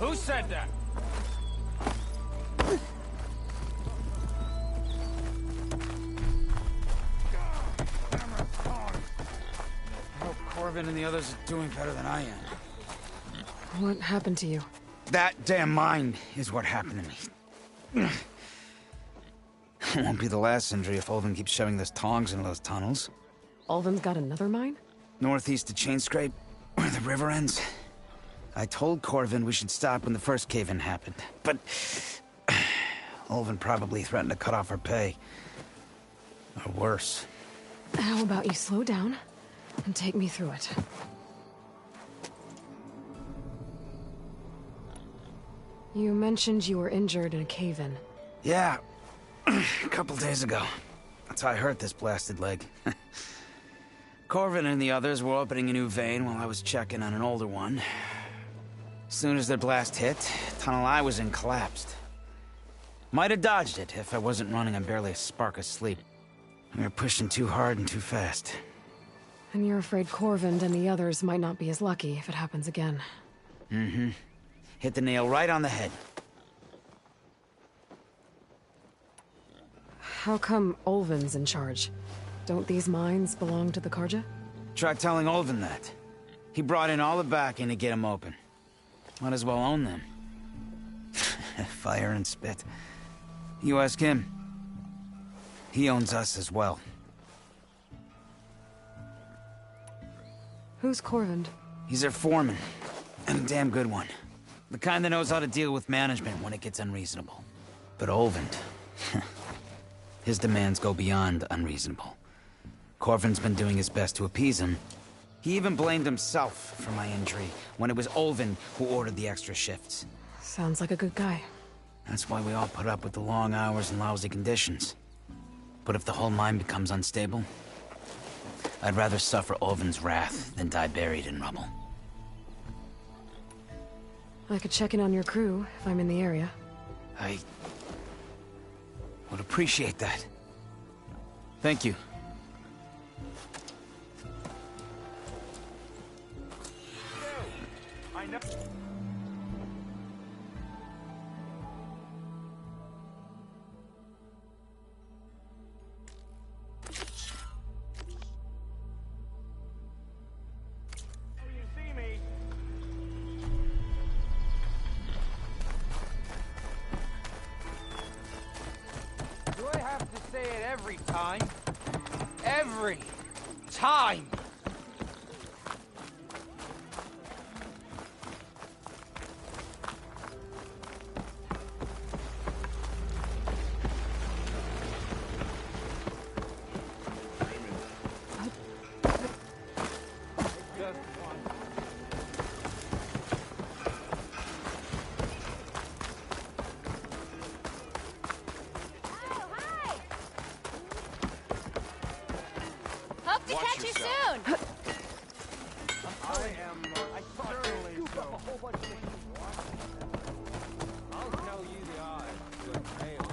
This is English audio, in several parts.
Who said that? I hope Corbin and the others are doing better than I am. What happened to you? That damn mine is what happened to me. It won't be the last injury if Ulvin keeps shoving those tongs into those tunnels. Ulvin's got another mine? Northeast of Chain Scrape, where the river ends. I told Corvin we should stop when the first cave-in happened, but Ulvin probably threatened to cut off our pay. Or worse. How about you slow down and take me through it? You mentioned you were injured in a cave-in. Yeah, a couple days ago. That's how I hurt this blasted leg. Corvin and the others were opening a new vein while I was checking on an older one. As soon as their blast hit, the tunnel I was in collapsed. Might have dodged it if I wasn't running on barely a spark of sleep. We were pushing too hard and too fast. And you're afraid Corvin and the others might not be as lucky if it happens again. Mm-hmm. Hit the nail right on the head. How come Ulvin's in charge? Don't these mines belong to the Karja? Try telling Ulvin that. He brought in all the backing to get them open. Might as well own them. Fire and spit. You ask him. He owns us as well. Who's Corvin? He's their foreman. And a damn good one. The kind that knows how to deal with management when it gets unreasonable. But Ulvin... his demands go beyond unreasonable. Corvin's been doing his best to appease him. He even blamed himself for my injury when it was Ulvin who ordered the extra shifts. Sounds like a good guy. That's why we all put up with the long hours and lousy conditions. But if the whole mine becomes unstable, I'd rather suffer Ulvin's wrath than die buried in rubble. I could check in on your crew if I'm in the area. I would appreciate that. Thank you. I know. Do I have to say it every time? Every time! Hope to catch you soon! I'll tell you the odds to a fail.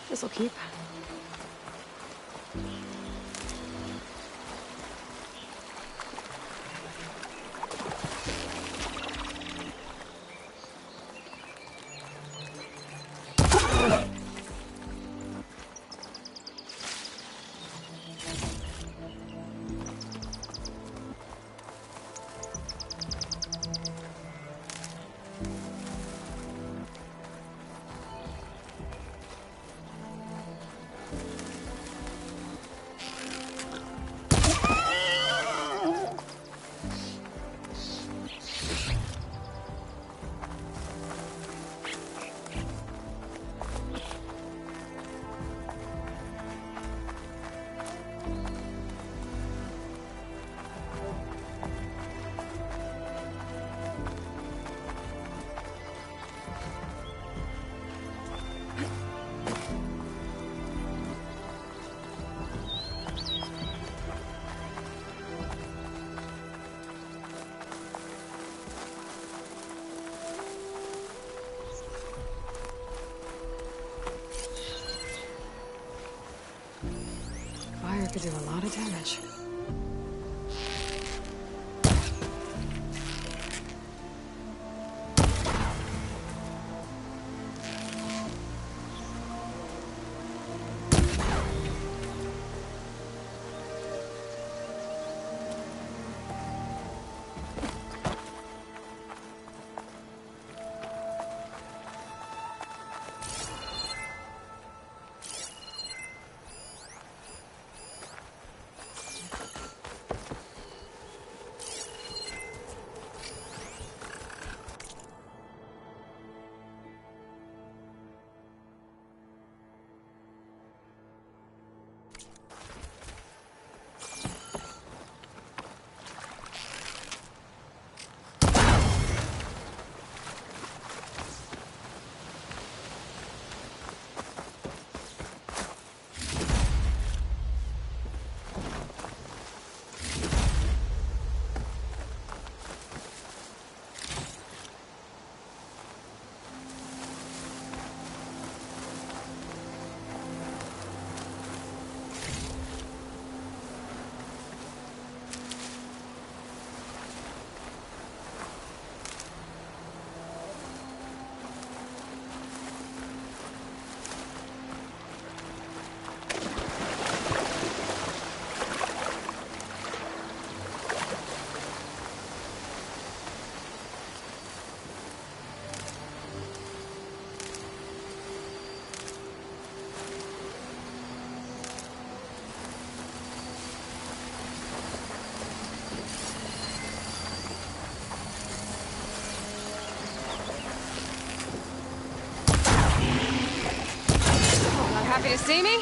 This'll keep. fire could do a lot of damage. Happy to see me?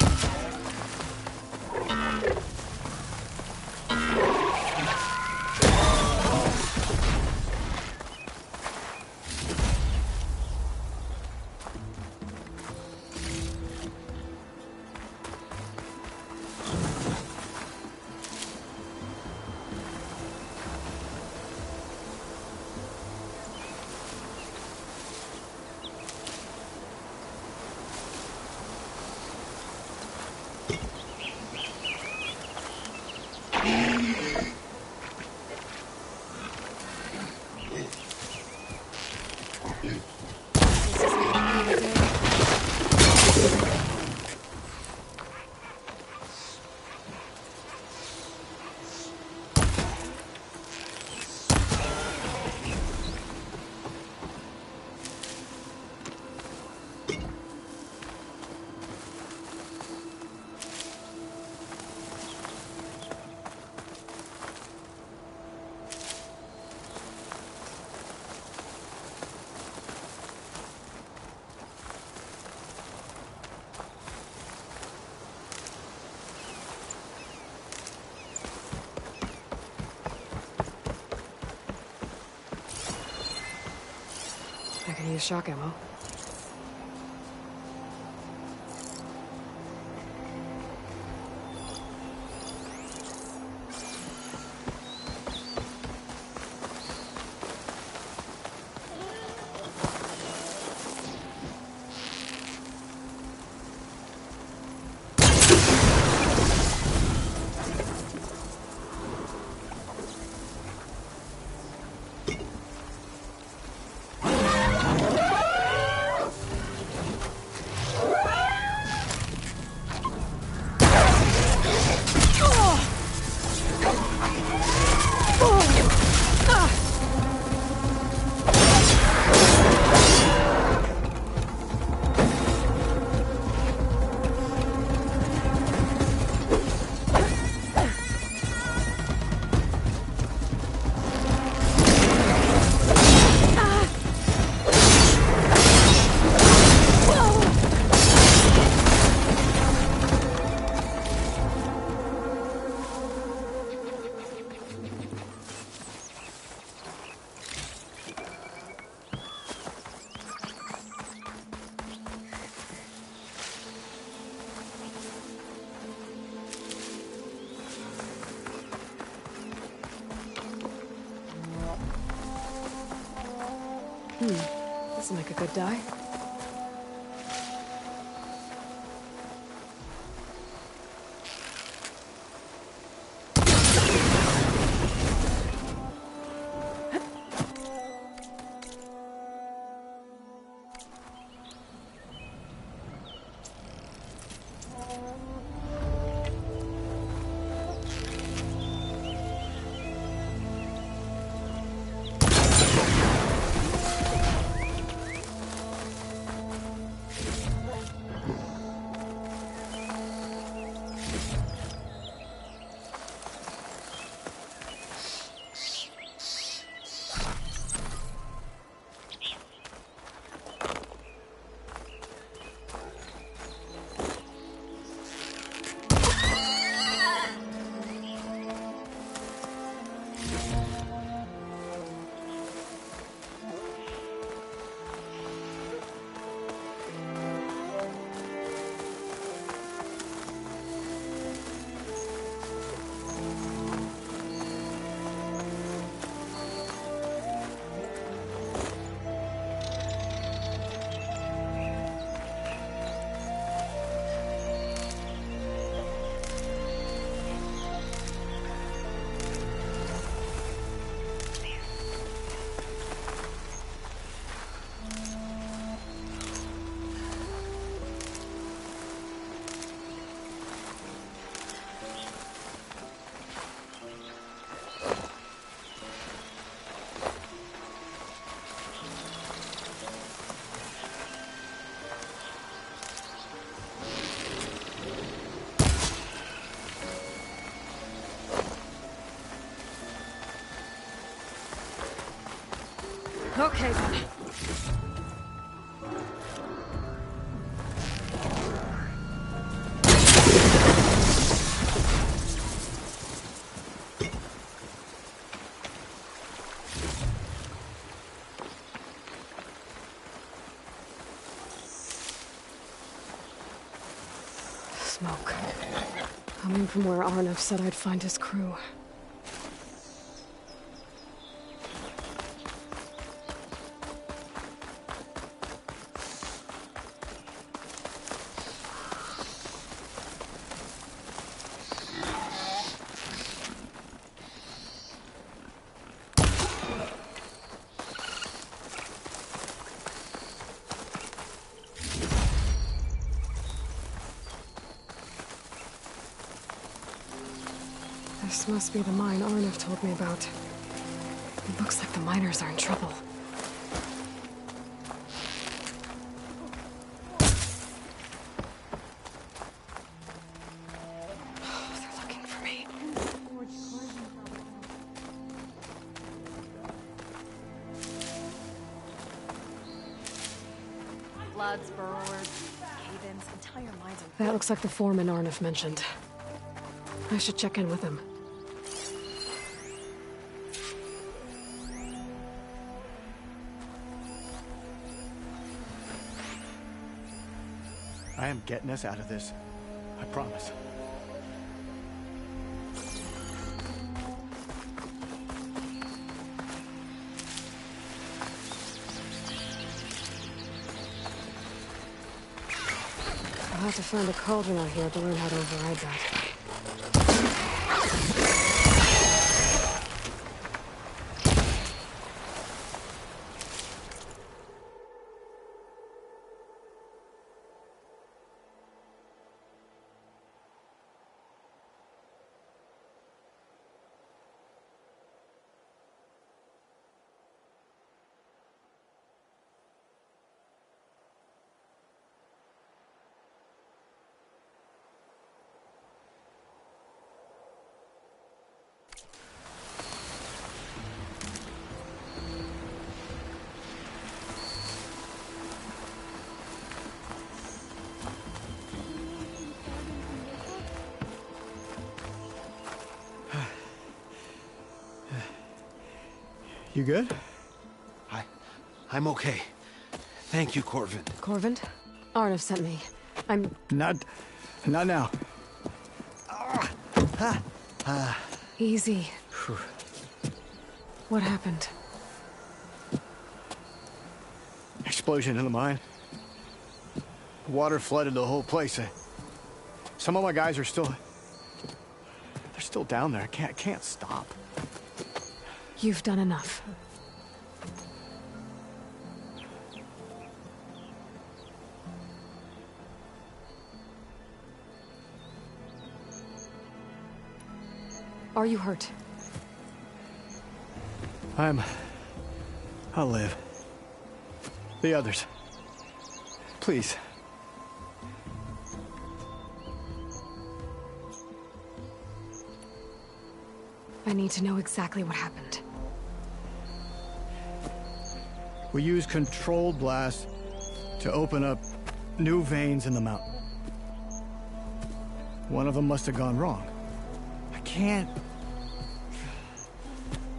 I can use shock ammo. This'll make a good dye. Okay, then. Smoke. Coming from where Arnav said I'd find his crew. This must be the mine Arnav told me about. It looks like the miners are in trouble. Oh, they're looking for me. Floods, burrowers, cave-ins, entire mines are... That looks like the foreman Arnav mentioned. I should check in with him. I am getting us out of this. I promise. I'll have to find a cauldron out here to learn how to override that. You good? I'm okay. Thank you, Corvin. Corvin? Arnav sent me. Not now. Easy. What happened? Explosion in the mine. Water flooded the whole place. Some of my guys are still... They're still down there. I can't stop. You've done enough. Are you hurt? I'll live. The others. Please. I need to know exactly what happened. We used controlled blasts to open up new veins in the mountain. One of them must have gone wrong. I can't...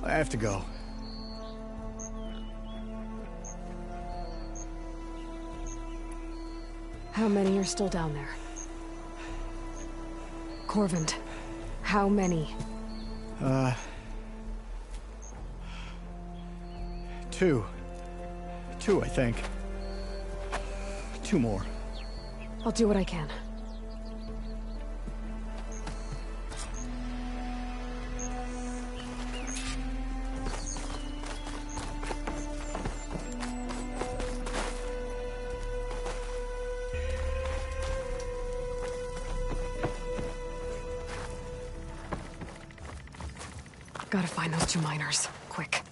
I have to go. How many are still down there? Corvin, how many? Two. Two, I think. Two more. I'll do what I can. Gotta find those two miners, quick.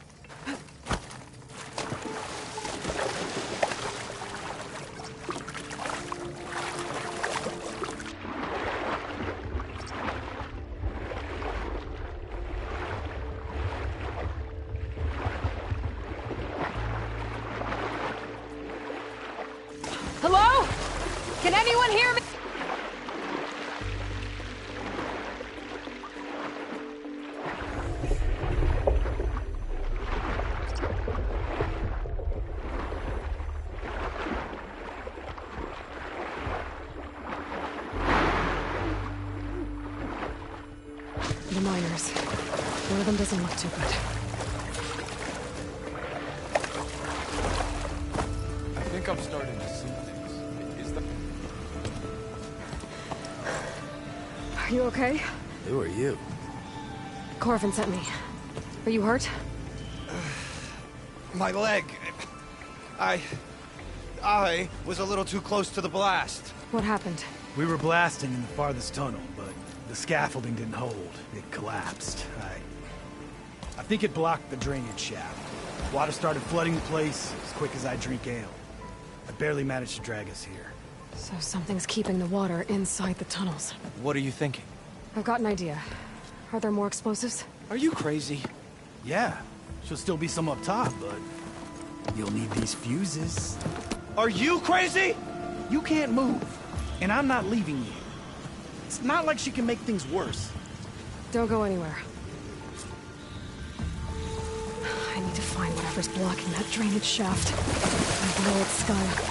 anyone hear me? The miners. One of them doesn't look too good. I think I'm starting to see things. Is that... Are you okay? Who are you? Corvin sent me. Are you hurt? My leg. I was a little too close to the blast. What happened? We were blasting in the farthest tunnel, but the scaffolding didn't hold. It collapsed. I think it blocked the drainage shaft. Water started flooding the place as quick as I drink ale. I barely managed to drag us here. So something's keeping the water inside the tunnels. What are you thinking? I've got an idea. Are there more explosives? Are you crazy? Yeah, should still be some up top, but you'll need these fuses. Are you crazy? You can't move, and I'm not leaving you. It's not like she can make things worse. Don't go anywhere. I need to find whatever's blocking that drainage shaft and blow its sky up.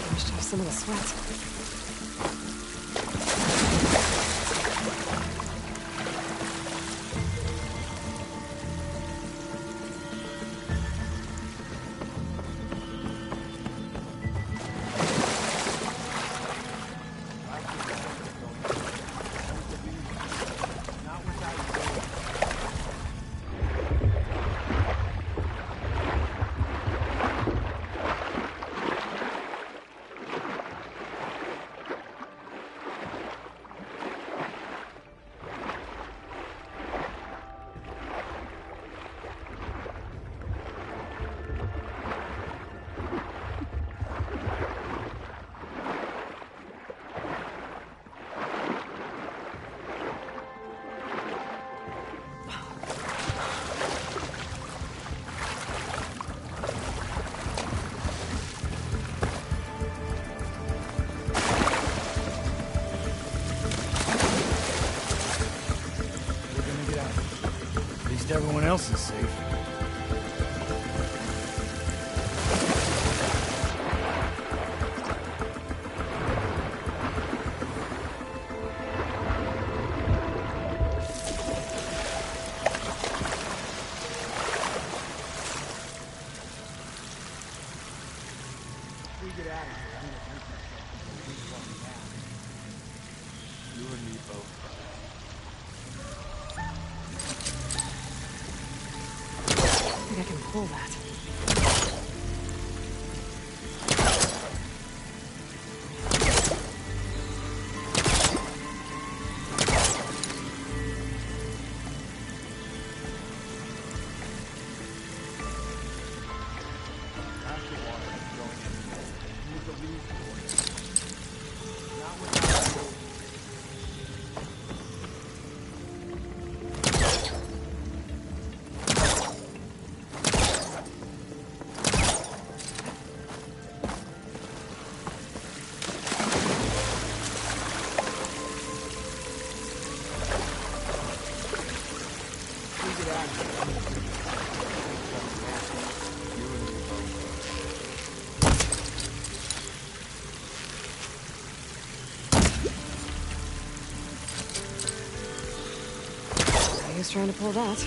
Brushed off some of the sweat. Everyone else is safe. We get out of here. I'm gonna drink myself. You and me both. I think I can pull that. He was trying to pull that.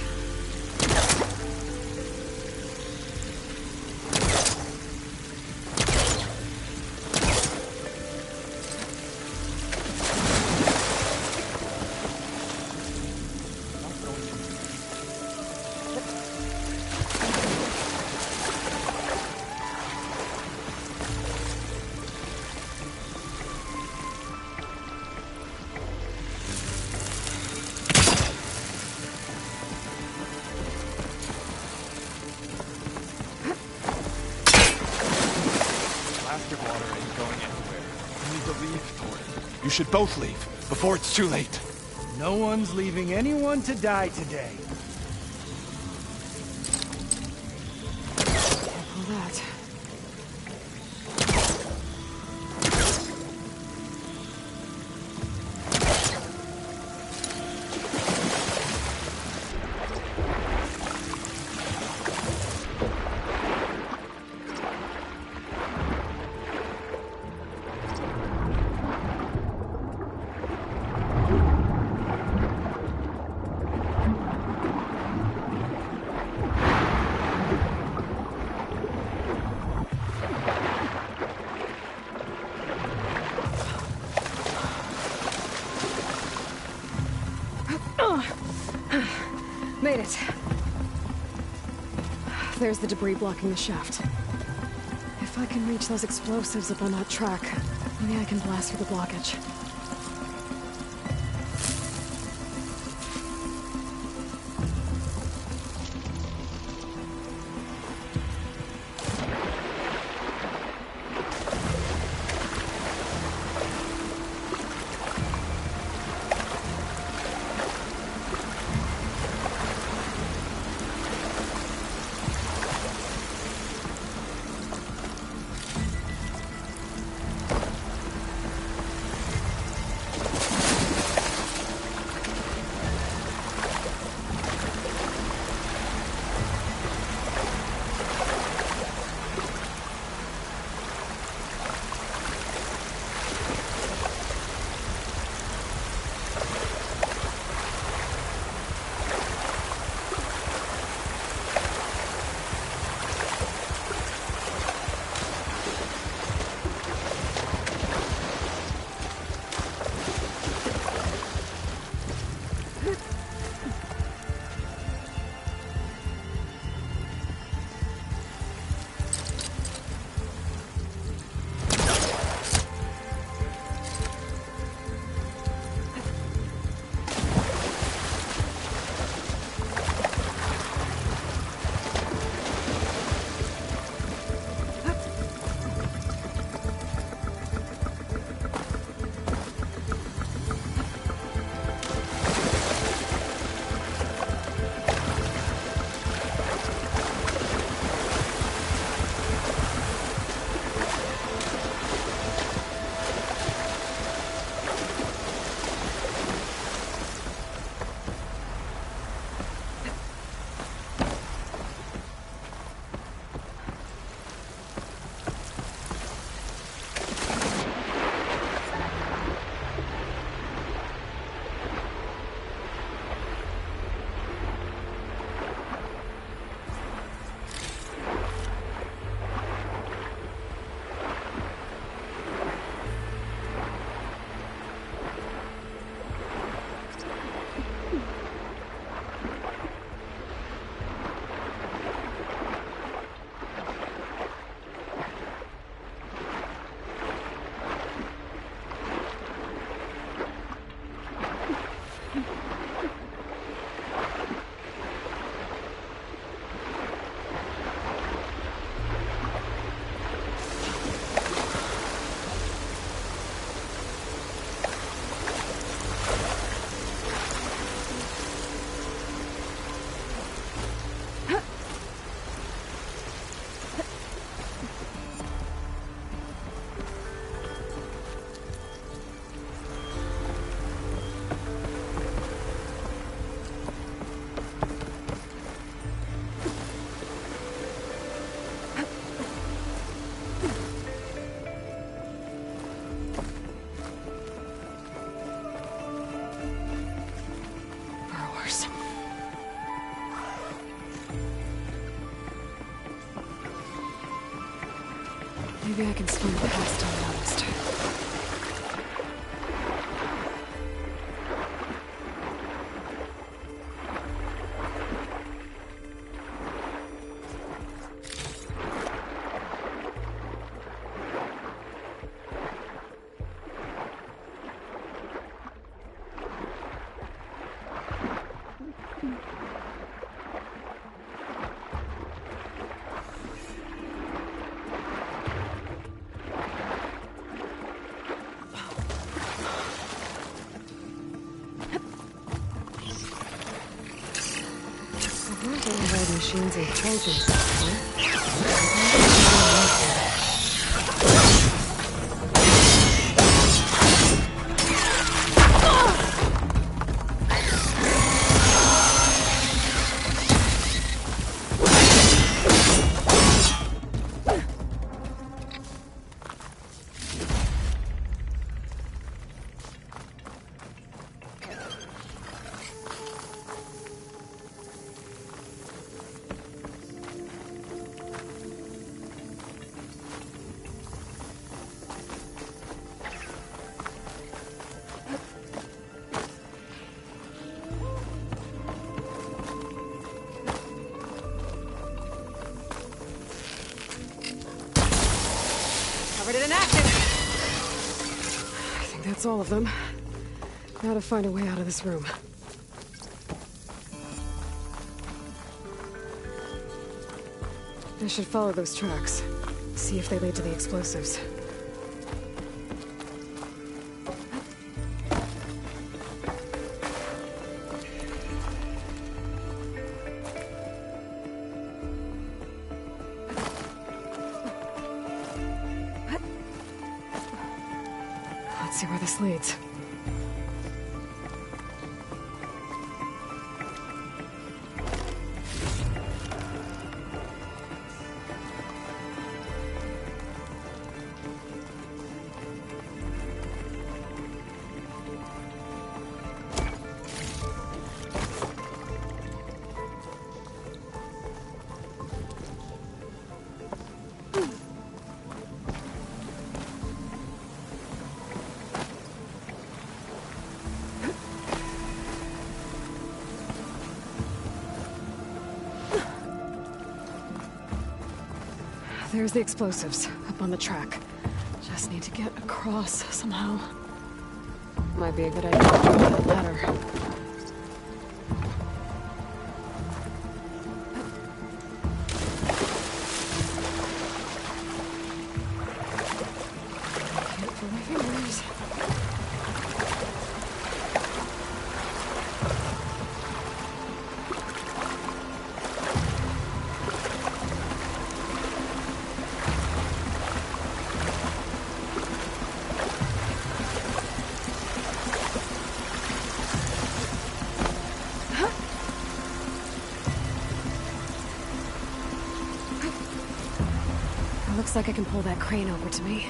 to leave, Thornton. You should both leave, before it's too late. No one's leaving anyone to die today. Careful that. Made it. There's the debris blocking the shaft. If I can reach those explosives up on that track, maybe I can blast through the blockage. Maybe I can swim past unnoticed. machines and trojans, huh? Covered it in action. I think that's all of them. Now to find a way out of this room. I should follow those tracks. See if they lead to the explosives. Let's see where this leads. There's the explosives, up on the track. Just need to get across somehow. Might be a good idea to drop that ladder. Can't feel my fingers. Looks like I can pull that crane over to me.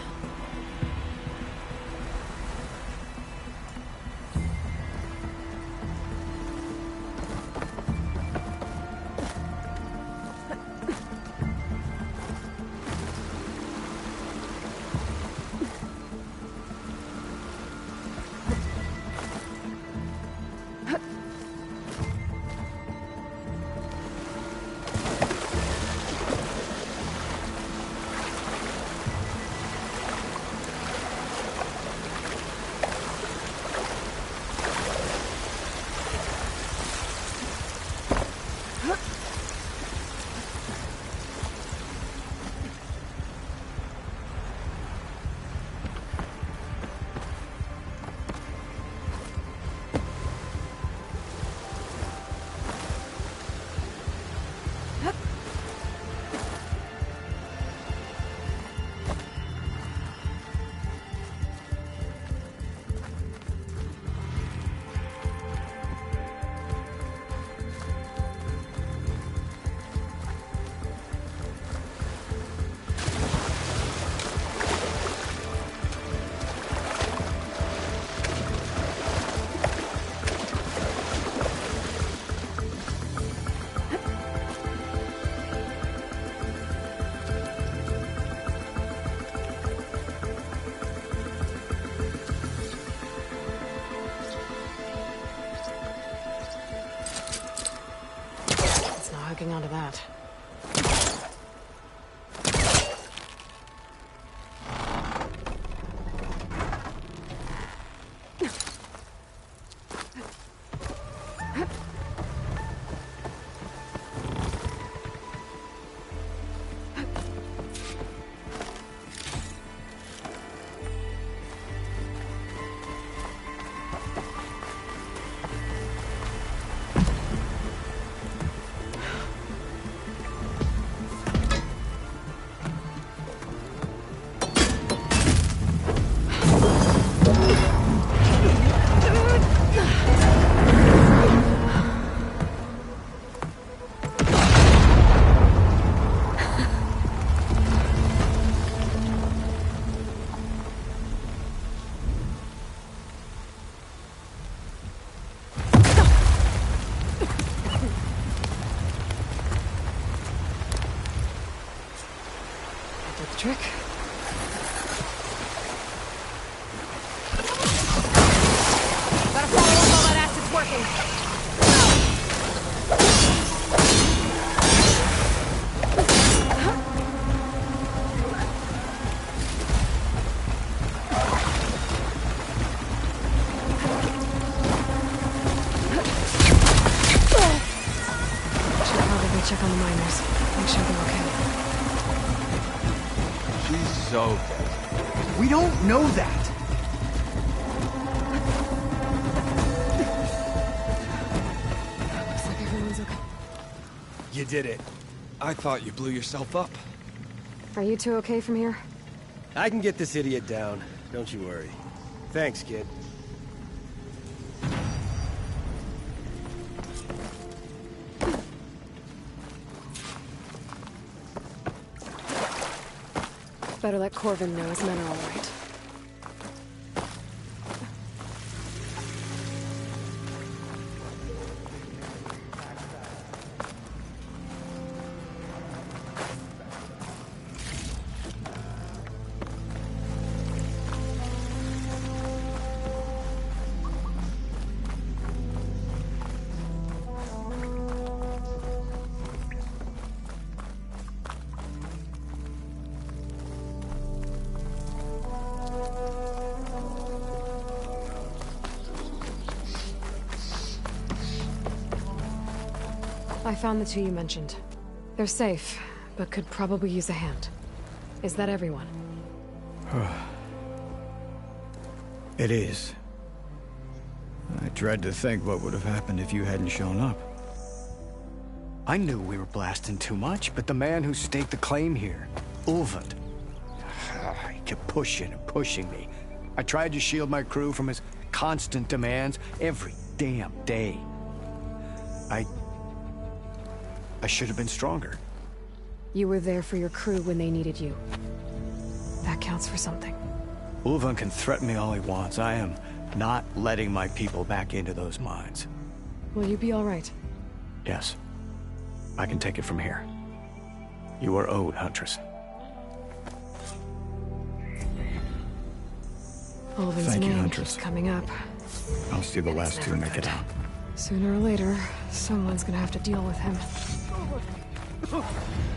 Hooking onto that. working. Should probably check on the miners. Make sure they're okay. She's so dead. We don't know that. Looks like everyone's okay. You did it. I thought you blew yourself up. Are you two okay from here? I can get this idiot down. Don't you worry. Thanks, kid. Better let Corvin know his men are all right. I found the two you mentioned. They're safe, but could probably use a hand. Is that everyone? It is. I dread to think what would have happened if you hadn't shown up. I knew we were blasting too much, but the man who staked the claim here, Ulvund, he kept pushing and pushing me. I tried to shield my crew from his constant demands every damn day. I should have been stronger. You were there for your crew when they needed you. That counts for something. Ulvund can threaten me all he wants. I am not letting my people back into those mines. Will you be all right? Yes. I can take it from here. You are owed, Huntress. Ulvund's Thank you, name Huntress. keeps coming up. I'll see the last two make it out. Sooner or later, someone's gonna have to deal with him.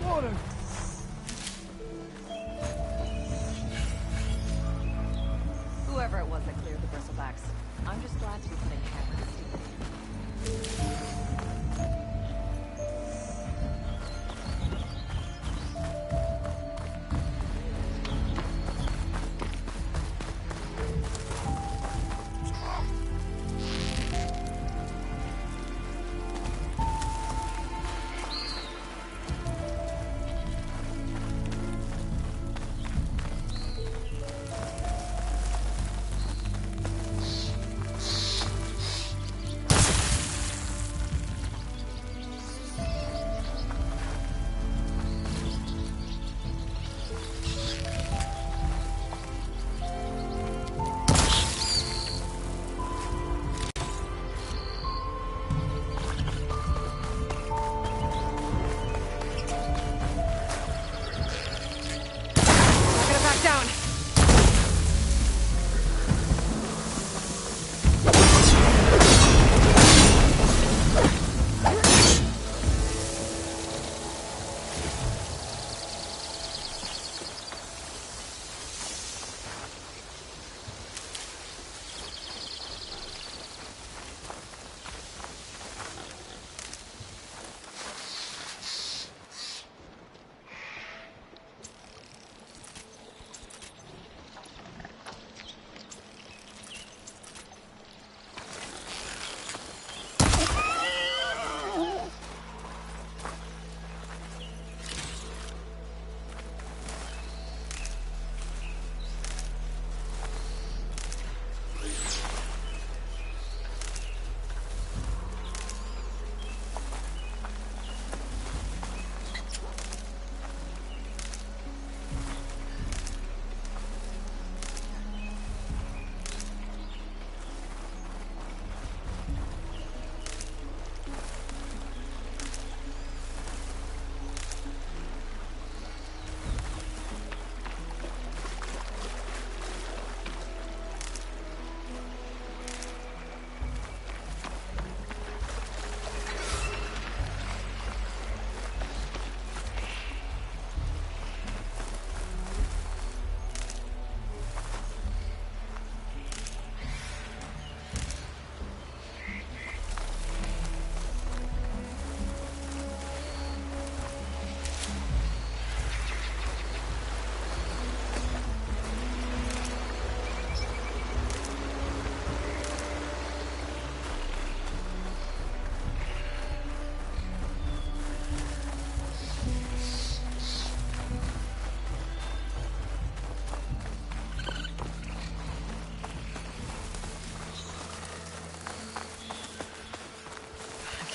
Water! Whoever it was that cleared the bristlebacks. I'm just glad to be putting a hammer to steel.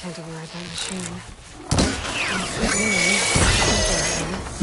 Can't override that machine. Really, something.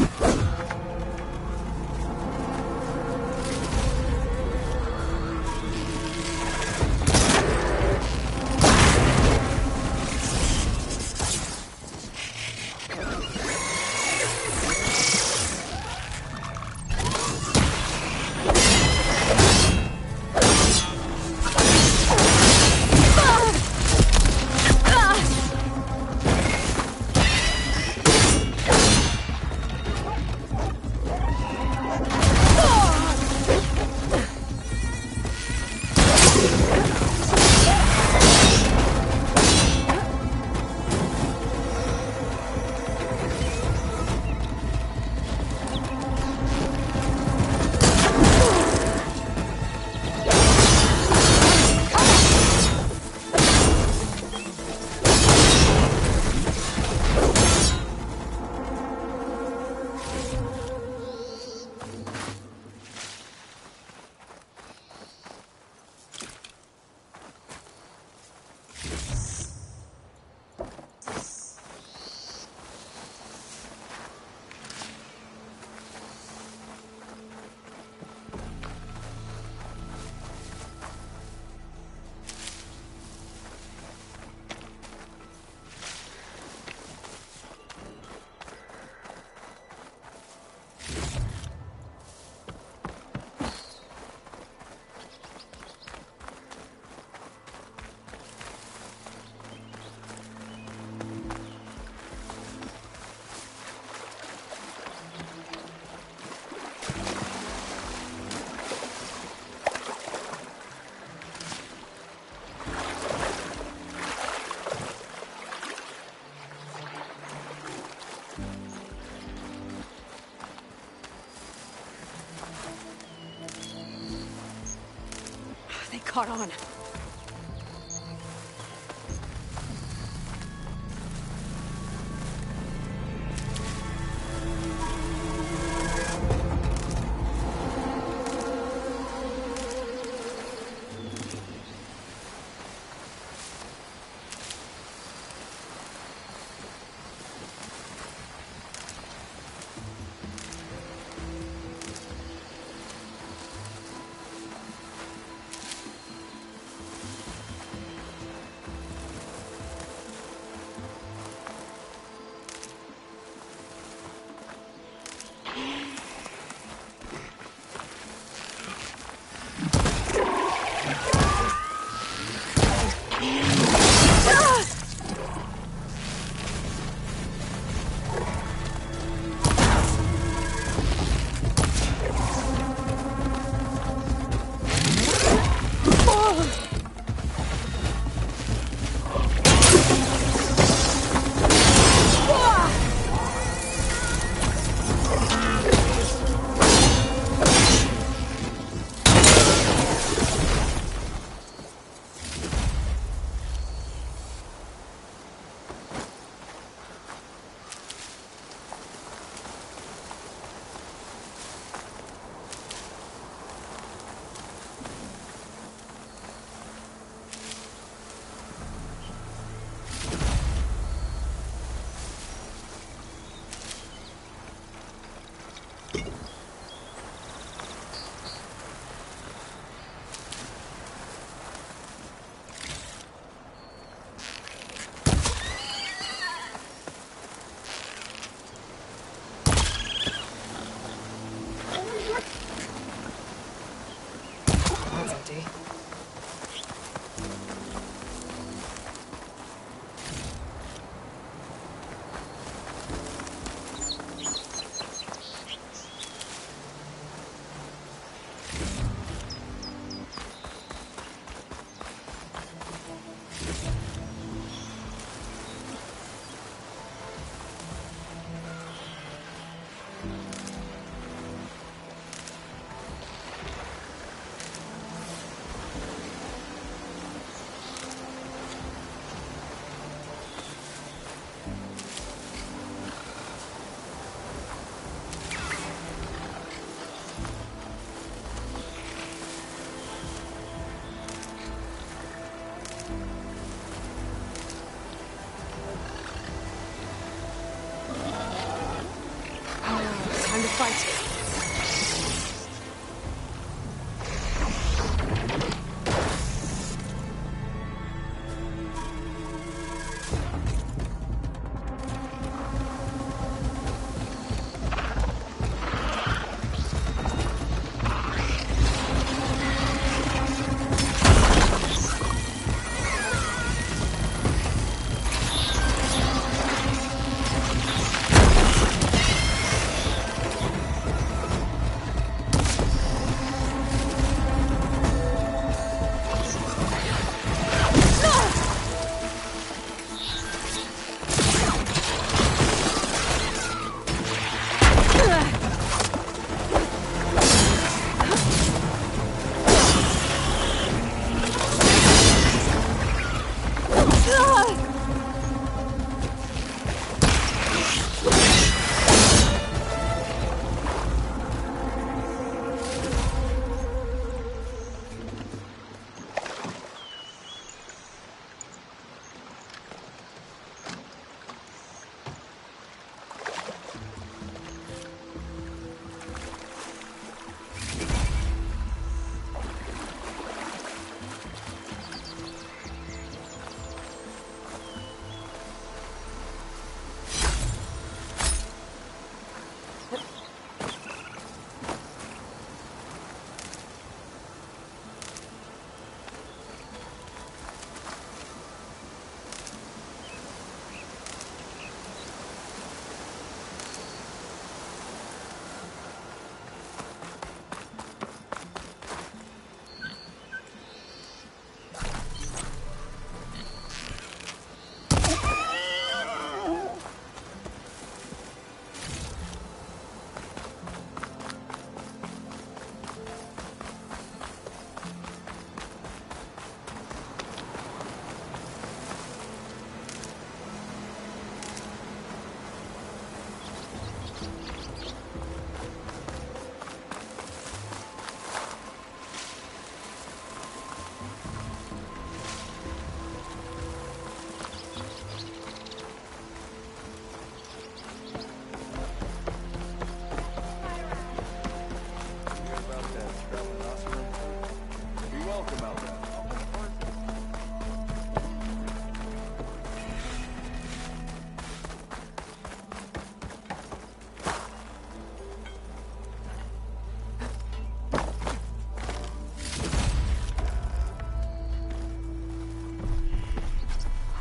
They caught on. That's empty. fight.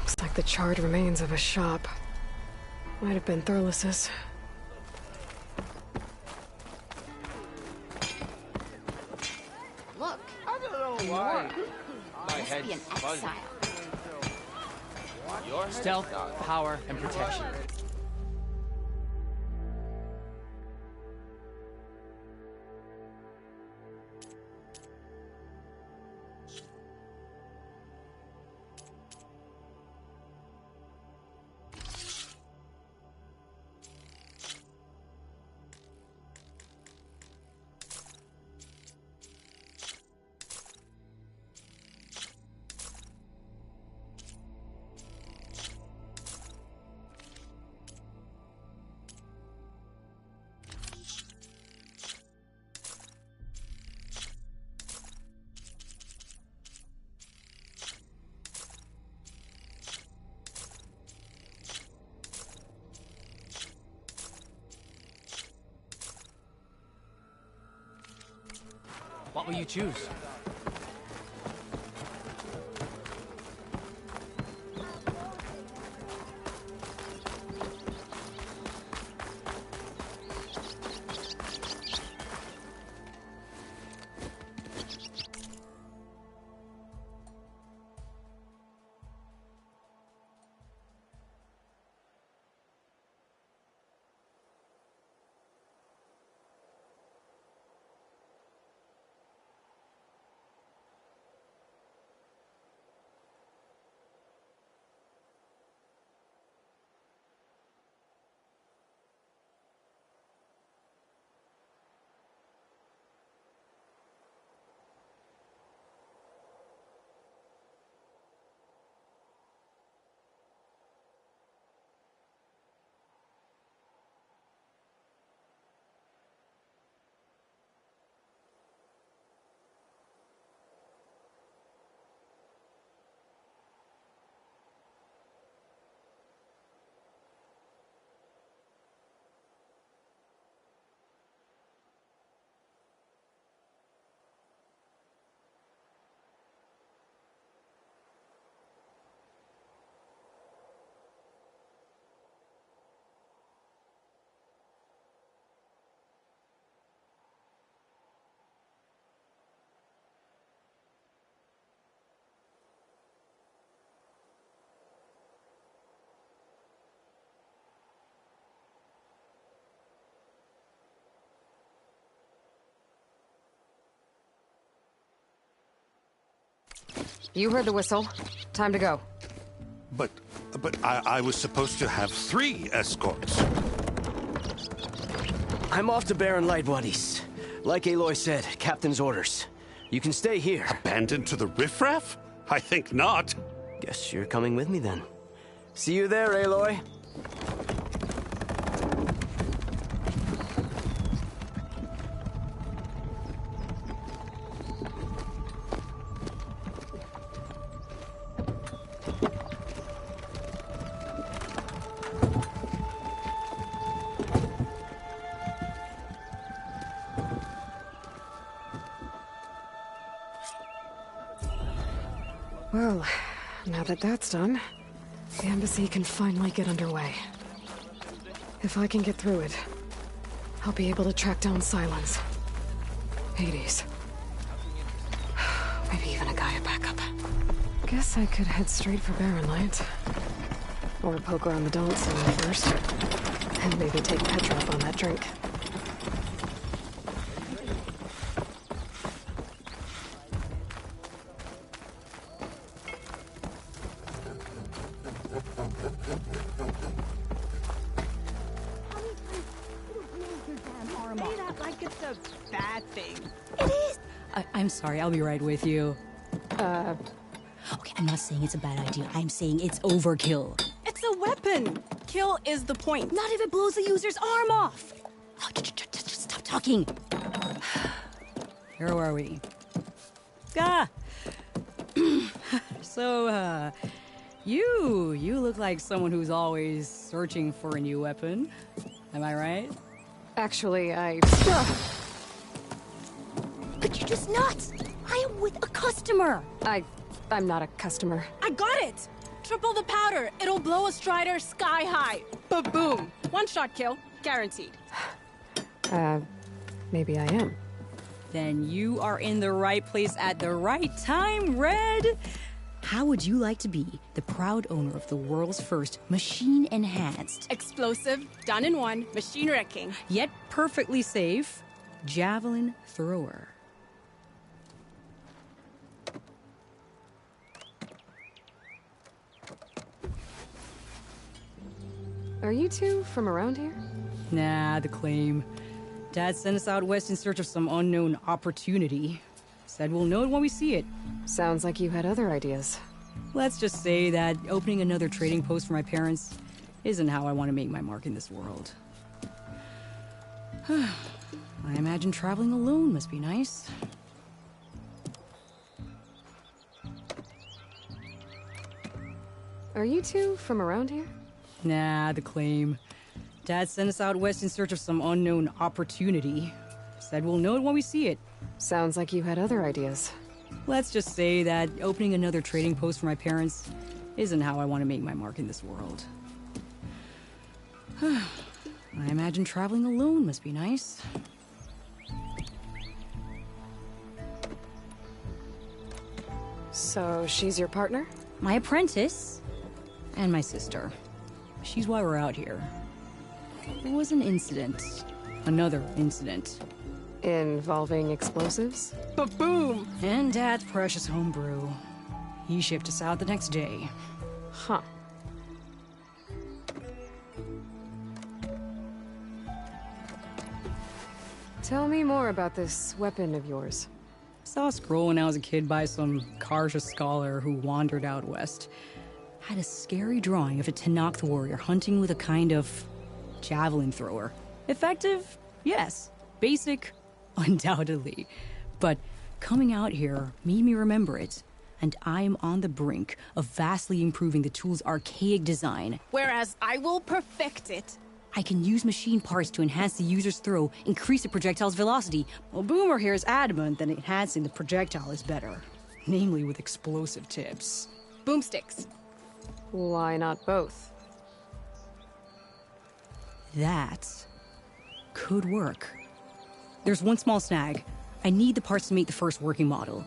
Looks like the charred remains of a shop. Might have been Thurles's. Look, I don't know Nora. why. My Must be an head's buzzing. exile. Your head is Stealth, not. power, and protection. What will you choose? You heard the whistle. Time to go. But I was supposed to have 3 escorts. I'm off to Baron Lightwood East. Like Aloy said, Captain's orders. You can stay here. Abandoned to the riffraff? I think not. Guess you're coming with me then. See you there, Aloy. Well, now that that's done, the embassy can finally get underway. If I can get through it, I'll be able to track down Silence, Hades, maybe even a Gaia backup. Guess I could head straight for Barren Light. Or poke around the Daunt Zone first. And maybe take Petra up on that drink. Say that like it's a bad thing. It is! I'm sorry, I'll be right with you. Okay, I'm not saying it's a bad idea. I'm saying it's overkill. It's a weapon. Kill is the point. Not if it blows the user's arm off. Oh, just stop talking. Where are we? Ah! So, you look like someone who's always searching for a new weapon. Am I right? Actually, But you're just nuts! I am with a customer! I'm not a customer. I got it! Triple the powder. It'll blow a Strider sky high. Ba-boom. One shot kill. Guaranteed. Maybe I am. Then you are in the right place at the right time, Red! How would you like to be the proud owner of the world's first machine-enhanced, Explosive, done in one, machine wrecking. yet perfectly safe, javelin thrower? Are you two from around here? Nah, the claim. Dad sent us out west in search of some unknown opportunity. Said we'll know it when we see it. Sounds like you had other ideas. Let's just say that opening another trading post for my parents isn't how I want to make my mark in this world. I imagine traveling alone must be nice. Are you two from around here? Nah, the claim. Dad sent us out west in search of some unknown opportunity. Said we'll know it when we see it. Sounds like you had other ideas. Let's just say that opening another trading post for my parents isn't how I want to make my mark in this world. I imagine traveling alone must be nice. So she's your partner? My apprentice and my sister. She's why we're out here. There was an incident. Another incident. Involving explosives? Ba-boom! And Dad's precious homebrew. He shipped us out the next day. Huh. Tell me more about this weapon of yours. Saw a scroll when I was a kid by some Karja scholar who wandered out west. Had a scary drawing of a Tenakth warrior hunting with a kind of javelin thrower. Effective? Yes. Basic? Undoubtedly. But coming out here made me remember it. And I'm on the brink of vastly improving the tool's archaic design. Whereas I will perfect it. I can use machine parts to enhance the user's throw, increase the projectile's velocity. Well, Boomer here is adamant that enhancing the projectile is better. Namely with explosive tips. Boomsticks. Why not both? That could work. There's one small snag. I need the parts to make the first working model.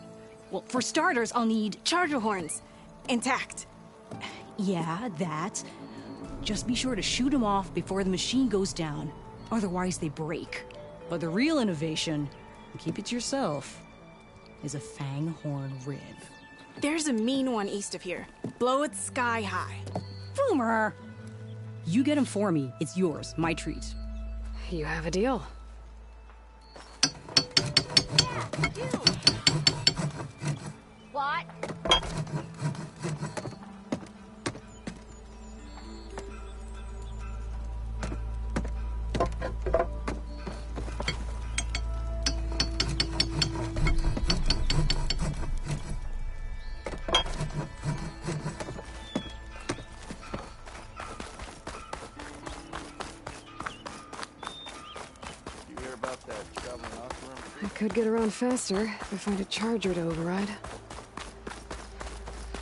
Well, for starters, I'll need charger horns. Intact. Yeah, that. Just be sure to shoot them off before the machine goes down. Otherwise, they break. But the real innovation, and keep it to yourself, is a fang horn rib. There's a mean one east of here. Blow it sky high. Boomer! You get him for me. It's yours. My treat. You have a deal. What? You hear about that traveling off-room? I could get around faster if I find a charger to override.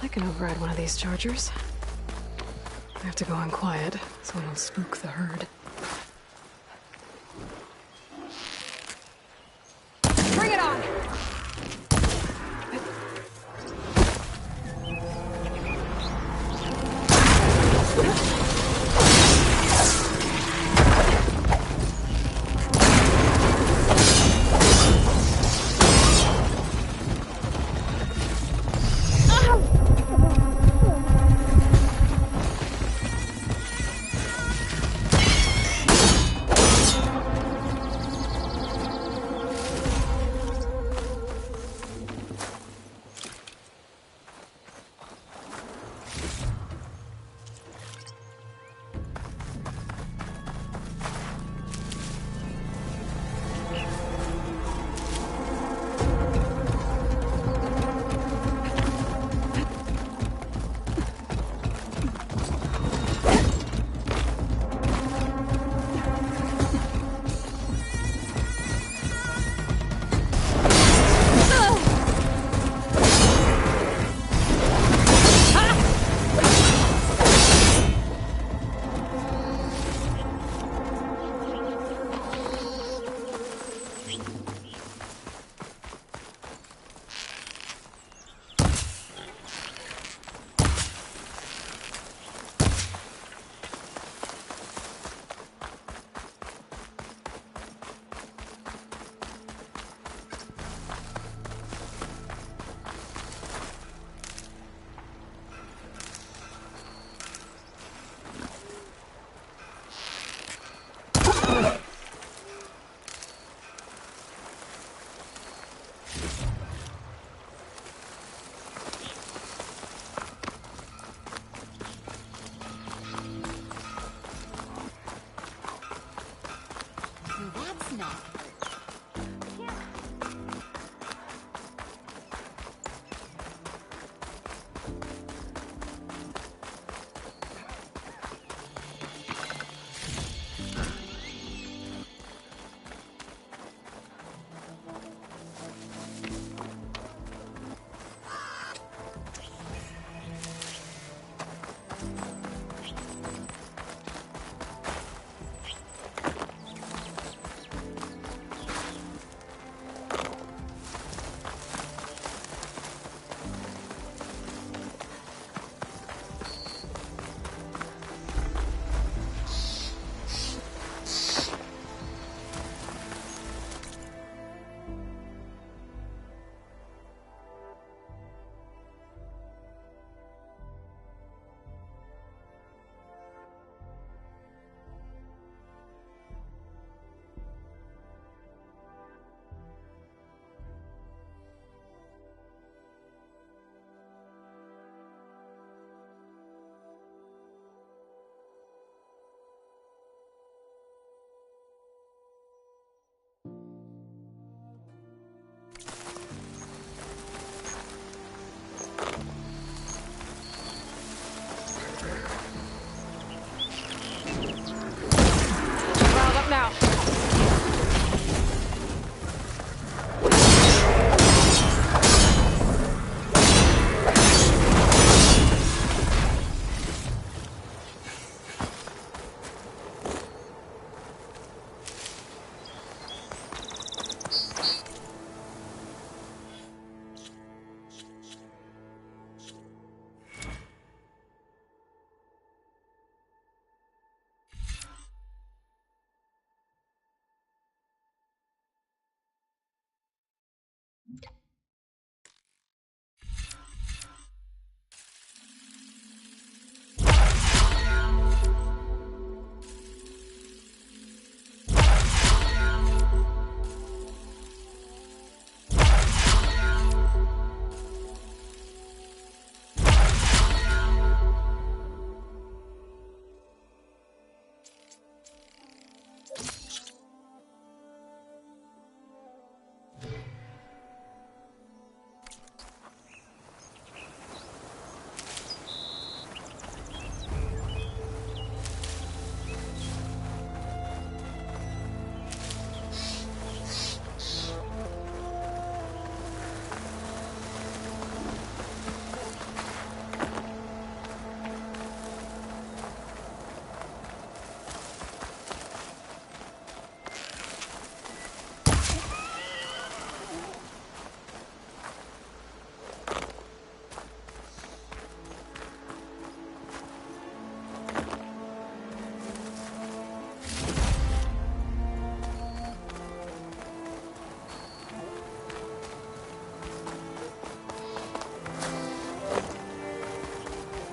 I can override one of these chargers. I have to go in quiet so I don't spook the herd. Bring it on!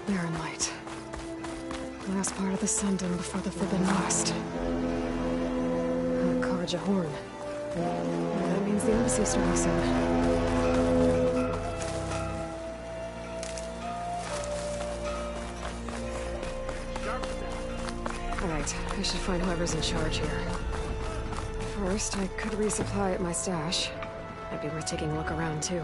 Barren Light. Last part of the Sundom before the Forbidden West. Karja Horn. That means the embassy's starting soon. Alright, I should find whoever's in charge here. First, I could resupply at my stash. Might be worth taking a look around, too.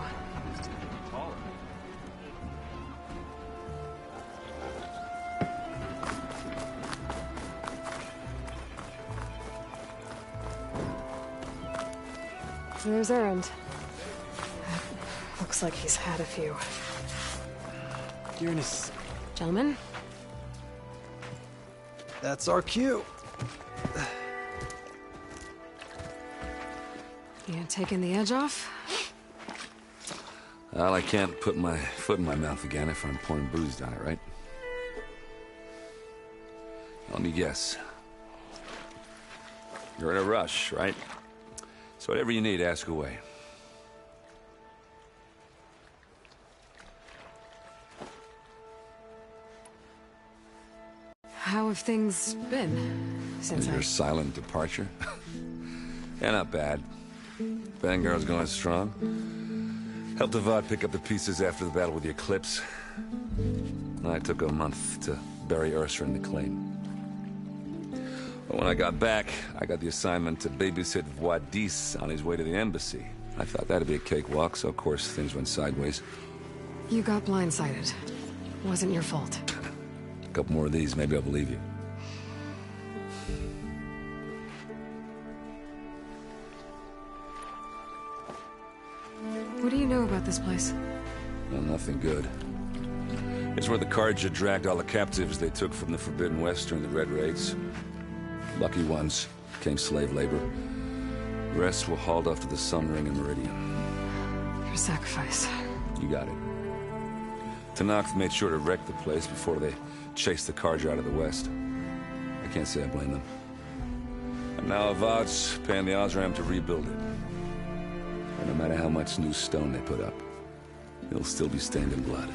There's Erend. Looks like he's had a few. Uranus. Gentlemen? That's our cue. You taking the edge off? Well, I can't put my foot in my mouth again if I'm pouring booze down it, right? Let me guess. You're in a rush, right? So whatever you need, ask away. How have things been since Your silent departure? Yeah, not bad. Vanguard's going strong. Helped Avad pick up the pieces after the battle with the Eclipse. I took a month to bury Ursa in the claim. But when I got back, I got the assignment to babysit Wadis on his way to the embassy. I thought that'd be a cakewalk, so of course things went sideways. You got blindsided. Wasn't your fault. A couple more of these, maybe I'll believe you. What do you know about this place? Well, nothing good. It's where the Carja dragged all the captives they took from the Forbidden West during the Red Raids. Lucky ones became slave labor. The rest were hauled off to the Sun Ring and Meridian. Your sacrifice. You got it. Tenakth made sure to wreck the place before they chased the Carja out of the West. I can't say I blame them. And now Avad's paying the Osram to rebuild it. And no matter how much new stone they put up, it'll still be stained in blood.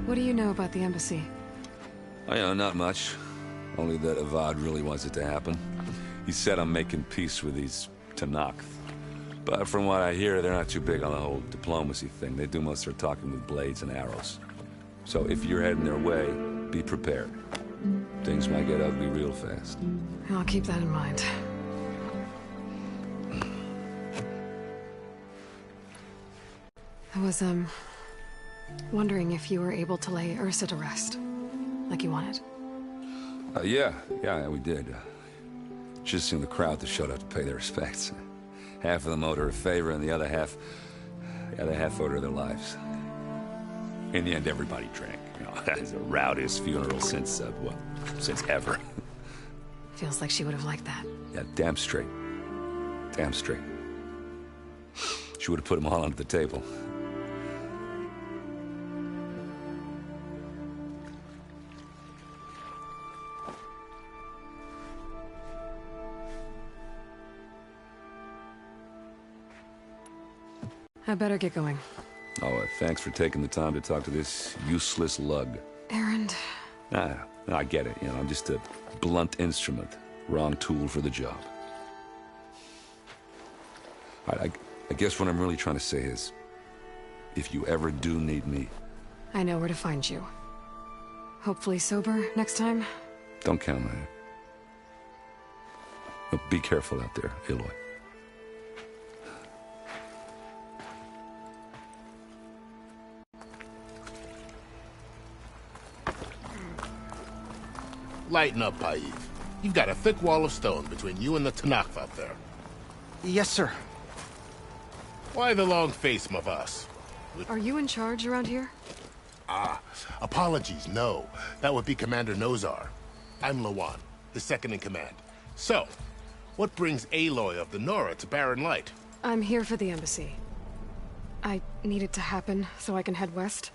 What do you know about the embassy? Oh, yeah, not much. Only that Avad really wants it to happen. He said I'm making peace with these Tenakth. But from what I hear, they're not too big on the whole diplomacy thing. They do most of their talking with blades and arrows. So if you're heading their way, be prepared. Things might get ugly real fast. I'll keep that in mind. I was, wondering if you were able to lay Ursa to rest, like you wanted. Yeah, we did. Just seen the crowd that showed up to pay their respects. Half of them owed her a favor, and the other half owed her their lives. In the end, everybody drank. You know, it's the rowdiest funeral since ever. Feels like she would have liked that. Yeah, damn straight. Damn straight. She would have put them all onto the table. I better get going. Oh, thanks for taking the time to talk to this useless lug. Erend. Nah, I get it. You know, I'm just a blunt instrument. Wrong tool for the job. All right, I guess what I'm really trying to say is, if you ever do need me... I know where to find you. Hopefully sober next time? Don't count on it. But be careful out there, Aloy. Lighten up, Paiv. You've got a thick wall of stone between you and the Tenakth out there. Yes, sir. Why the long face, Mavas? Are you in charge around here? Apologies, no. That would be Commander Nozar. I'm Lawan, the second in command. So, what brings Aloy of the Nora to Barren Light? I'm here for the embassy. I need it to happen so I can head west.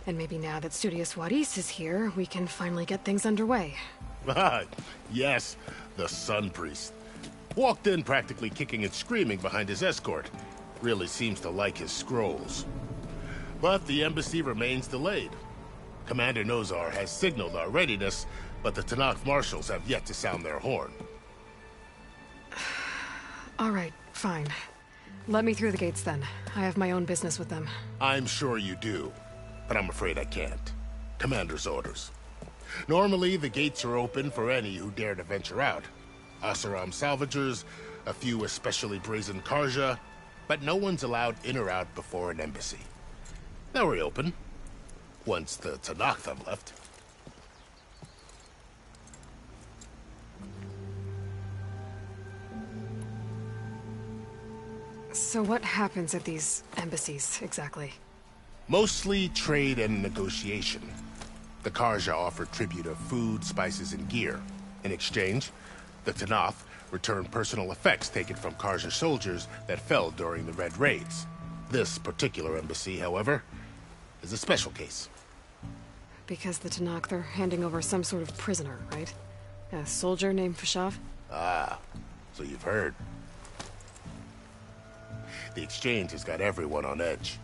And maybe now that Studious Wadis is here, we can finally get things underway. Yes, the Sun Priest. Walked in practically kicking and screaming behind his escort. Really seems to like his scrolls. But the embassy remains delayed. Commander Nozar has signaled our readiness, but the Tanakh marshals have yet to sound their horn. All right, fine. Let me through the gates then. I have my own business with them. I'm sure you do, but I'm afraid I can't. Commander's orders. Normally, the gates are open for any who dare to venture out. Asaram salvagers, a few especially brazen Karja, but no one's allowed in or out before an embassy. They'll reopen, once the Tanakh have left. So what happens at these embassies, exactly? Mostly trade and negotiation. The Karja offer tribute of food, spices, and gear. In exchange, the Tanakh return personal effects taken from Karja soldiers that fell during the Red Raids. This particular embassy, however, is a special case. Because the Tanakh, they're handing over some sort of prisoner, right? A soldier named Fashav? Ah, so you've heard. The exchange has got everyone on edge.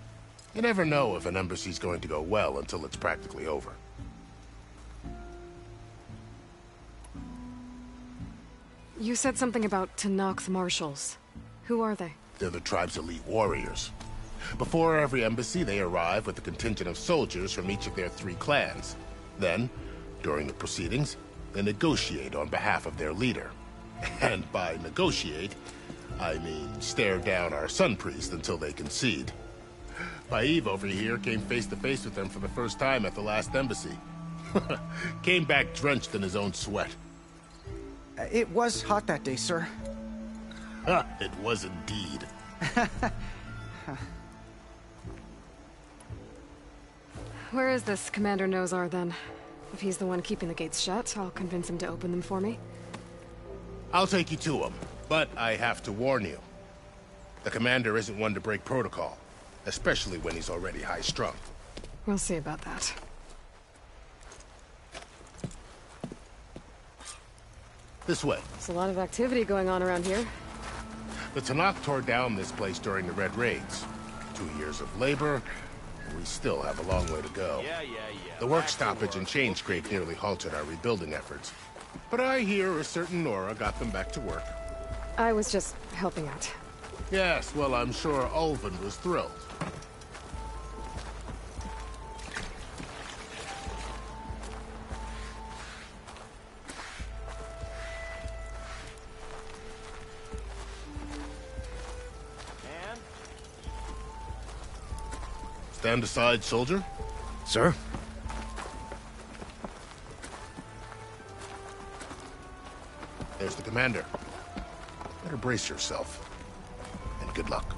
You never know if an embassy's going to go well until it's practically over. You said something about Tanakh marshals. Who are they? They're the tribe's elite warriors. Before every embassy, they arrive with a contingent of soldiers from each of their 3 clans. Then, during the proceedings, they negotiate on behalf of their leader. And by negotiate, I mean stare down our sun priest until they concede. Paiv over here came face to face with them for the first time at the last embassy. Came back drenched in his own sweat. It was hot that day, sir. It was indeed. Where is this Commander Nozar, then? If he's the one keeping the gates shut, I'll convince him to open them for me. I'll take you to him, but I have to warn you. The commander isn't one to break protocol, especially when he's already high-strung. We'll see about that. This way. There's a lot of activity going on around here. The Tanakh tore down this place during the Red Raids. 2 years of labor, we still have a long way to go. The work stoppage and chain scrape nearly halted our rebuilding efforts. But I hear a certain Nora got them back to work. I was just helping out. Yes, well, I'm sure Ulvin was thrilled. Stand aside, soldier. Sir? There's the commander. Better brace yourself. And good luck.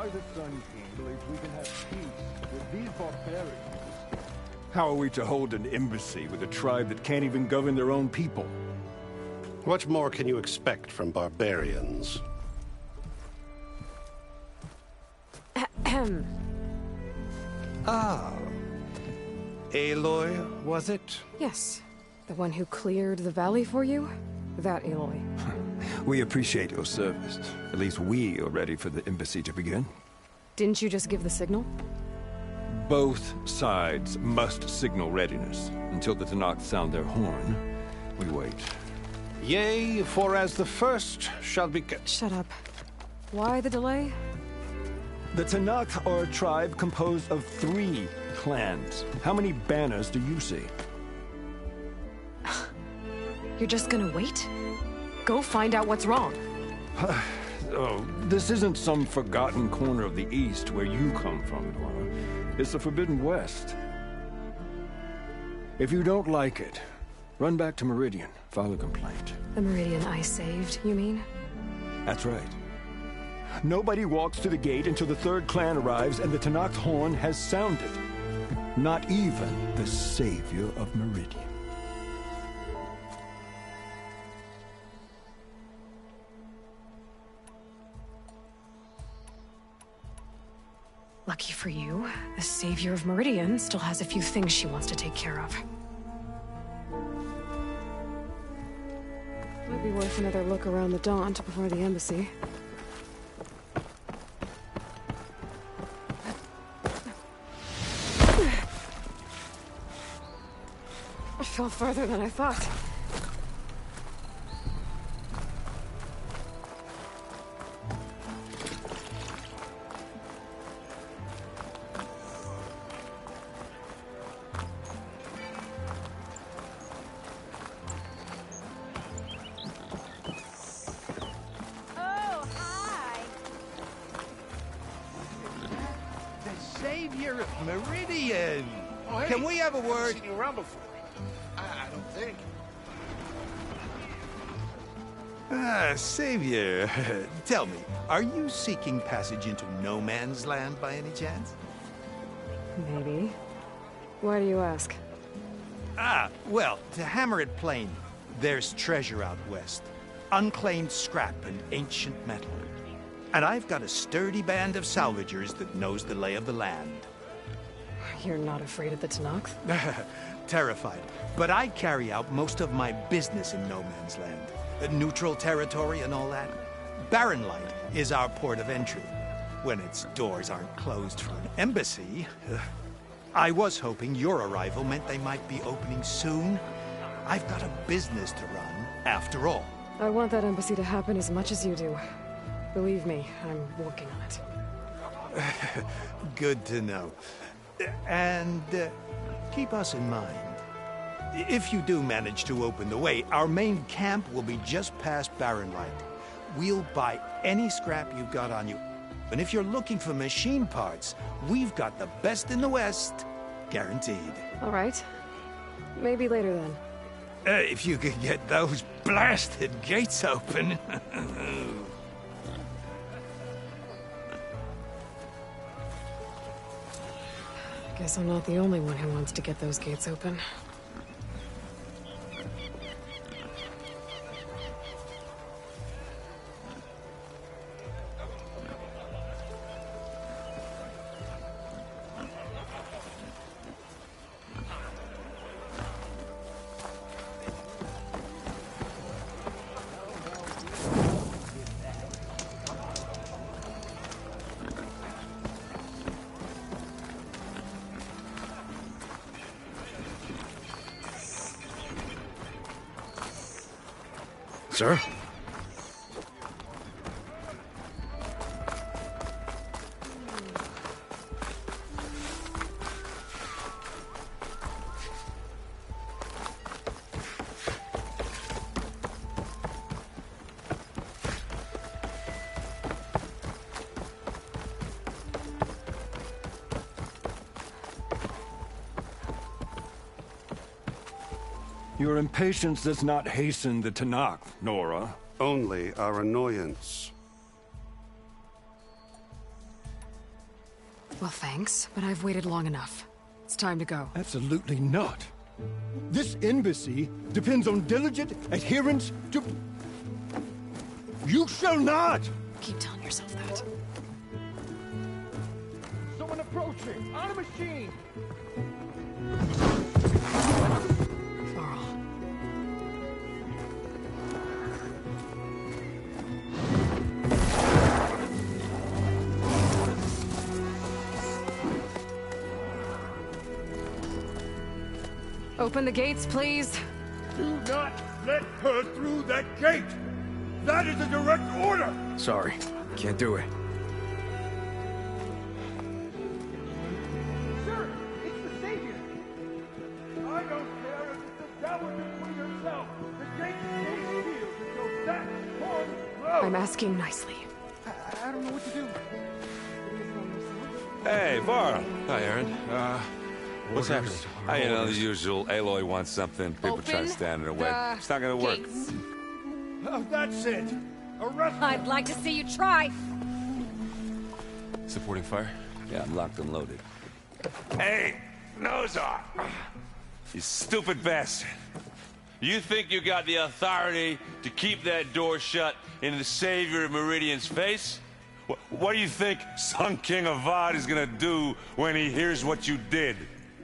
why the Sun King believes we can have peace with these barbarians. How are we to hold an embassy with a tribe that can't even govern their own people? What more can you expect from barbarians? Ah. Aloy, was it? Yes. The one who cleared the valley for you? That Aloy. We appreciate your service. At least we are ready for the embassy to begin. Didn't you just give the signal? Both sides must signal readiness. Until the Tenakth sound their horn, we wait. Yea, for as the first shall be kept. Shut up. Why the delay? The Tenakth are a tribe composed of 3 clans. How many banners do you see? You're just gonna wait? Go find out what's wrong. Oh, this isn't some forgotten corner of the East where you come from, Nora. It's the Forbidden West. If you don't like it, run back to Meridian, file a complaint. The Meridian I saved, you mean? That's right. Nobody walks to the gate until the 3rd clan arrives and the Tenakth horn has sounded. Not even the savior of Meridian. Lucky for you, the savior of Meridian still has a few things she wants to take care of. Might be worth another look around the Daunt before the embassy. I fell farther than I thought. Savior of Meridian! Oh, hey, Can we have a haven't word? seen you around before. I don't think. Savior, tell me, are you seeking passage into no man's land by any chance? Maybe. Why do you ask? Well, to hammer it plain, there's treasure out west. Unclaimed scrap and ancient metal. And I've got a sturdy band of salvagers that knows the lay of the land. You're not afraid of the Tenakth? Terrified. But I carry out most of my business in no man's land. Neutral territory and all that. Barren Light is our port of entry. When its doors aren't closed for an embassy. I was hoping your arrival meant they might be opening soon. I've got a business to run, after all. I want that embassy to happen as much as you do. Believe me, I'm working on it. Good to know. And keep us in mind. If you do manage to open the way, our main camp will be just past Barren Light. We'll buy any scrap you've got on you. And if you're looking for machine parts, we've got the best in the West. Guaranteed. All right. Maybe later then. If you could get those blasted gates open. Guess I'm not the only one who wants to get those gates open. Sir? Your impatience does not hasten the Tenakth, Nora. Only our annoyance. Well, thanks, but I've waited long enough. It's time to go. Absolutely not. This embassy depends on diligent adherence to... You shall not! Keep telling yourself that. Someone approaching! On a machine! Varl. Open the gates, please. Do not let her through that gate! That is a direct order! Sorry, can't do it. Sir, it's the Savior! I don't care if it's the Dowager Queen herself! The gate stays sealed until that horn blows! I'm asking nicely. I don't know what to do. Hey, Varl. Hi, Aaron. What's happening? You know, the usual. Aloy wants something. People try to stand in her way. It's not gonna work. Oh, that's it! Arrest her! I'd like to see you try. Supporting fire? Yeah, I'm locked and loaded. Hey, Nozar! You stupid bastard. You think you got the authority to keep that door shut in the Savior of Meridian's face? What do you think Sun King Avad is gonna do when he hears what you did?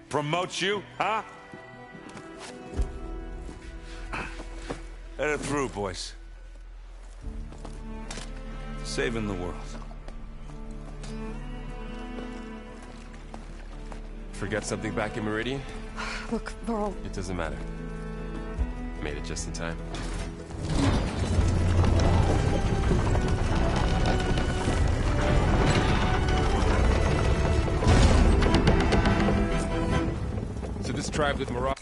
Promote you, huh? Let it through, boys. Saving the world. Forget something back in Meridian? Look, Varl. It doesn't matter. Made it just in time. So this tribe with Morocco...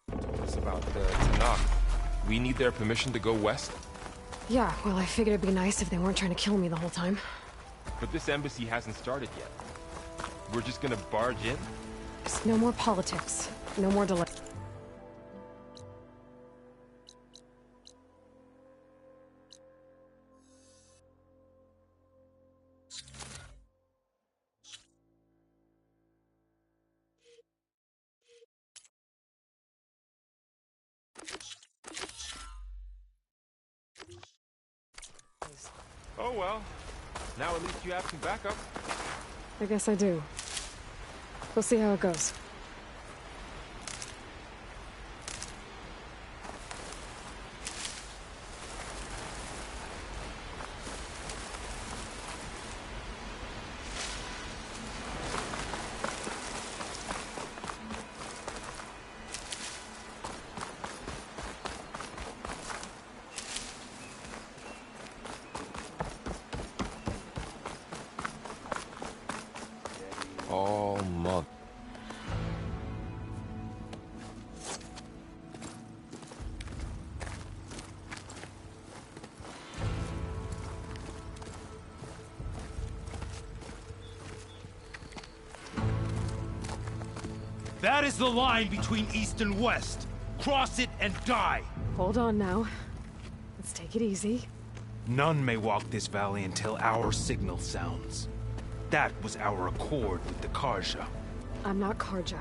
told us about the Tanakh. We need their permission to go west? Yeah, well, I figured it'd be nice if they weren't trying to kill me the whole time. But this embassy hasn't started yet. We're just gonna barge in? Just no more politics. No more delay. Oh well. Now at least you have some backup. I guess I do. We'll see how it goes. All month. That is the line between East and West. Cross it and die. Hold on now. Let's take it easy. None may walk this valley until our signal sounds. That was our accord with the Karja. I'm not Karja.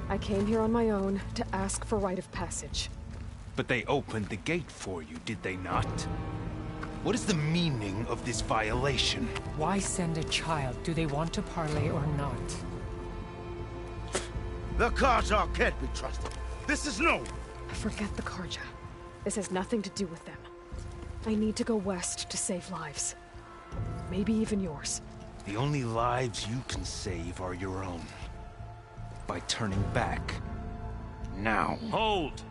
I came here on my own to ask for rite of passage. But they opened the gate for you, did they not? What is the meaning of this violation? Why send a child? Do they want to parley or not? The Karja can't be trusted. This is no... Forget the Karja. This has nothing to do with them. I need to go west to save lives. Maybe even yours. The only lives you can save are your own. By turning back. Now. Hold!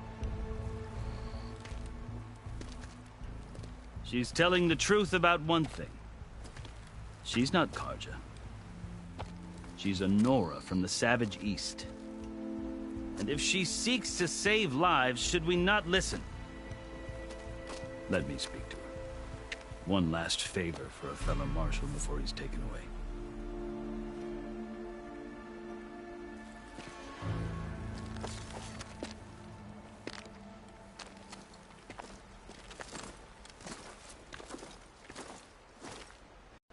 She's telling the truth about one thing. She's not Karja. She's a Nora from the Savage East. And if she seeks to save lives, should we not listen? Let me speak to her. One last favor for a fellow marshal before he's taken away.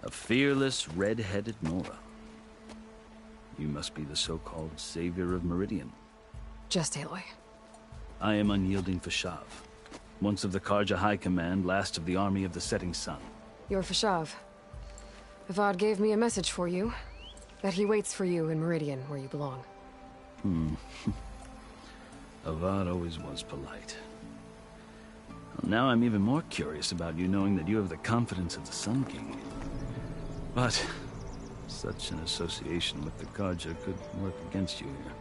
A fearless, red-headed Nora. You must be the so-called savior of Meridian. Just Aloy. I am Unyielding Fashav, once of the Karja High Command, last of the Army of the Setting Sun. You're Fashav. Avad gave me a message for you. That he waits for you in Meridian, where you belong. Avad always was polite. Well, now I'm even more curious about you knowing that you have the confidence of the Sun King. But such an association with the Karja could work against you here,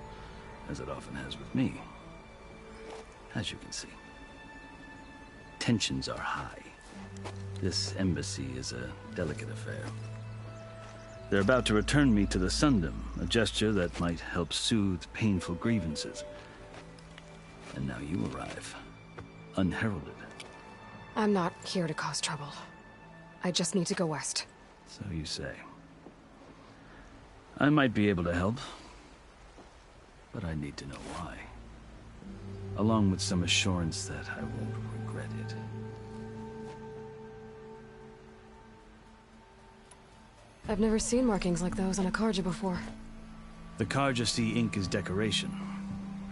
as it often has with me. As you can see, tensions are high. This embassy is a delicate affair. They're about to return me to the Sundom, a gesture that might help soothe painful grievances. And now you arrive, unheralded. I'm not here to cause trouble. I just need to go west. So you say. I might be able to help, but I need to know why. Along with some assurance that I won't regret it. I've never seen markings like those on a Karja before. The Karja see ink as decoration.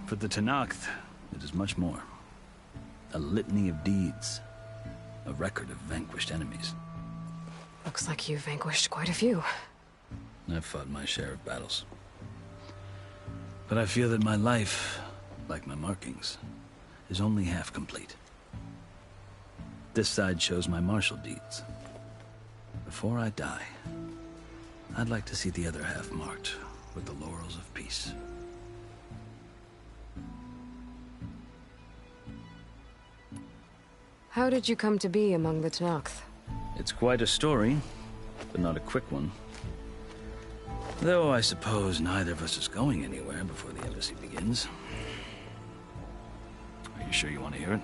For the Tenakth, it is much more. A litany of deeds. A record of vanquished enemies. Looks like you've vanquished quite a few. I've fought my share of battles. But I feel that my life, like my markings, is only half complete. This side shows my martial deeds. Before I die, I'd like to see the other half marked with the laurels of peace. How did you come to be among the Tenakth? It's quite a story, but not a quick one. Though I suppose neither of us is going anywhere before the embassy begins. Are you sure you want to hear it?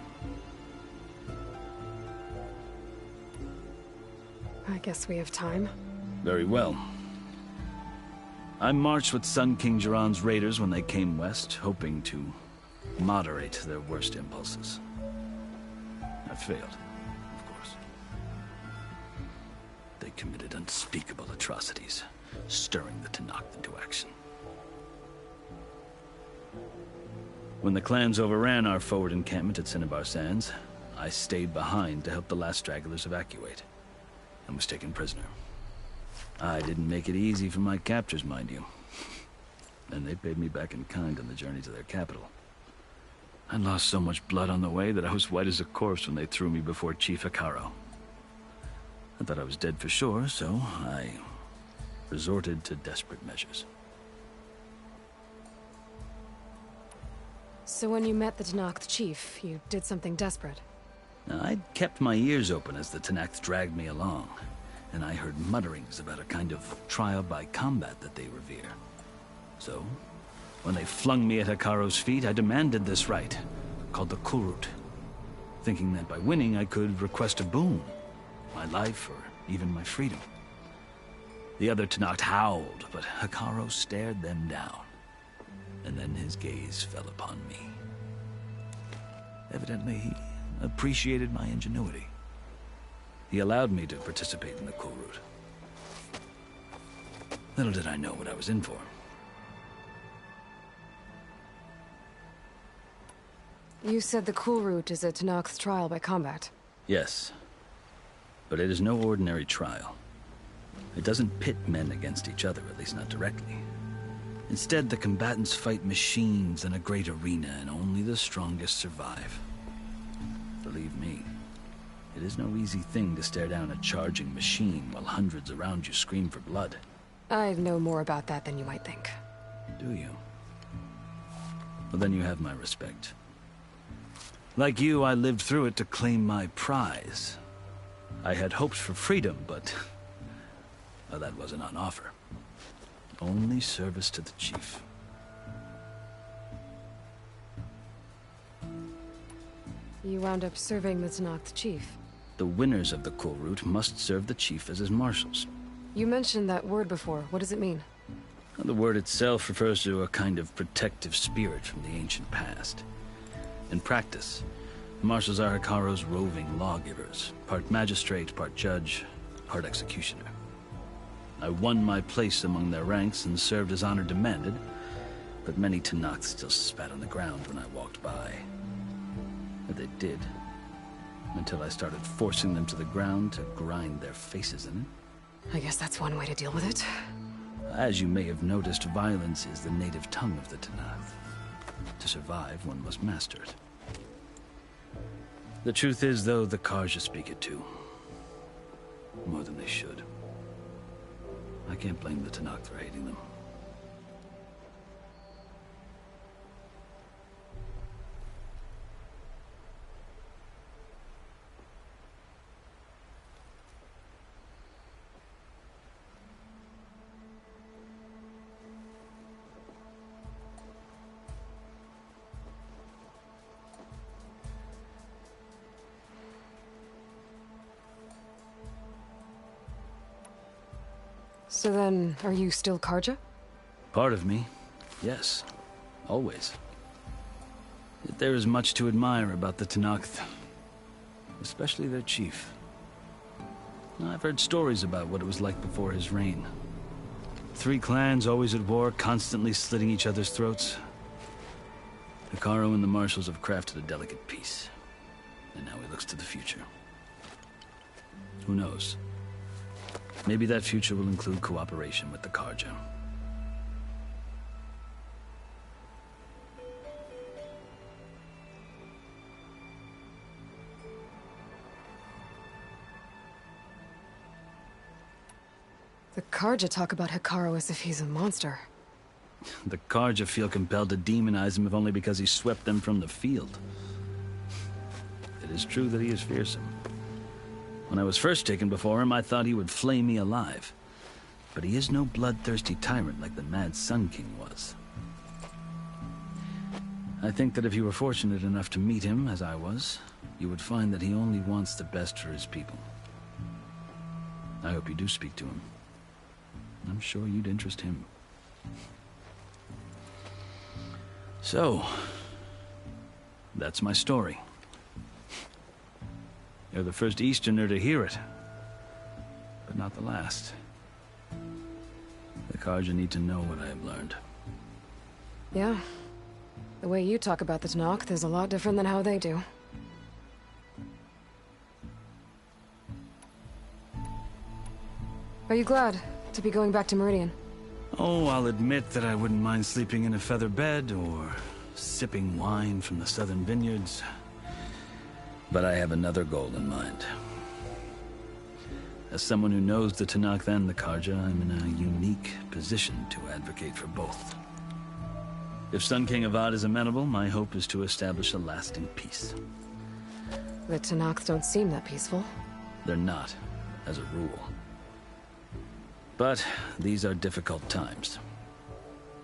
I guess we have time. Very well. I marched with Sun King Jiran's raiders when they came west, hoping to moderate their worst impulses. I failed, of course. They committed unspeakable atrocities, stirring the Tenakth into action. When the clans overran our forward encampment at Cinnabar Sands, I stayed behind to help the last stragglers evacuate, and was taken prisoner. I didn't make it easy for my captors, mind you. And they paid me back in kind on the journey to their capital. I lost so much blood on the way that I was white as a corpse when they threw me before Chief Hekaro. I thought I was dead for sure, so I resorted to desperate measures. So when you met the Tenakth chief, you did something desperate? Now, I'd kept my ears open as the Tenakth dragged me along, and I heard mutterings about a kind of trial by combat that they revere. So, when they flung me at Hekaro's feet, I demanded this right, called the Kulrut, thinking that by winning I could request a boon, my life or even my freedom. The other Tenakth howled, but Hekaro stared them down, and then his gaze fell upon me. Evidently, he appreciated my ingenuity. He allowed me to participate in the Kulrut. Little did I know what I was in for. You said the Kulrut is a Tenakth trial by combat. Yes, but it is no ordinary trial. It doesn't pit men against each other, at least not directly. Instead, the combatants fight machines in a great arena, and only the strongest survive. Believe me, it is no easy thing to stare down a charging machine while hundreds around you scream for blood. I know more about that than you might think. Do you? Well, then you have my respect. Like you, I lived through it to claim my prize. I had hoped for freedom, but well, that wasn't on offer. Only service to the chief. You wound up serving the Tenakth chief. The winners of the Kulrut must serve the chief as his marshals. You mentioned that word before. What does it mean? The word itself refers to a kind of protective spirit from the ancient past. In practice, marshals are Hekaro's roving lawgivers, part magistrate, part judge, part executioner. I won my place among their ranks and served as honor demanded, but many Tenakth still spat on the ground when I walked by. And they did, until I started forcing them to the ground to grind their faces in it. I guess that's one way to deal with it. As you may have noticed, violence is the native tongue of the Tenakth. To survive, one must master it. The truth is, though, the Karja speak it too. More than they should. I can't blame the Tenakth for hating them. So then, are you still Karja? Part of me, yes. Always. Yet there is much to admire about the Tenakth. Especially their chief. I've heard stories about what it was like before his reign. 3 clans always at war, constantly slitting each other's throats. Hekarro and the Marshals have crafted a delicate peace. And now he looks to the future. Who knows? Maybe that future will include cooperation with the Karja. The Karja talk about Hekarro as if he's a monster. The Karja feel compelled to demonize him if only because he swept them from the field. It is true that he is fearsome. When I was first taken before him, I thought he would flay me alive. But he is no bloodthirsty tyrant like the Mad Sun King was. I think that if you were fortunate enough to meet him, as I was, you would find that he only wants the best for his people. I hope you do speak to him. I'm sure you'd interest him. So, that's my story. You're the first Easterner to hear it, but not the last. The Karja need to know what I have learned. Yeah. The way you talk about the Tenakth is a lot different than how they do. Are you glad to be going back to Meridian? Oh, I'll admit that I wouldn't mind sleeping in a feather bed or sipping wine from the southern vineyards. But I have another goal in mind. As someone who knows the Tenakth and the Karja, I'm in a unique position to advocate for both. If Sun King Avad is amenable, my hope is to establish a lasting peace. The Tenakth don't seem that peaceful. They're not, as a rule. But these are difficult times.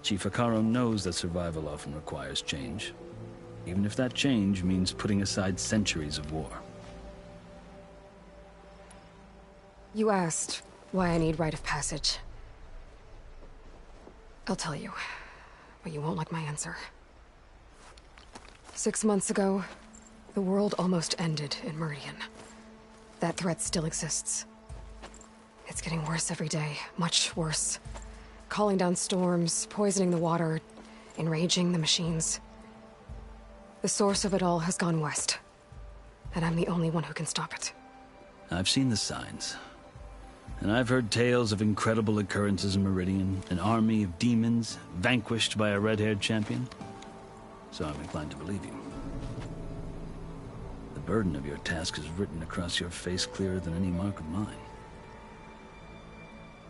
Chief Hekarro knows that survival often requires change, even if that change means putting aside centuries of war. You asked why I need rite of passage. I'll tell you, but you won't like my answer. 6 months ago, the world almost ended in Meridian. That threat still exists. It's getting worse every day, much worse. Calling down storms, poisoning the water, enraging the machines. The source of it all has gone west, and I'm the only one who can stop it. I've seen the signs. And I've heard tales of incredible occurrences in Meridian, an army of demons vanquished by a red-haired champion. So I'm inclined to believe you. The burden of your task is written across your face clearer than any mark of mine.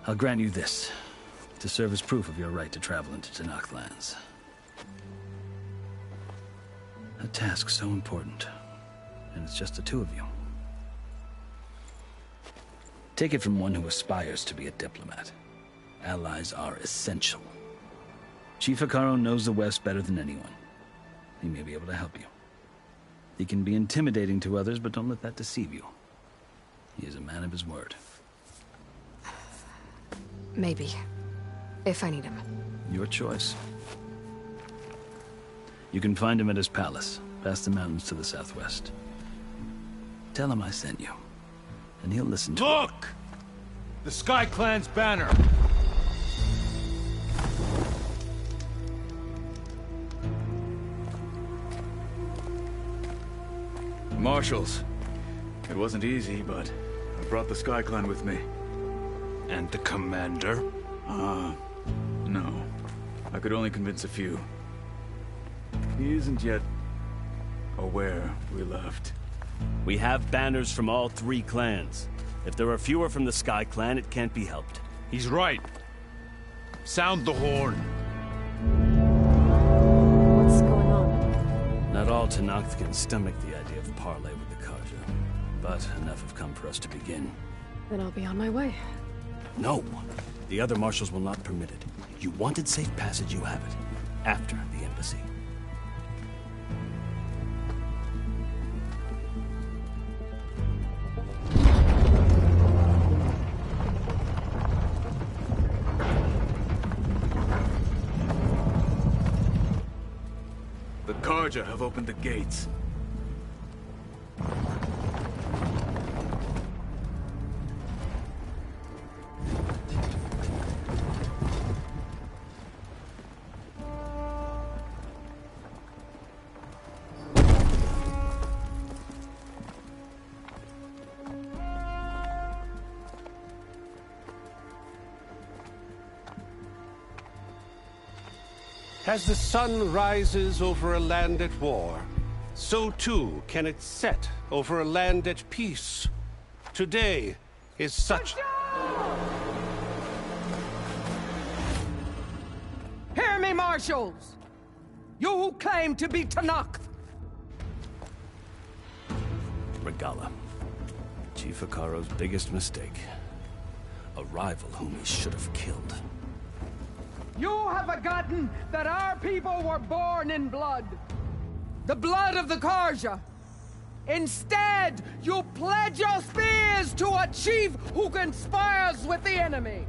I'll grant you this, to serve as proof of your right to travel into Tenakth lands. A task so important, and it's just the two of you. Take it from one who aspires to be a diplomat. Allies are essential. Chief Hekarro knows the West better than anyone. He may be able to help you. He can be intimidating to others, but don't let that deceive you. He is a man of his word. Maybe. If I need him. Your choice. You can find him at his palace, past the mountains to the southwest. Tell him I sent you, and he'll listen to Look! The Sky Clan's banner. Marshals. It wasn't easy, but I brought the Sky Clan with me. And the commander? No. I could only convince a few. He isn't yet aware we left. We have banners from all 3 clans. If there are fewer from the Sky Clan, it can't be helped. He's right. Sound the horn. What's going on? Not all Tenakth can stomach the idea of parley with the Karja, but enough have come for us to begin. Then I'll be on my way. No! The other marshals will not permit it. You wanted safe passage, you have it. After the embassy. The Karja have opened the gates. As the sun rises over a land at war, so too can it set over a land at peace. Today is such... Hear me, marshals! You who claim to be Tenakth! Regala. Chief Hikaro's biggest mistake. A rival whom he should have killed. You have forgotten that our people were born in blood. The blood of the Karja. Instead, you pledge your spears to a chief who conspires with the enemy.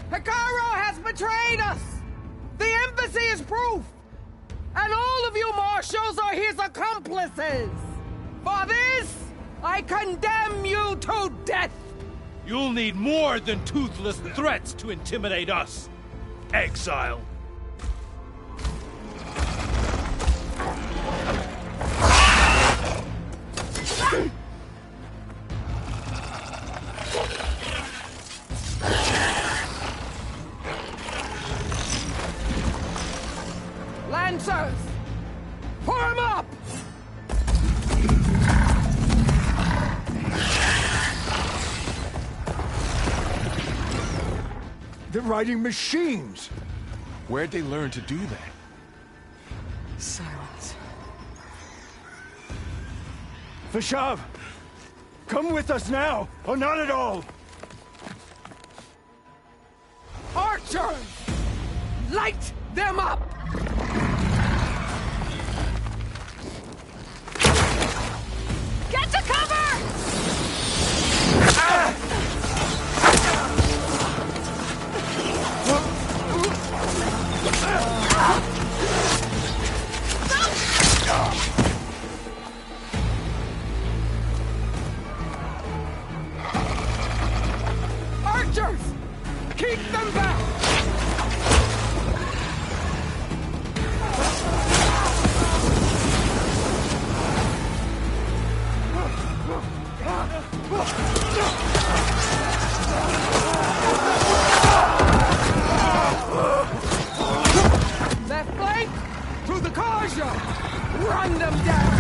Hikaro has betrayed us! The embassy is proof! And all of you marshals are his accomplices! For this, I condemn you to death! You'll need more than toothless threats to intimidate us. Exile. Lancers! Form up! They're riding machines! Where'd they learn to do that? Silence. Vashav! Come with us now, or not at all! Archers! Light them up! Get to cover! Archers! Keep them back! Left flank! To the Karja! Run them down!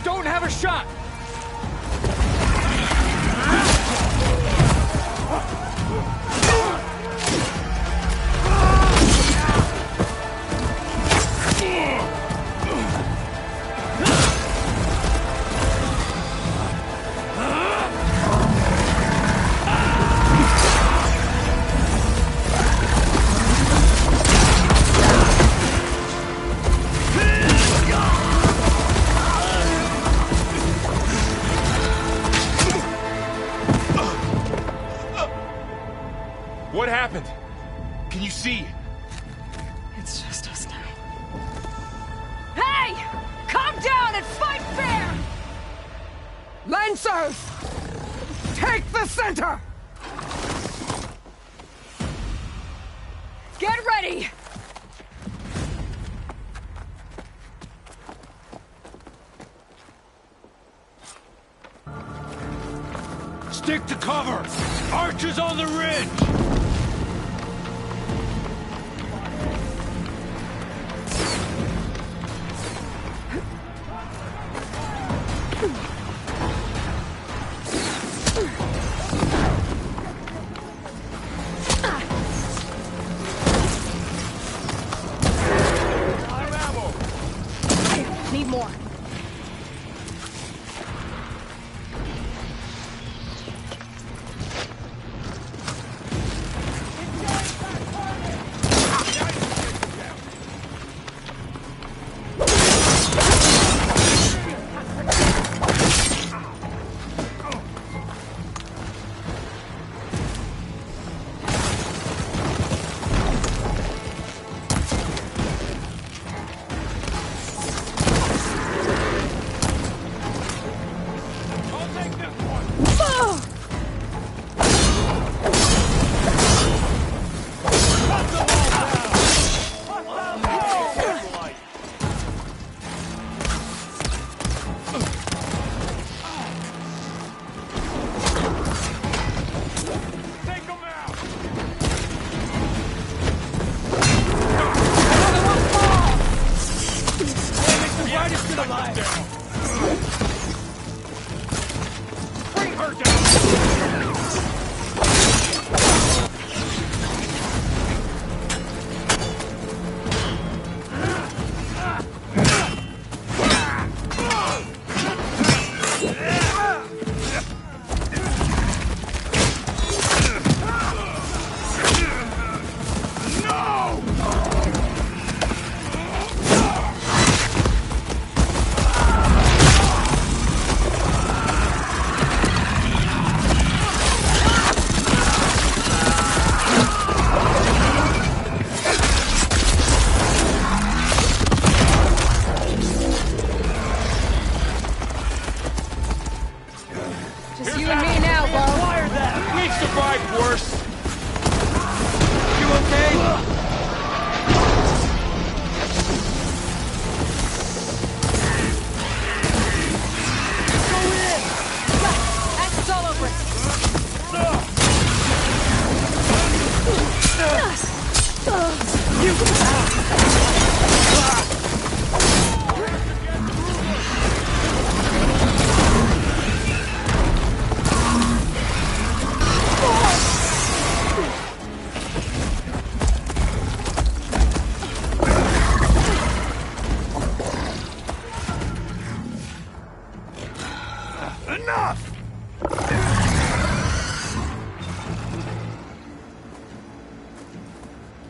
don't have a shot! What happened? Can you see? It's just us now. Hey! Calm down and fight fair! Lancers! Take the center! Get ready! Stick to cover! Archers on the ridge! Need more.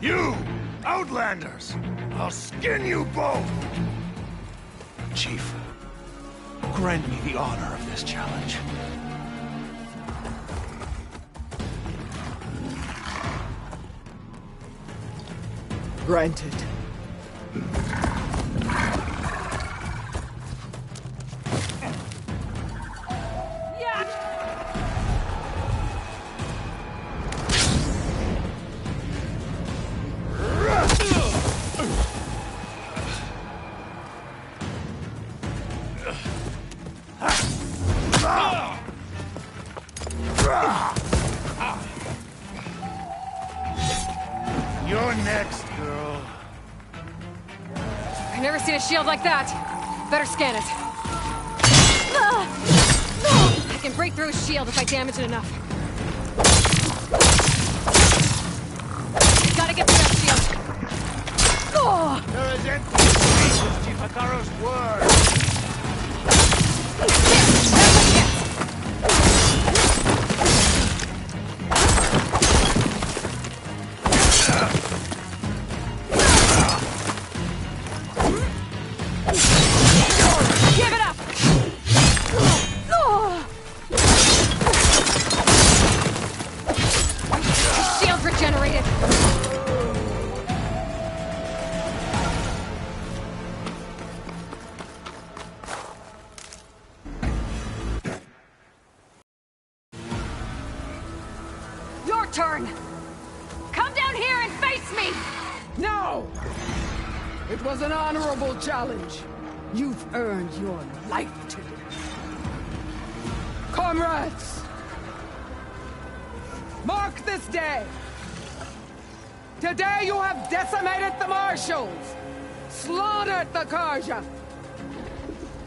You! Outlanders! I'll skin you both! Chief, grant me the honor of this challenge. Granted. You're next, girl. I've never seen a shield like that. Better scan it. break through his shield if I damage it enough. Gotta get through that shield. Oh! There is empty Chief Hikaru's word. Give it up! Shield regenerated. Your turn. Come down here and face me. No! It was an honorable challenge. You've earned your life today. Comrades! Mark this day! Today you have decimated the Marshals! Slaughtered the Karja!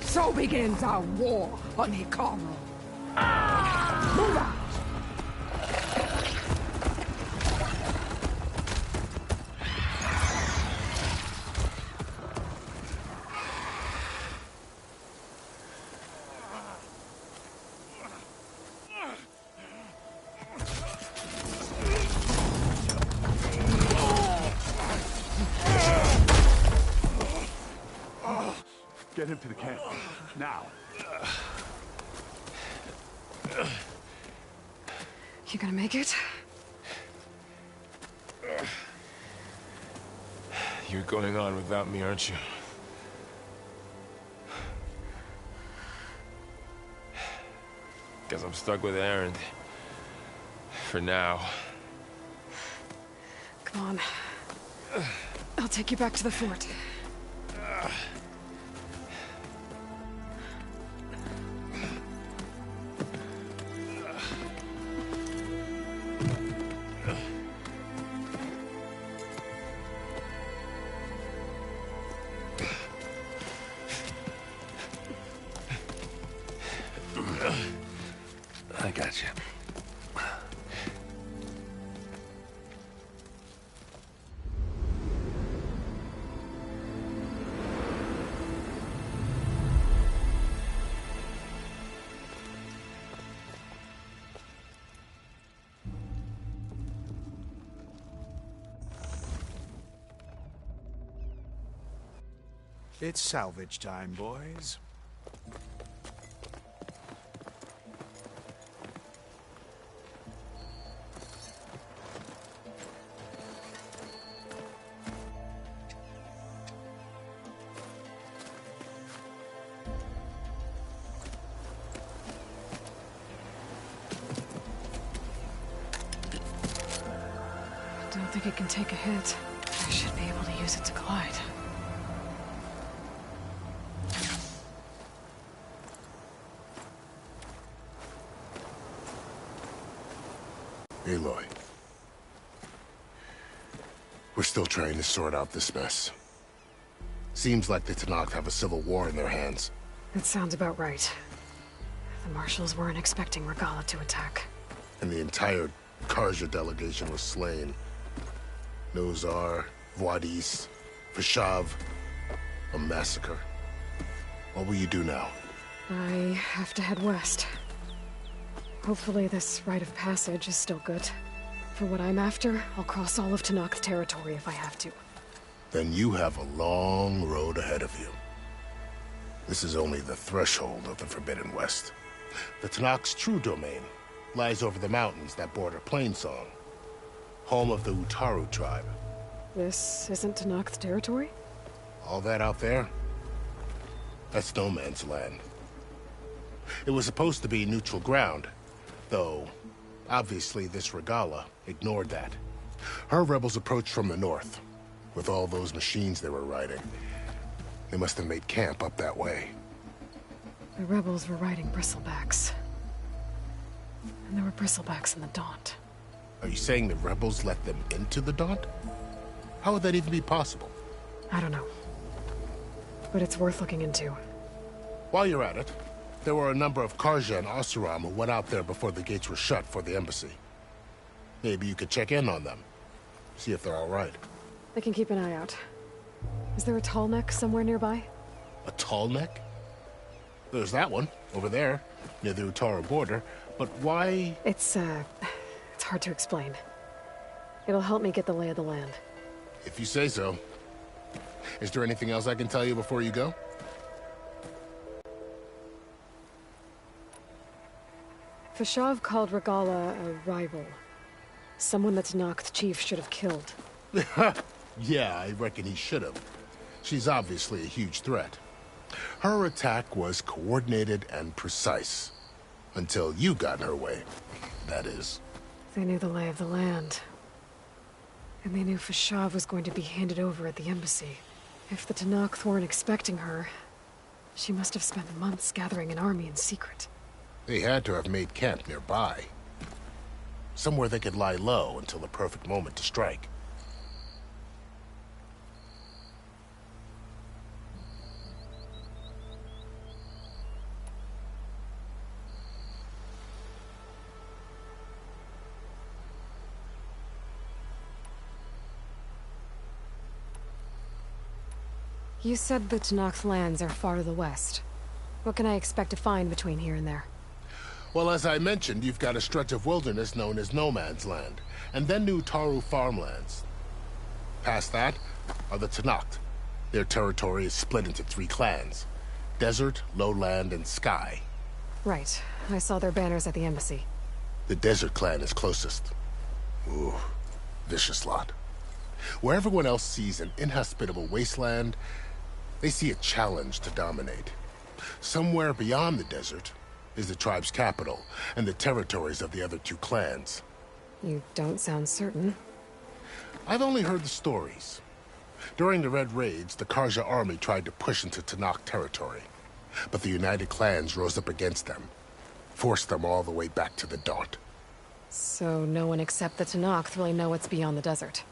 So begins our war on Hikaru. Move out! Get him to the camp. Now. You gonna make it? You're going on without me, aren't you? Guess I'm stuck with Aaron. For now. Come on. I'll take you back to the fort. I got you. It's salvage time, boys. I don't think it can take a hit. I should be able to use it to glide. Aloy. We're still trying to sort out this mess. Seems like the Tenakth have a civil war in their hands. That sounds about right. The Marshals weren't expecting Regala to attack. And the entire Karja delegation was slain. Nozar, Wadis, Vashav. A massacre. What will you do now? I have to head west. Hopefully this rite of passage is still good. For what I'm after, I'll cross all of Tenakth territory if I have to. Then you have a long road ahead of you. This is only the threshold of the Forbidden West. The Tenakth's true domain lies over the mountains that border Plainsong, home of the Utaru tribe. This isn't Tenakth territory? All that out there? That's no man's land. It was supposed to be neutral ground, though obviously this Regala ignored that. Her rebels approached from the north, with all those machines they were riding. They must have made camp up that way. The rebels were riding bristlebacks. And there were bristlebacks in the Daunt. Are you saying the rebels let them into the Daunt? How would that even be possible? I don't know. But it's worth looking into. While you're at it, There were a number of Karja and Oseram who went out there before the gates were shut for the embassy. Maybe you could check in on them. See if they're all right. I can keep an eye out. Is there a tall neck somewhere nearby? A tall neck? There's that one, over there, near the Utaru border. But why... It's hard to explain. It'll help me get the lay of the land. If you say so. Is there anything else I can tell you before you go? Fashav called Regala a rival. Someone that Tenakth chief should have killed. Yeah, I reckon he should have. She's obviously a huge threat. Her attack was coordinated and precise. Until you got in her way, that is. They knew the lay of the land. And they knew Fashav was going to be handed over at the embassy. If the Tenakth weren't expecting her, she must have spent months gathering an army in secret. They had to have made camp nearby. Somewhere they could lie low until the perfect moment to strike. You said the Tenakth lands are far to the west. What can I expect to find between here and there? Well, as I mentioned, you've got a stretch of wilderness known as No Man's Land, and then new Utaru farmlands. Past that are the Tenakth. Their territory is split into 3 clans: Desert, Lowland, and Sky. Right. I saw their banners at the embassy. The Desert clan is closest. Ooh, vicious lot. Where everyone else sees an inhospitable wasteland, they see a challenge to dominate. Somewhere beyond the desert is the tribe's capital and the territories of the other 2 clans. You don't sound certain. I've only heard the stories. During the Red Raids, the Karja army tried to push into Tenakth territory, but the united clans rose up against them, forced them all the way back to the Daunt. So no one except the Tenakth really know what's beyond the desert.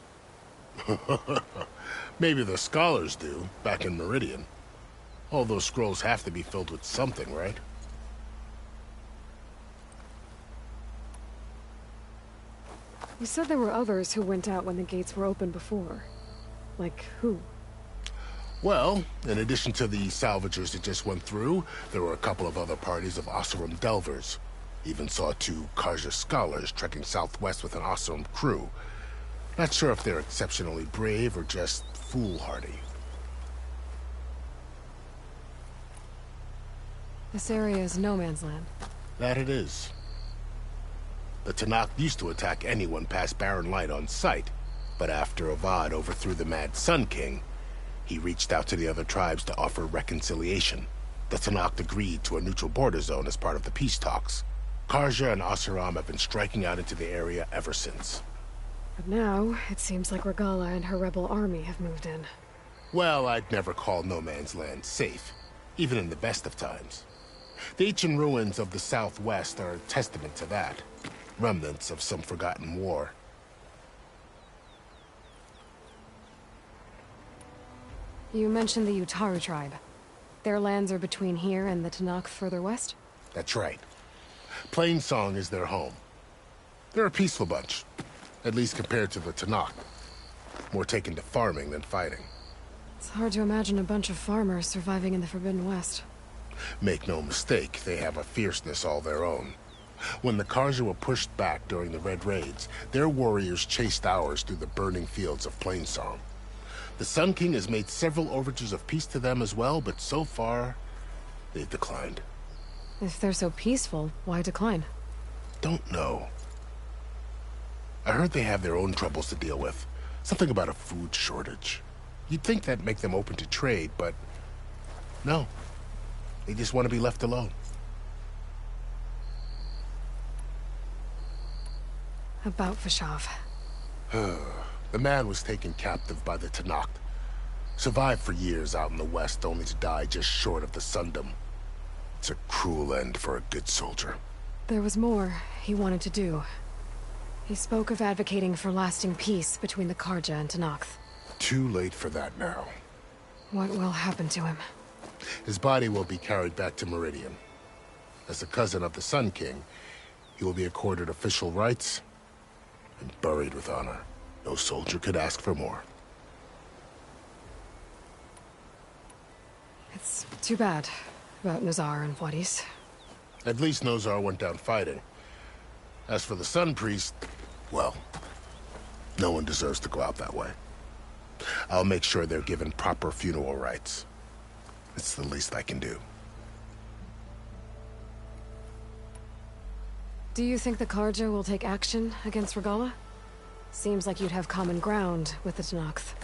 Maybe the scholars do, back in Meridian. All those scrolls have to be filled with something, right? You said there were others who went out when the gates were open before. Like who? Well, in addition to the salvagers that just went through, there were a couple of other parties of Oseram delvers. Even saw 2 Karja scholars trekking southwest with an Oseram crew. Not sure if they're exceptionally brave or just foolhardy. This area is no man's land. That it is. The Tenakth used to attack anyone past Barren Light on sight, but after Avad overthrew the Mad Sun King, he reached out to the other tribes to offer reconciliation. The Tenakth agreed to a neutral border zone as part of the peace talks. Karja and Oseram have been striking out into the area ever since. But now, it seems like Regala and her rebel army have moved in. Well, I'd never call No Man's Land safe, even in the best of times. The ancient ruins of the southwest are a testament to that. Remnants of some forgotten war. You mentioned the Utaru tribe. Their lands are between here and the Tenakth further west? That's right. Plainsong is their home. They're a peaceful bunch, at least compared to the Tenakth. More taken to farming than fighting. It's hard to imagine a bunch of farmers surviving in the Forbidden West. Make no mistake, they have a fierceness all their own. When the Karja were pushed back during the Red Raids, their warriors chased ours through the burning fields of Plainsong. The Sun King has made several overtures of peace to them as well, but so far, they've declined. If they're so peaceful, why decline? Don't know. I heard they have their own troubles to deal with. Something about a food shortage. You'd think that'd make them open to trade, but no. They just want to be left alone. About Fashav. The man was taken captive by the Tenakth. Survived for years out in the west, only to die just short of the Sundom. It's a cruel end for a good soldier. There was more he wanted to do. He spoke of advocating for lasting peace between the Karja and Tenakth. Too late for that now. What will happen to him? His body will be carried back to Meridian. As a cousin of the Sun King, he will be accorded official rights and buried with honor. No soldier could ask for more. It's too bad about Nazar and Wadis. At least Nozar went down fighting. As for the Sun Priest, well, no one deserves to go out that way. I'll make sure they're given proper funeral rites. It's the least I can do. Do you think the Karja will take action against Regala? Seems like you'd have common ground with the Tenakth.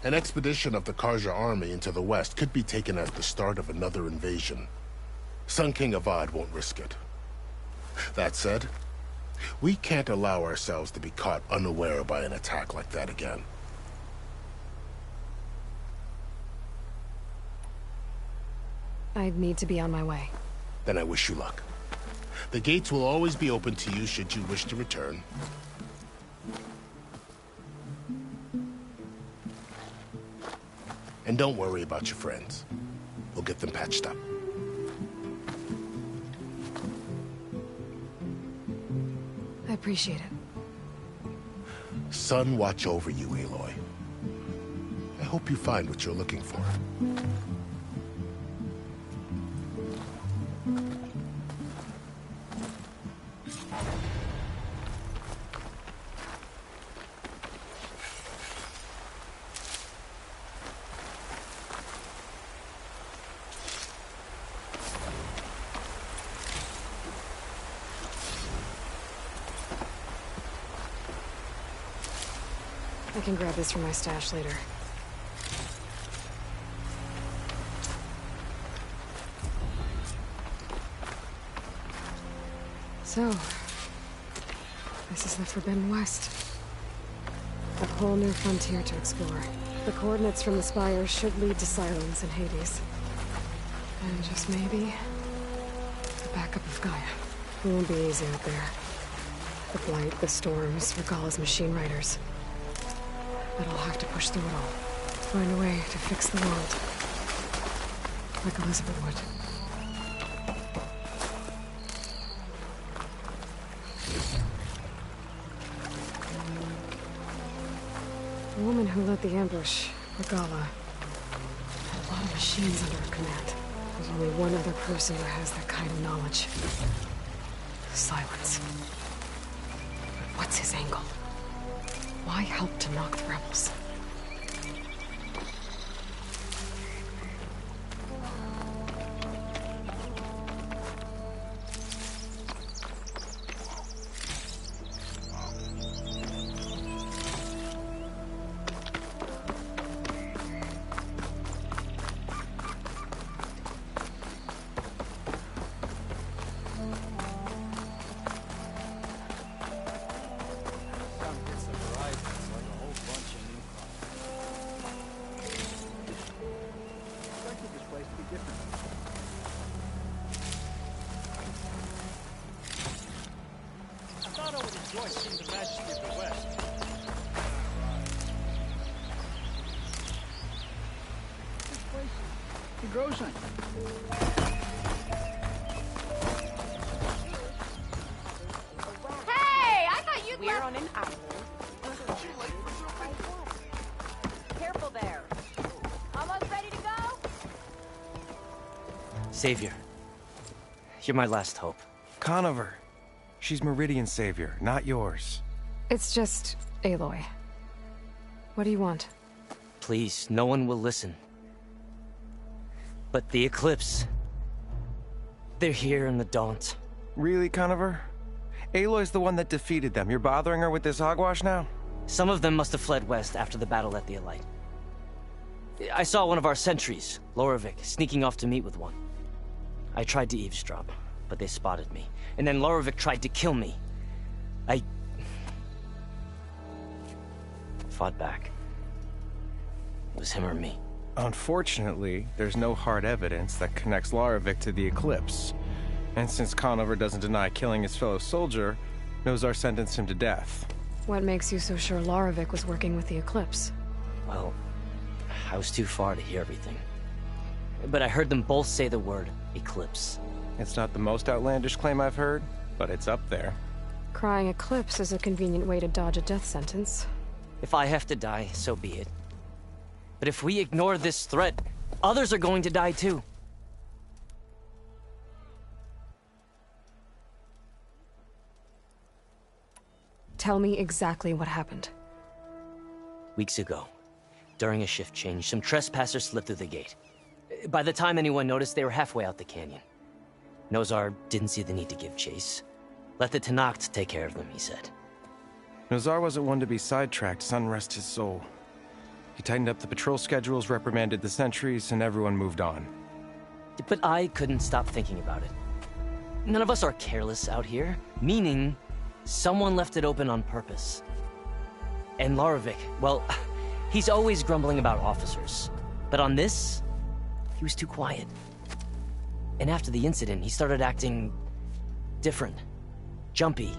An expedition of the Karja army into the west could be taken as the start of another invasion. Sun King Avad won't risk it. That said, we can't allow ourselves to be caught unaware by an attack like that again. I need to be on my way. Then I wish you luck. The gates will always be open to you should you wish to return. And don't worry about your friends. We'll get them patched up. I appreciate it. Sun watch over you, Aloy. I hope you find what you're looking for. I can grab this from my stash later. So, this is the Forbidden West. A whole new frontier to explore. The coordinates from the spire should lead to Silence and Hades. And just maybe, the backup of Gaia. It won't be easy out there. The blight, the storms, Regala's machine riders. But I'll have to push through it all. Find a way to fix the world. Like Elizabeth would. The woman who led the ambush, Regala, had a lot of machines under her command. There's only one other person who has that kind of knowledge. Silence. But what's his angle? Why help to knock the rebels? Hey, I thought you'd We're on an island. Careful there. Almost ready to go? Savior. You're my last hope. Conover. She's Meridian's savior, not yours. It's just Aloy. What do you want? Please, no one will listen. But the Eclipse... they're here in the Daunt. Really, Conover? Aloy's the one that defeated them. You're bothering her with this hogwash now? Some of them must have fled west after the battle at the Elite. I saw one of our sentries, Loravik, sneaking off to meet with one. I tried to eavesdrop, but they spotted me. And then Loravik tried to kill me. I... fought back. It was him or me. Unfortunately, there's no hard evidence that connects Loravik to the Eclipse. And since Conover doesn't deny killing his fellow soldier, Nozar sentenced him to death. What makes you so sure Loravik was working with the Eclipse? Well, I was too far to hear everything. But I heard them both say the word Eclipse. It's not the most outlandish claim I've heard, but it's up there. Crying eclipse is a convenient way to dodge a death sentence. If I have to die, so be it. But if we ignore this threat, others are going to die too. Tell me exactly what happened. Weeks ago, during a shift change, some trespassers slipped through the gate. By the time anyone noticed, they were halfway out the canyon. Nozar didn't see the need to give chase. Let the Tenakth take care of them, he said. Nozar wasn't one to be sidetracked, sun rest his soul. He tightened up the patrol schedules, reprimanded the sentries, and everyone moved on. But I couldn't stop thinking about it. None of us are careless out here, meaning someone left it open on purpose. And Larovic, well, he's always grumbling about officers. But on this, he was too quiet. And after the incident, he started acting different. Jumpy.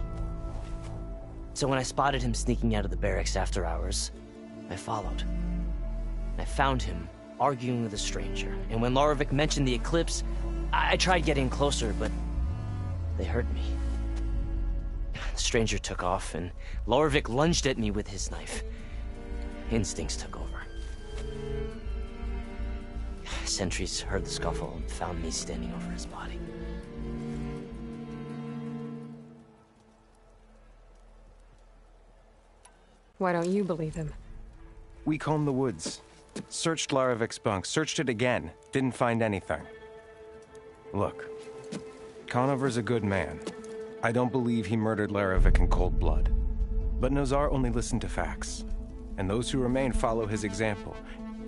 So when I spotted him sneaking out of the barracks after hours, I followed. I found him arguing with a stranger. And when Larovic mentioned the eclipse, I tried getting closer, but they heard me. The stranger took off, and Larovic lunged at me with his knife. Instincts took over. Sentries heard the scuffle and found me standing over his body. Why don't you believe him? We combed the woods, searched Larovic's bunk, searched it again, didn't find anything. Look, Conover's a good man. I don't believe he murdered Larovic in cold blood. But Nozar only listened to facts, and those who remain follow his example.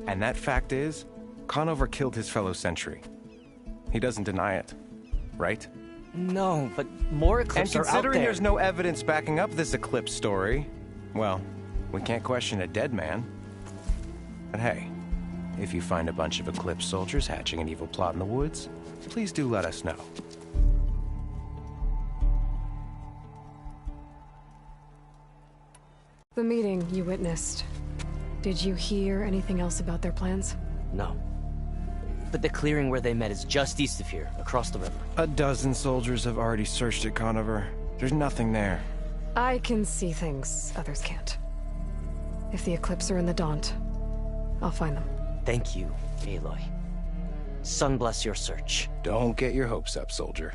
And that fact is, Conover killed his fellow sentry. He doesn't deny it, right? No, but more eclipses are out there. And considering there's no evidence backing up this eclipse story, well, we can't question a dead man. But hey, if you find a bunch of eclipse soldiers hatching an evil plot in the woods, please do let us know. The meeting you witnessed. Did you hear anything else about their plans? No. But the clearing where they met is just east of here, across the river. A dozen soldiers have already searched it, Conover. There's nothing there. I can see things others can't. If the Eclipse are in the Daunt, I'll find them. Thank you, Aloy. Sun bless your search. Don't get your hopes up, soldier.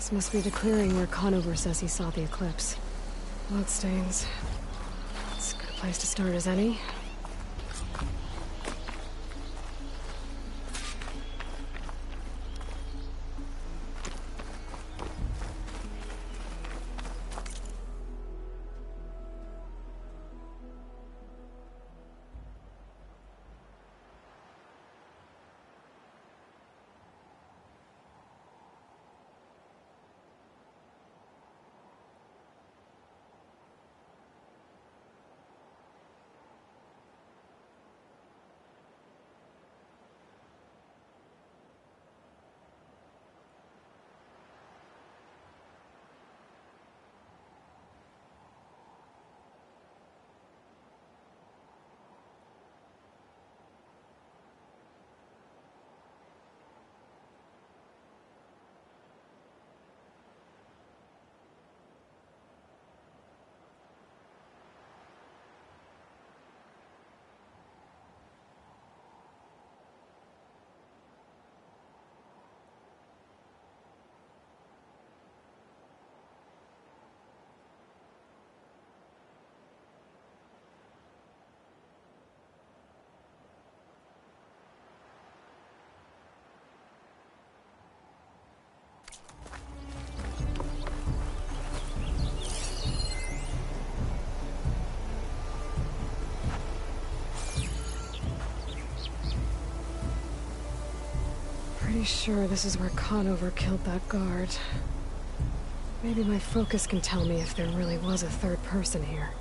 This must be the clearing where Conover says he saw the eclipse. Bloodstains. It's a good place to start as any. Pretty sure this is where Conover killed that guard. Maybe my focus can tell me if there really was a third person here.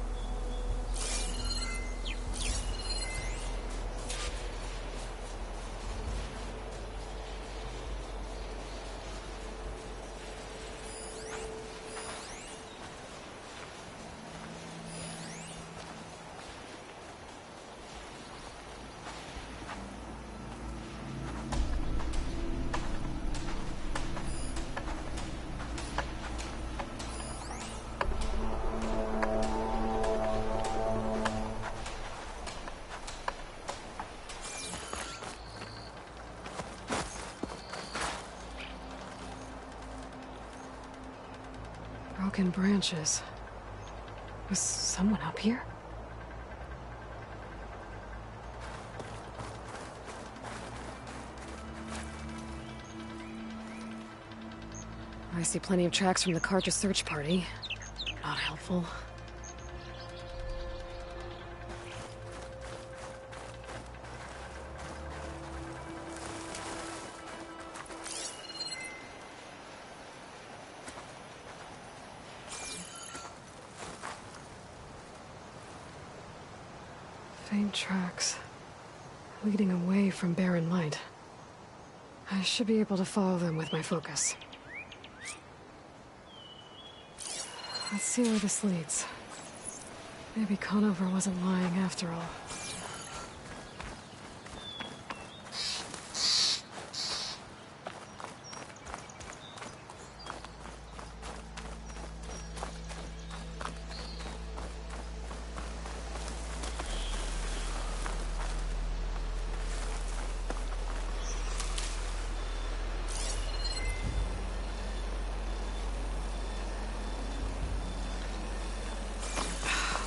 Broken branches. Was someone up here? I see plenty of tracks from the Karja search party. Not helpful. Faint tracks, leading away from barren light. I should be able to follow them with my focus. Let's see where this leads. Maybe Conover wasn't lying after all.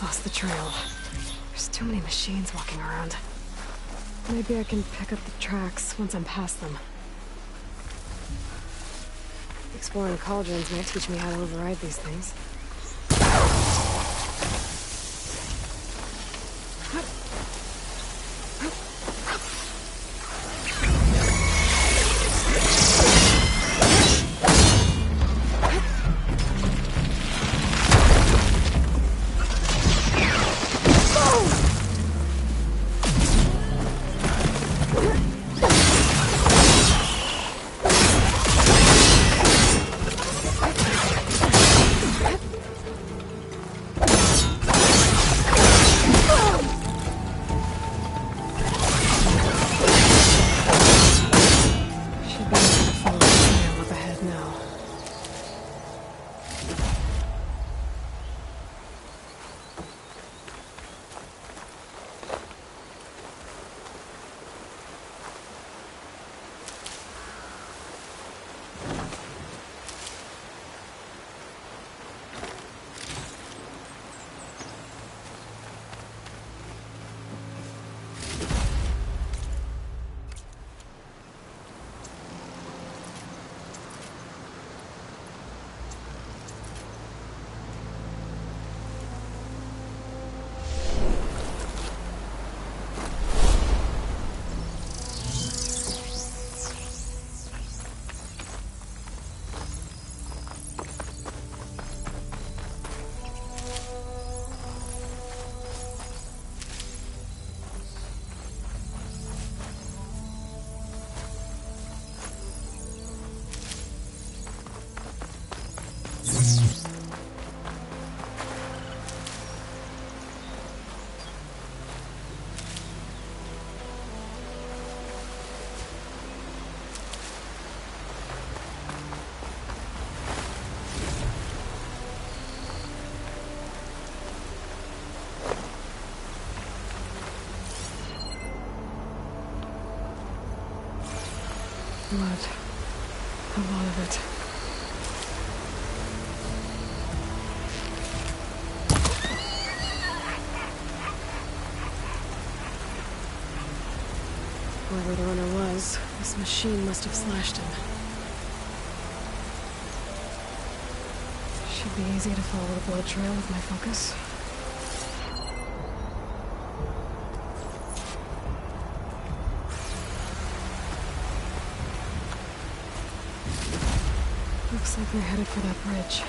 Lost the trail. There's too many machines walking around. Maybe I can pick up the tracks once I'm past them. Exploring cauldrons might teach me how to override these things. Blood. A lot of it. Whoever the runner was, this machine must have slashed him. Should be easy to follow the blood trail with my focus. Looks like they're headed for that bridge.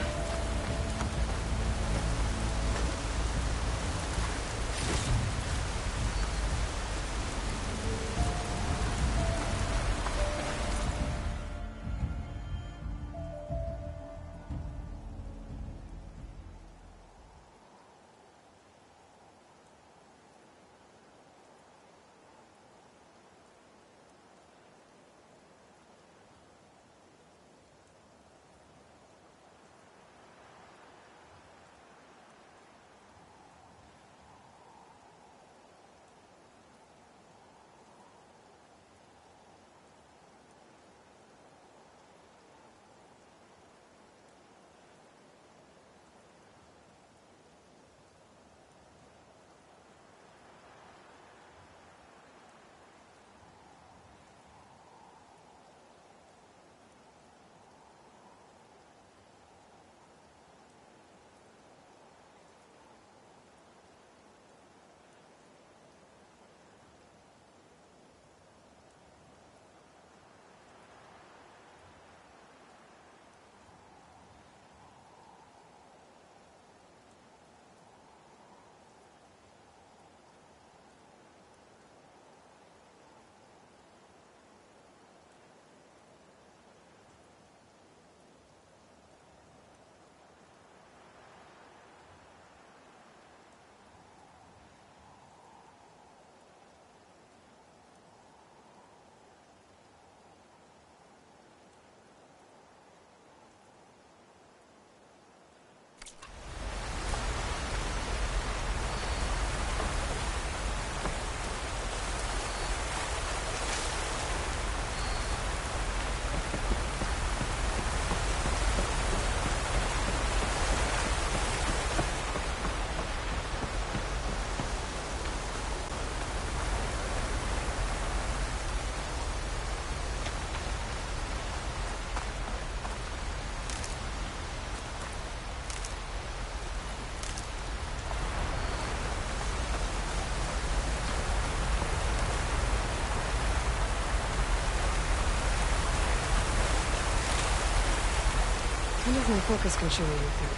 I wonder if my focus can show me anything.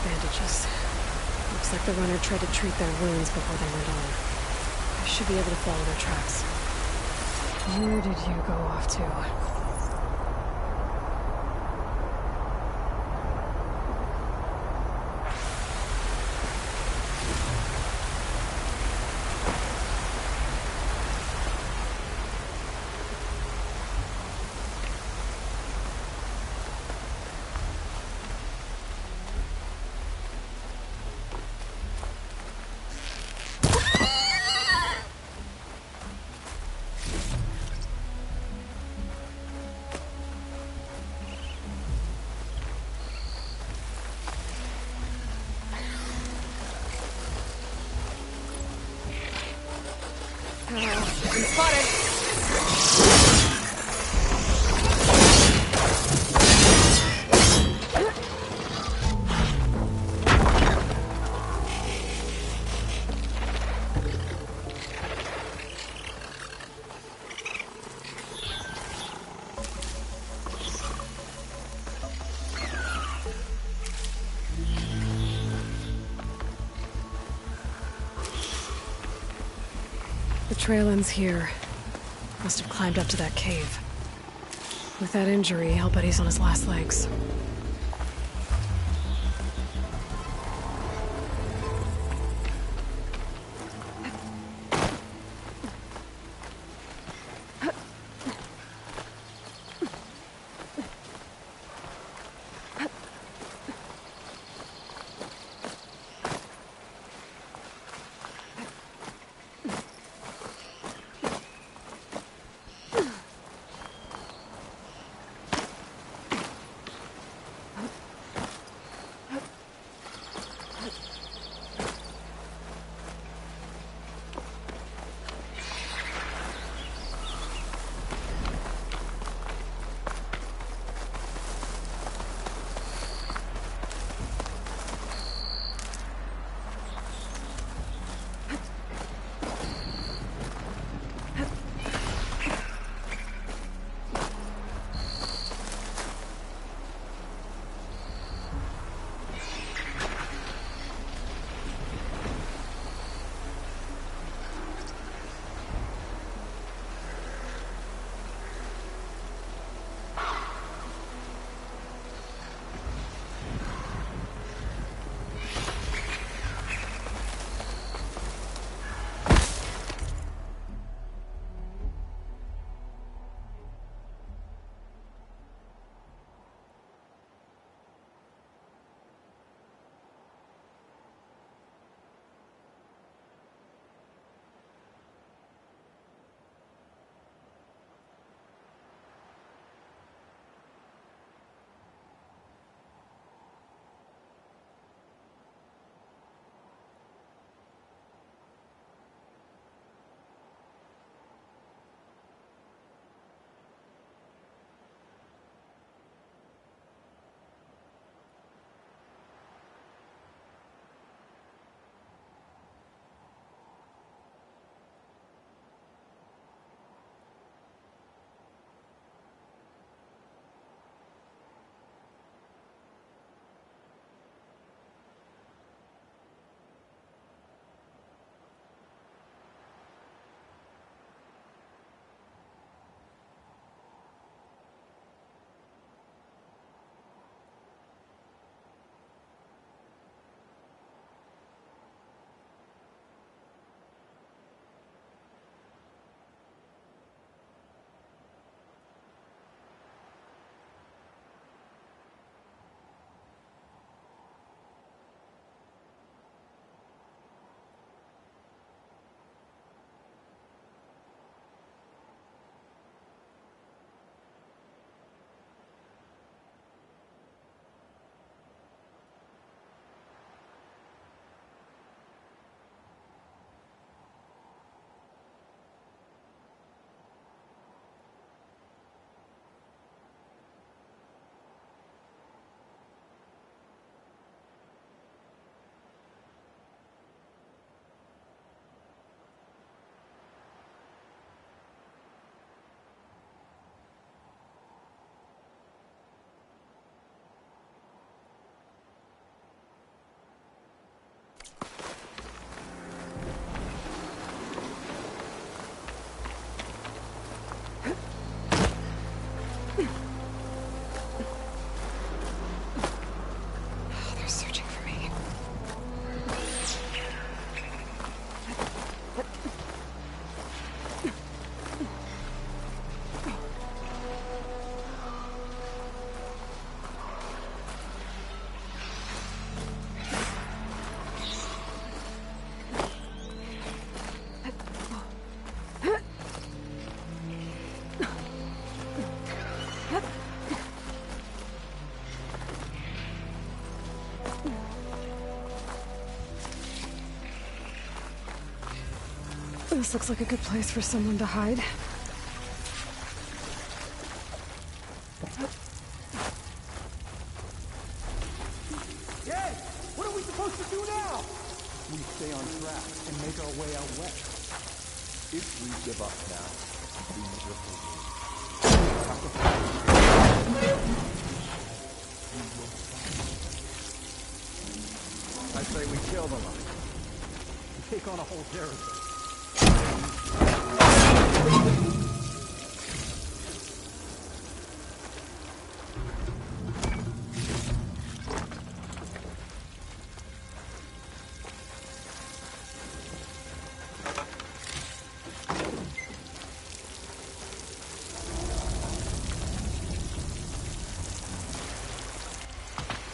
Bandages. Looks like the runner tried to treat their wounds before they went on. I should be able to follow their tracks. Where did you go off to? Been spotted. The trail ends here. Must have climbed up to that cave. With that injury, I'll bet he's on his last legs. This looks like a good place for someone to hide. Hey! What are we supposed to do now? We stay on track and make our way out west. If we give up now, these are for you. I say we kill the line. We take on a whole territory.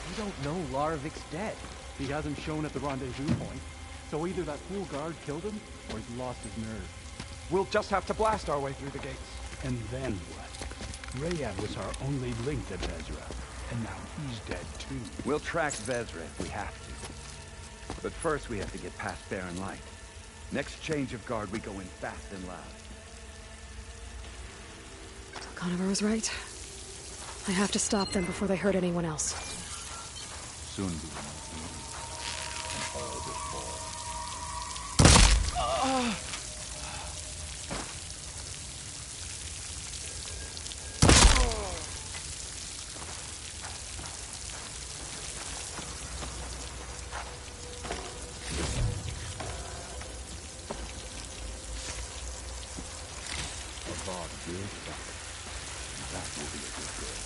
We don't know Laravic's dead. He hasn't shown at the rendezvous point, so either that fool guard killed him, or he's lost his nerve. We'll just have to blast our way through the gates. And then what? Rayad was our only link to Vezra, and now he's dead too. We'll track Vezra if we have to. But first we have to get past Barren Light. Next change of guard, we go in fast and loud. Conover was right. I have to stop them before they hurt anyone else. Soon be and all will fall. Avad will suffer. That will be a good day.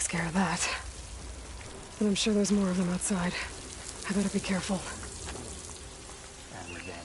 Care of that. But I'm sure there's more of them outside. I better be careful. And revenge.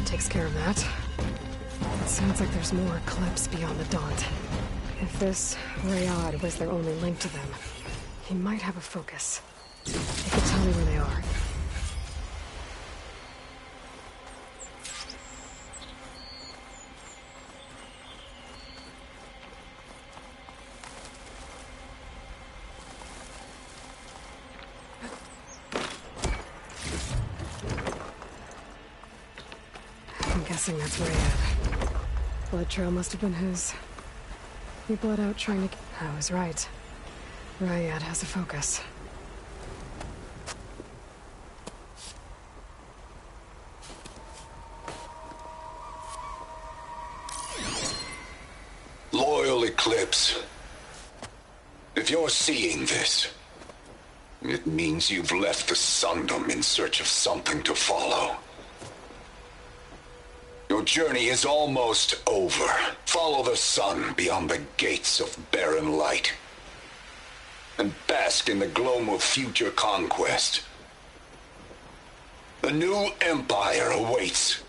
Takes care of that. It sounds like there's more clips beyond the Daunt. If this Rayad was their only link to them, he might have a focus. He could tell me where they are. I'm guessing that's Rayad. Blood trail must have been his. He bled out trying to... I was right. Rayad has a focus. Lord eclipse. If you're seeing this, it means you've left the Sundom in search of something to follow. Your journey is almost over. Follow the sun beyond the gates of barren light, and bask in the gloam of future conquest. A new empire awaits.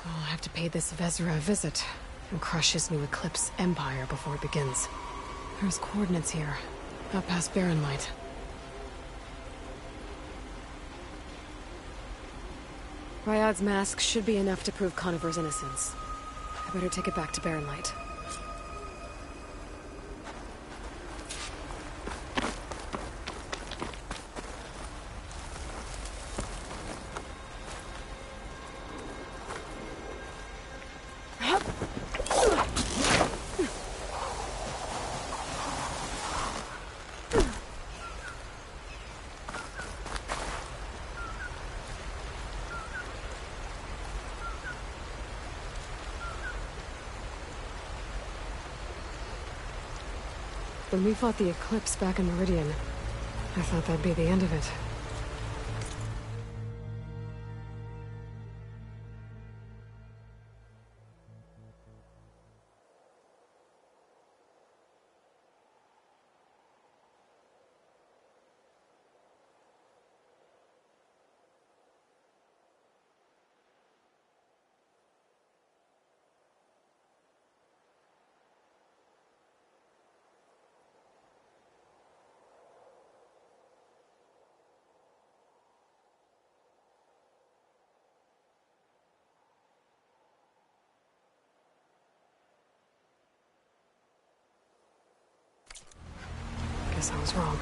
I'll have to pay this Vezra a visit and crush his new Eclipse empire before it begins. There's coordinates here, out past Barren Light. Ryad's mask should be enough to prove Conover's innocence. I better take it back to Barren Light. When we fought the Eclipse back in Meridian, I thought that'd be the end of it. Guess I was wrong.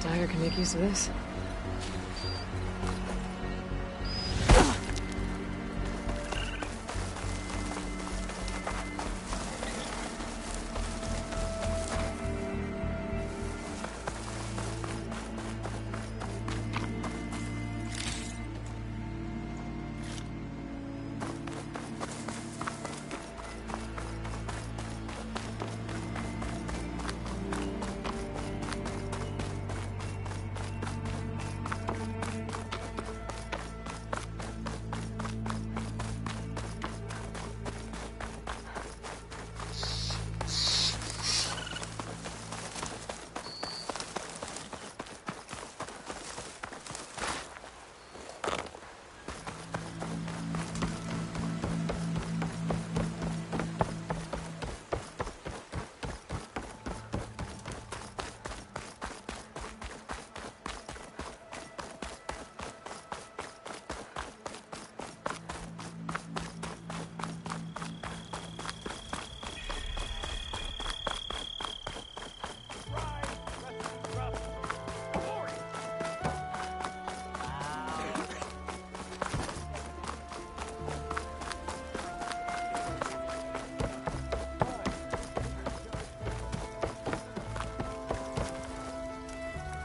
Dyer can make use of this.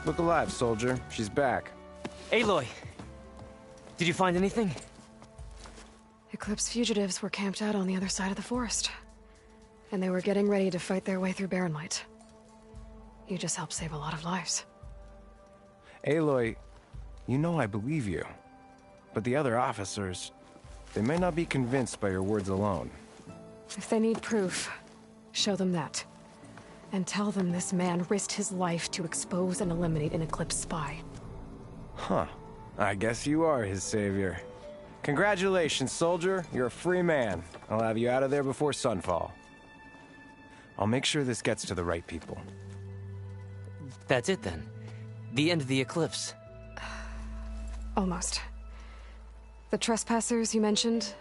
Look alive, soldier. She's back. Aloy, did you find anything? Eclipse fugitives were camped out on the other side of the forest. And they were getting ready to fight their way through Barren Light. You just helped save a lot of lives. Aloy, you know I believe you. But the other officers, they may not be convinced by your words alone. If they need proof, show them that. And tell them this man risked his life to expose and eliminate an Eclipse spy. Huh. I guess you are his savior. Congratulations, soldier. You're a free man. I'll have you out of there before sunfall. I'll make sure this gets to the right people. That's it then. The end of the Eclipse. Almost. The trespassers you mentioned,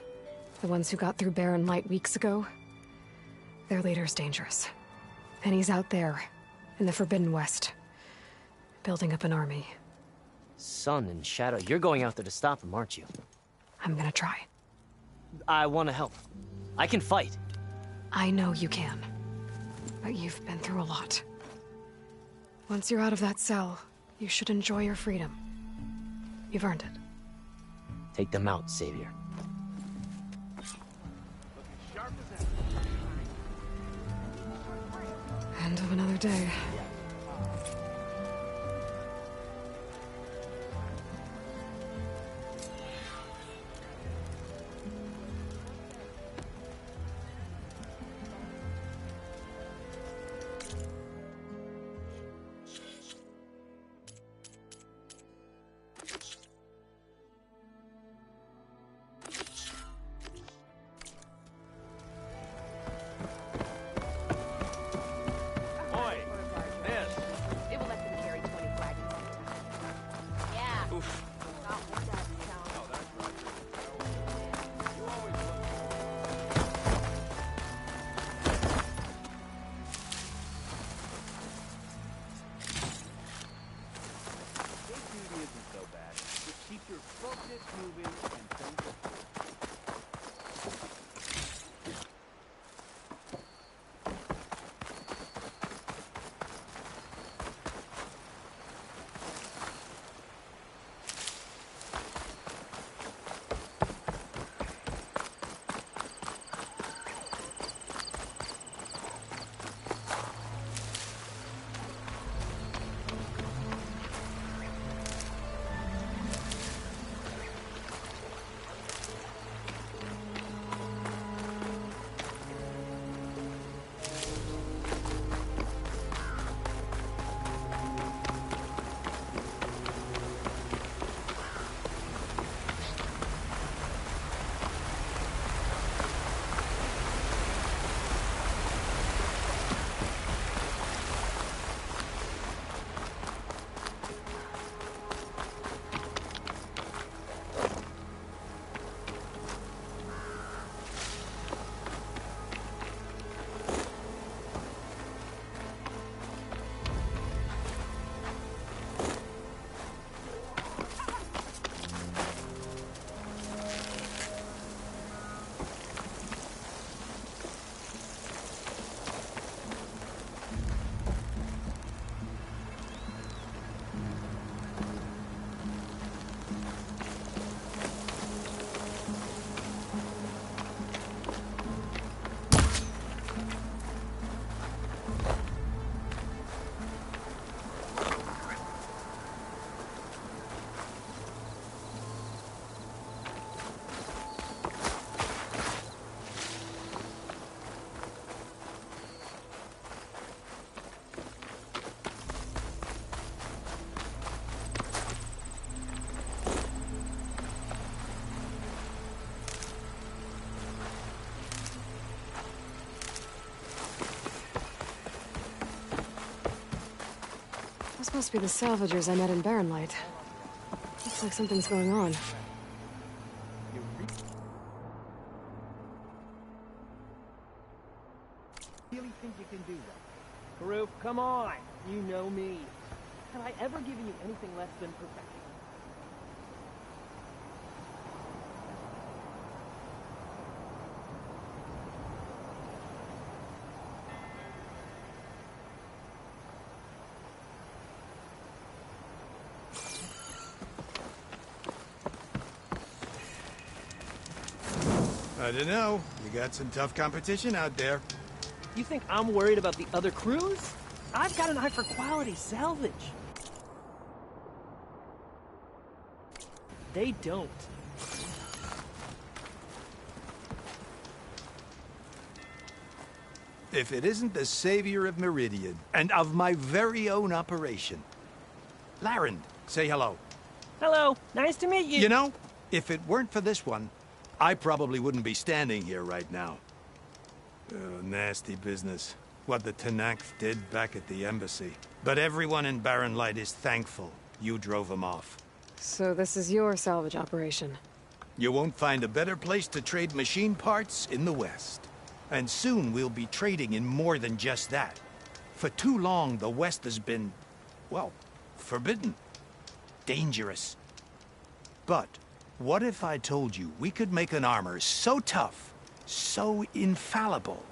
the ones who got through Barren Light weeks ago, their leader's dangerous. And he's out there, in the Forbidden West, building up an army. Sun and Shadow, you're going out there to stop him, aren't you? I'm gonna try. I want to help. I can fight. I know you can. But you've been through a lot. Once you're out of that cell, you should enjoy your freedom. You've earned it. Take them out, Savior. End of another day. This must be the salvagers I met in Barren Light. Looks like something's going on. Really think you can do that? Karuk, come on! You know me. Have I ever given you anything less than perfection? I don't know. You got some tough competition out there. You think I'm worried about the other crews? I've got an eye for quality salvage. They don't. If it isn't the savior of Meridian, and of my very own operation. Laren, say hello. Hello, nice to meet you. You know, if it weren't for this one, I probably wouldn't be standing here right now. Oh, nasty business. What the Tenakth did back at the embassy. But everyone in Barren Light is thankful you drove them off. So this is your salvage operation? You won't find a better place to trade machine parts in the West. And soon we'll be trading in more than just that. For too long, the West has been, well, forbidden. Dangerous. But what if I told you we could make an armor so tough, so infallible,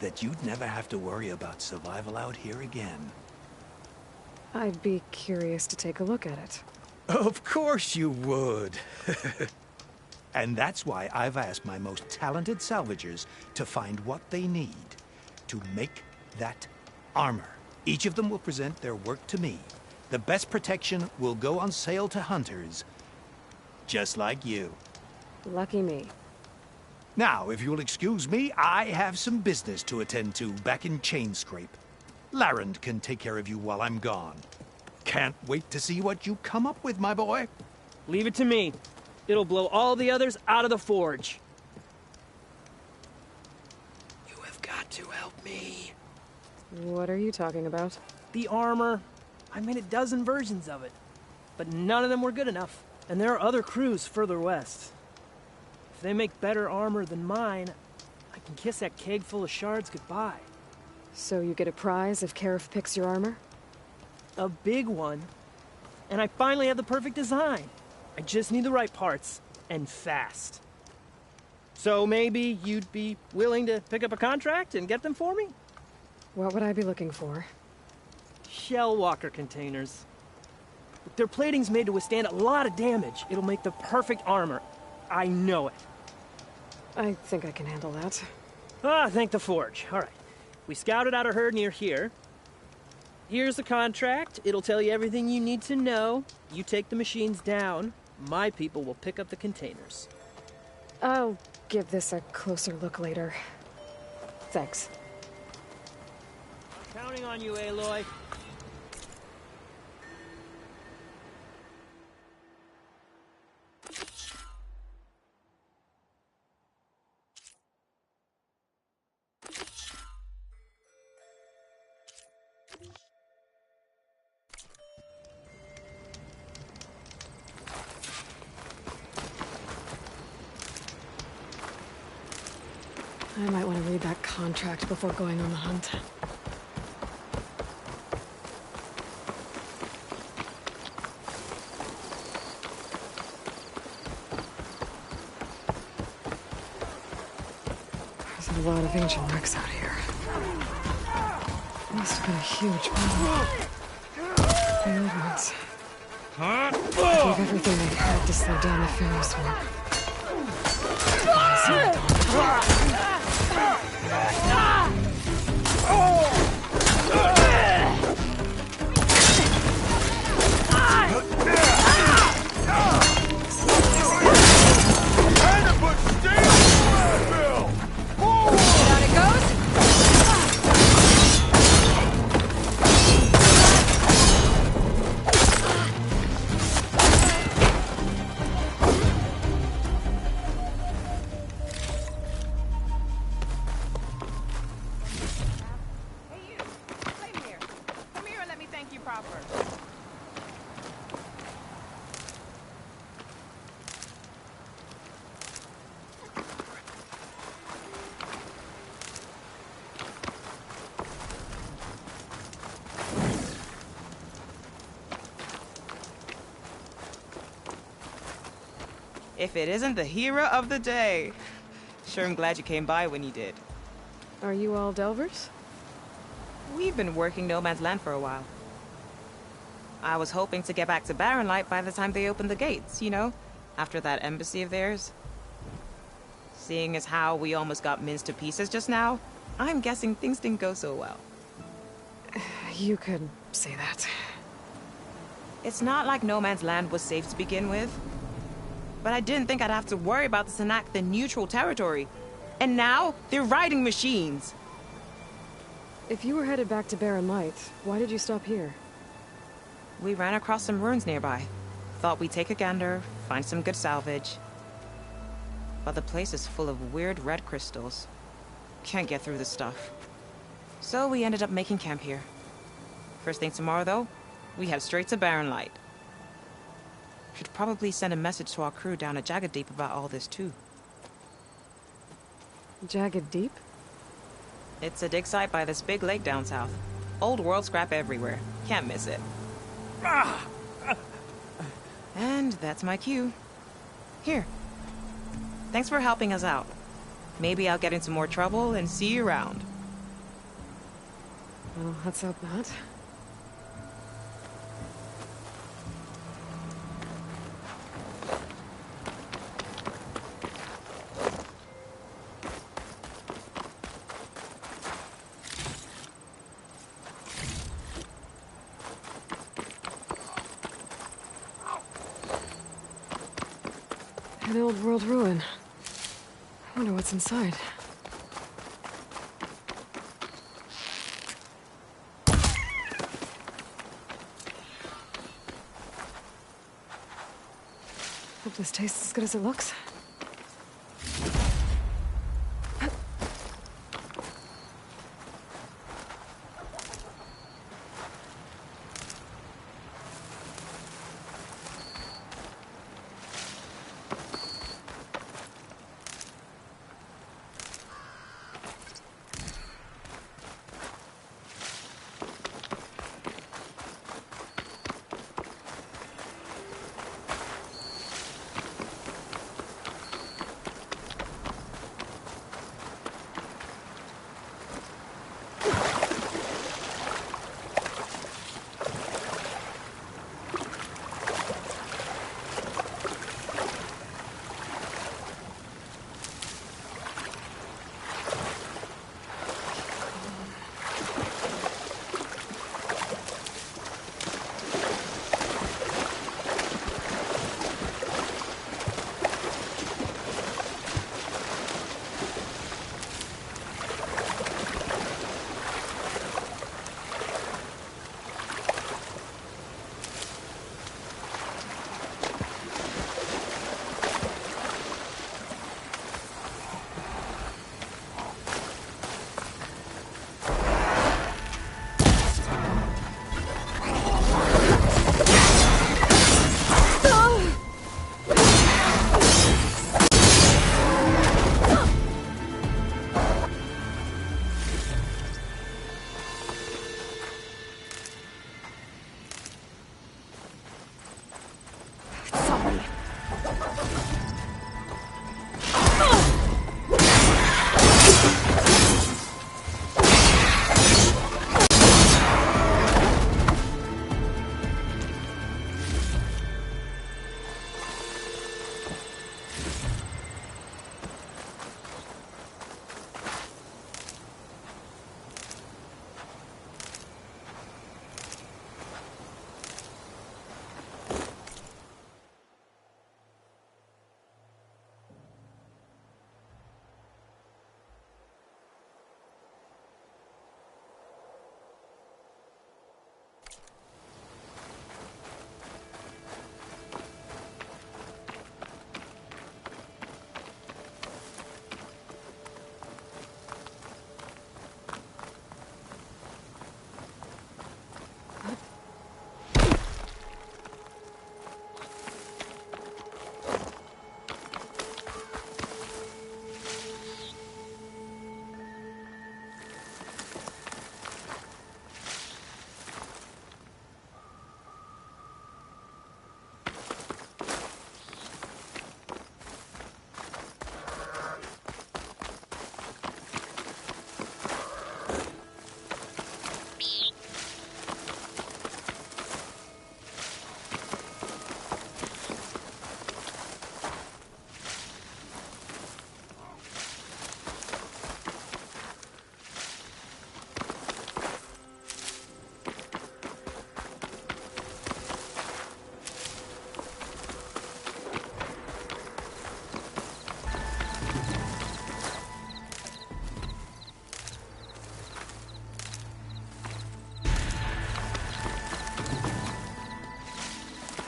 that you'd never have to worry about survival out here again? I'd be curious to take a look at it. Of course you would. And that's why I've asked my most talented salvagers to find what they need to make that armor. Each of them will present their work to me. The best protection will go on sale to hunters, just like you. Lucky me. Now, if you'll excuse me, I have some business to attend to back in Chainscrape. Laren can take care of you while I'm gone. Can't wait to see what you come up with, my boy. Leave it to me. It'll blow all the others out of the forge. You have got to help me. What are you talking about? The armor. I made a dozen versions of it. But none of them were good enough. And there are other crews further west. If they make better armor than mine, I can kiss that keg full of shards goodbye. So you get a prize if Karif picks your armor? A big one. And I finally have the perfect design. I just need the right parts, and fast. So maybe you'd be willing to pick up a contract and get them for me? What would I be looking for? Shell walker containers. Their plating's made to withstand a lot of damage. It'll make the perfect armor. I know it. I think I can handle that. Ah, thank the forge. All right. We scouted out a herd near here. Here's the contract. It'll tell you everything you need to know. You take the machines down. My people will pick up the containers. I'll give this a closer look later. Thanks. Counting on you, Aloy. I might want to read that contract before going on the hunt. There's a lot of ancient wrecks out here. Must have been a huge battle. The old ones. Gave everything they had to slow down the Pharaoh swarm. If it isn't the hero of the day. Sure, I'm glad you came by when you did. Are you all Delvers? We've been working No Man's Land for a while. I was hoping to get back to Barren Light by the time they opened the gates, you know? After that embassy of theirs. Seeing as how we almost got minced to pieces just now, I'm guessing things didn't go so well. You could say that. It's not like No Man's Land was safe to begin with. But I didn't think I'd have to worry about the Tanakh, the neutral territory. And now, they're riding machines. If you were headed back to Barren Light, why did you stop here? We ran across some ruins nearby. Thought we'd take a gander, find some good salvage. But the place is full of weird red crystals. Can't get through the stuff. So we ended up making camp here. First thing tomorrow, though, we head straight to Barren Light. Should probably send a message to our crew down at Jagged Deep about all this, too. Jagged Deep? It's a dig site by this big lake down south. Old world scrap everywhere. Can't miss it. And that's my cue. Here. Thanks for helping us out. Maybe I'll get into more trouble and see you around. Well, let's hope not. An old world ruin. I wonder what's inside. Hope this tastes as good as it looks.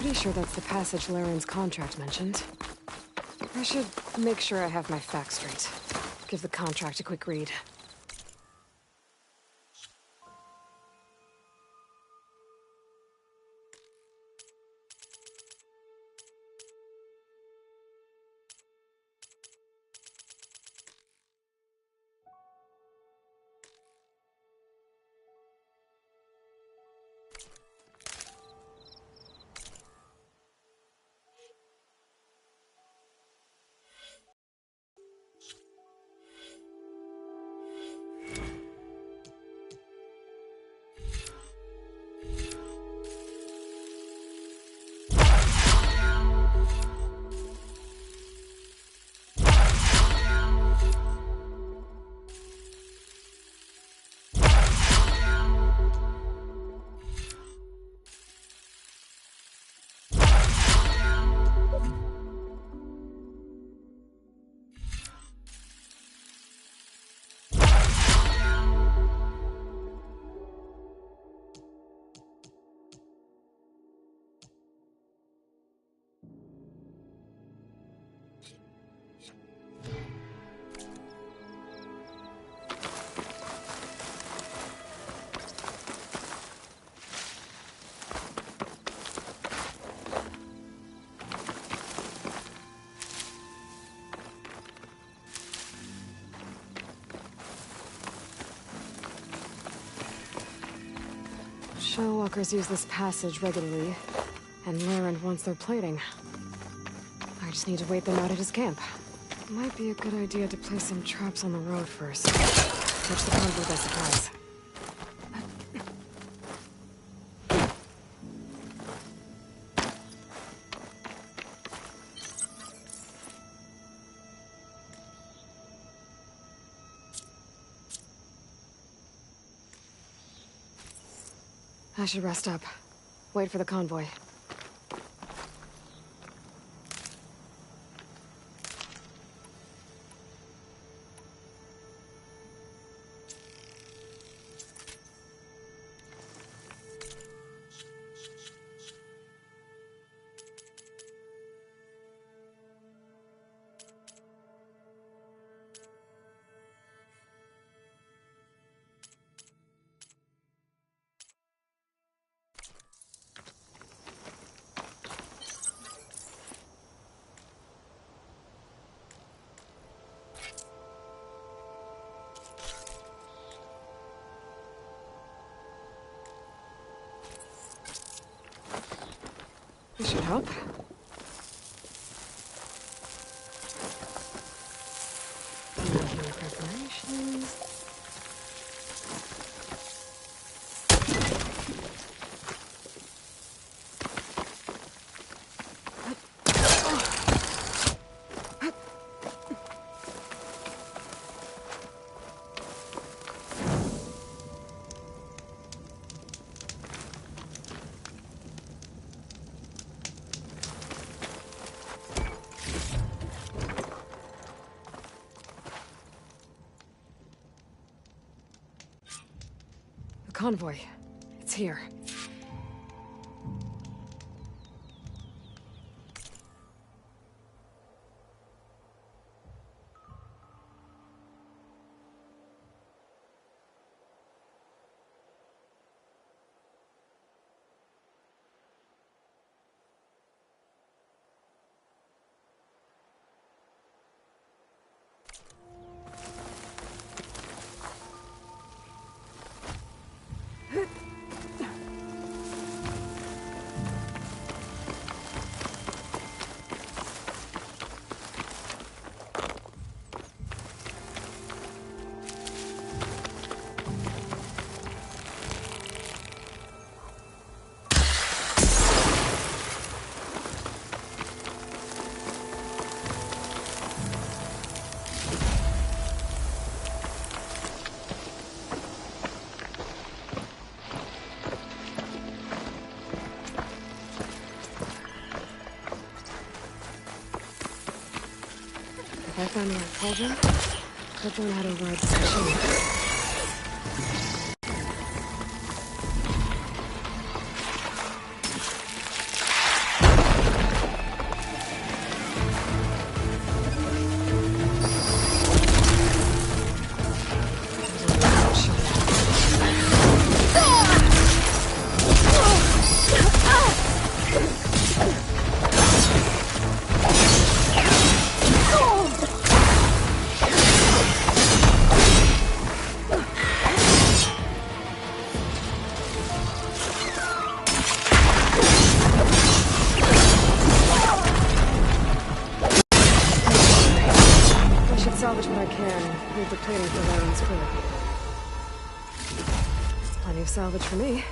Pretty sure that's the passage Laren's contract mentioned. I should make sure I have my facts straight. Give the contract a quick read. Shellwalkers use this passage regularly, and Laren wants their plating. I just need to wait them out at his camp. Might be a good idea to place some traps on the road first. Catch the convoy by surprise. I should rest up. Wait for the convoy. This should help. Preparations. Convoy. It's here. If I found the right cauldron, could learn how to ride this machine. plating for Baron's crew. Plenty of salvage for me.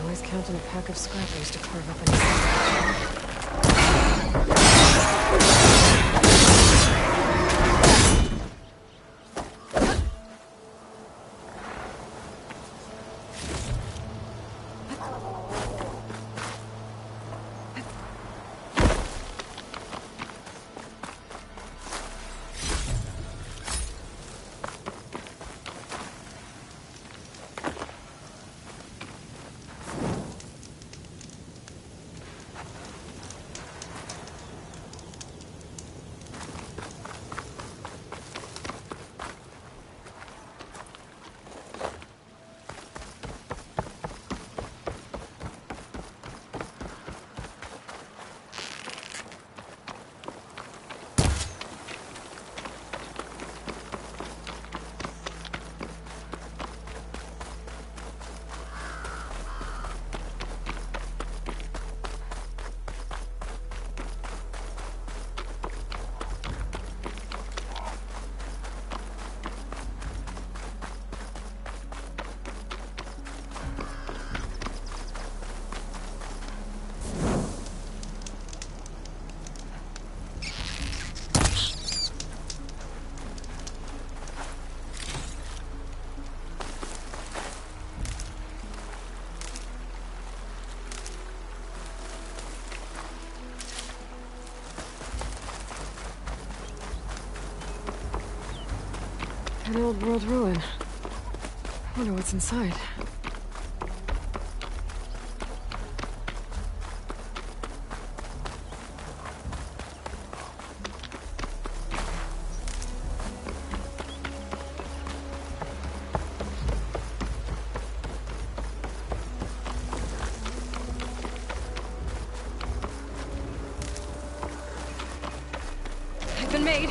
Always count on a pack of scrappers to carve up any salvage. An old world ruin. I wonder what's inside. I've been made.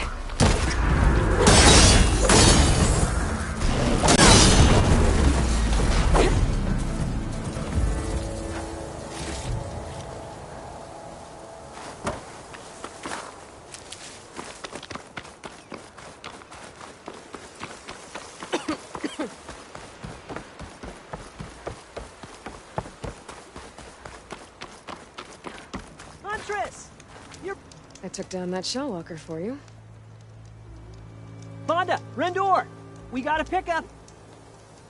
I took down that shell walker for you. Vonda, Rendor, we got a pickup.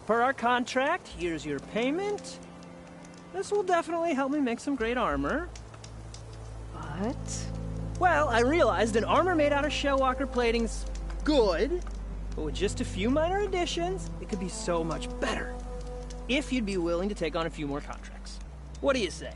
Per our contract, here's your payment. This will definitely help me make some great armor. But? Well, I realized an armor made out of shell walker plating's good, but with just a few minor additions, it could be so much better. If you'd be willing to take on a few more contracts. What do you say?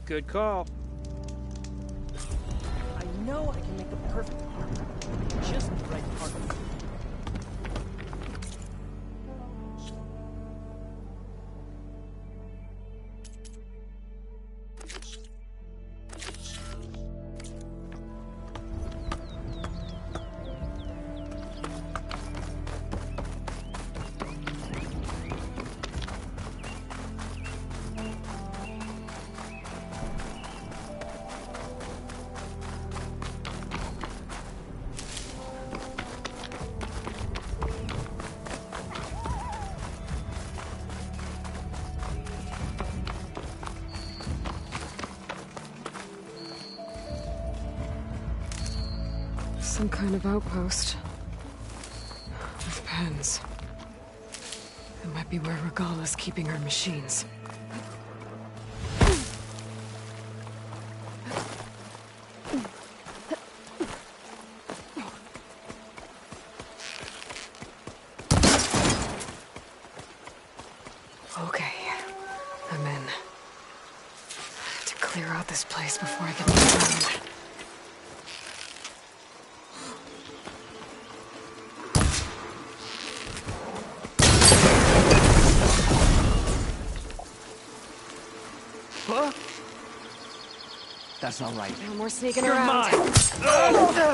Good call. I know I can make the perfect armor. Just the right partner. Some kind of outpost. With pens. It might be where Regala's keeping her machines. Okay, I'm in. I have to clear out this place before I get down. That's not right. No more sneaking You're around. mine.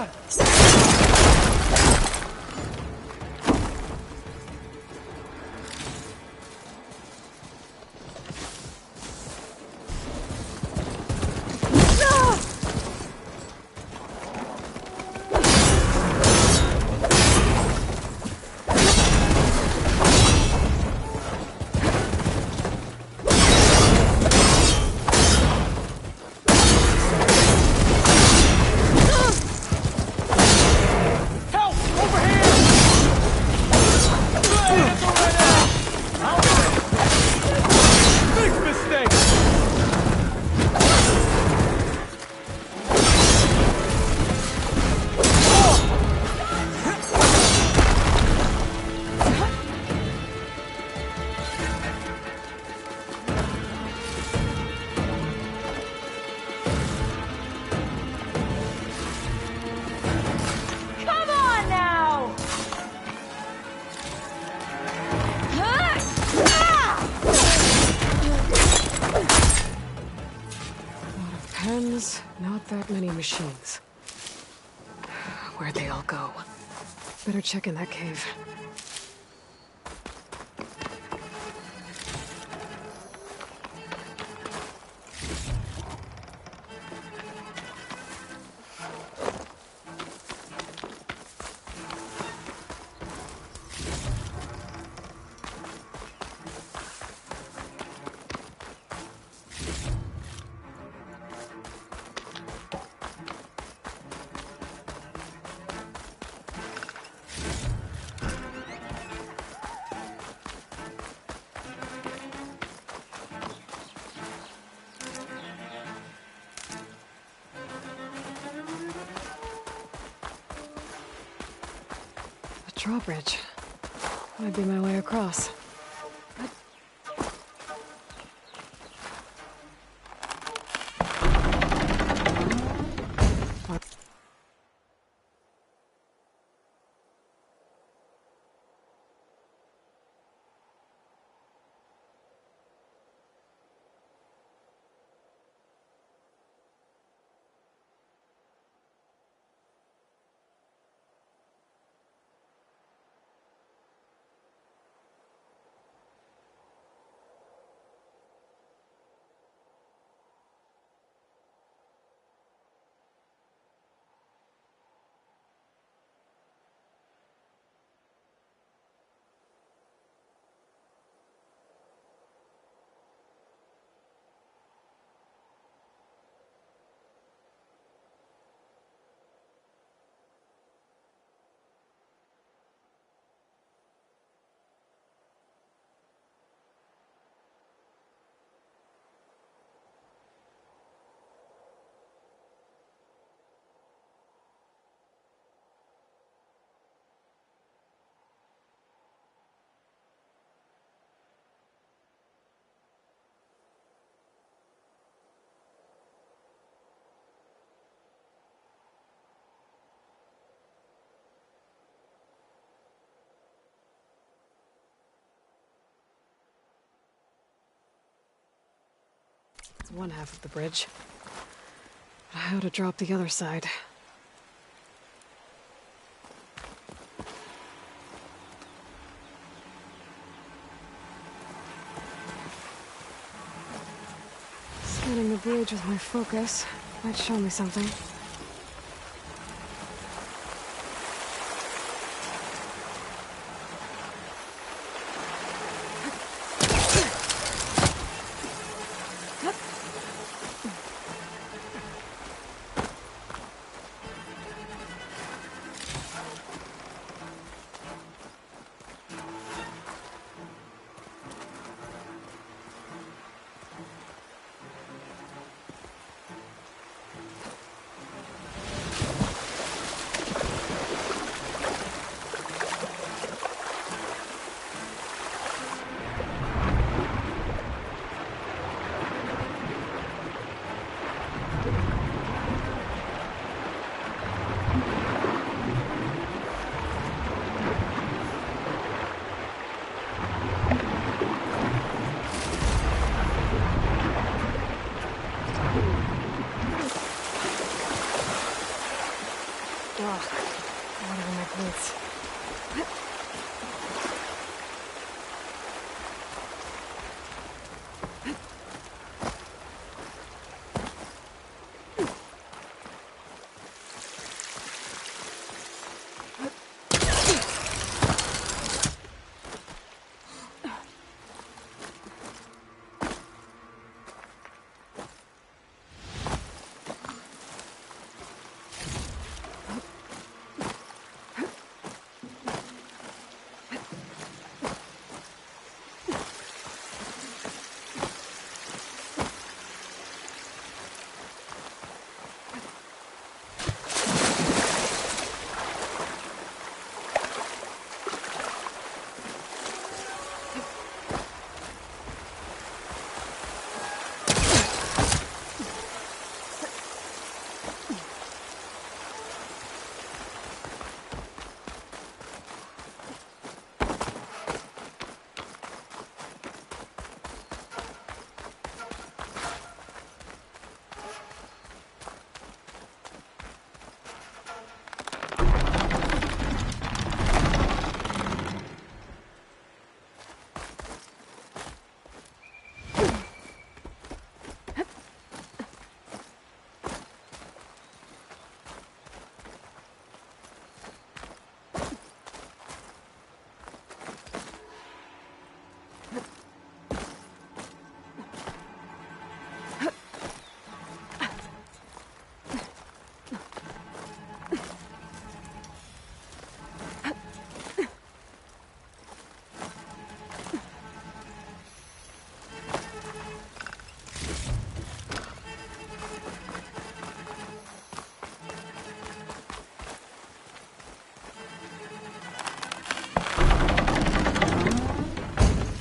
Come on now! A lot of pens, not that many machines. Where'd they all go? Better check in that cave. A drawbridge. Might be my way across. It's one half of the bridge. How to drop the other side? Scanning the bridge with my focus might show me something.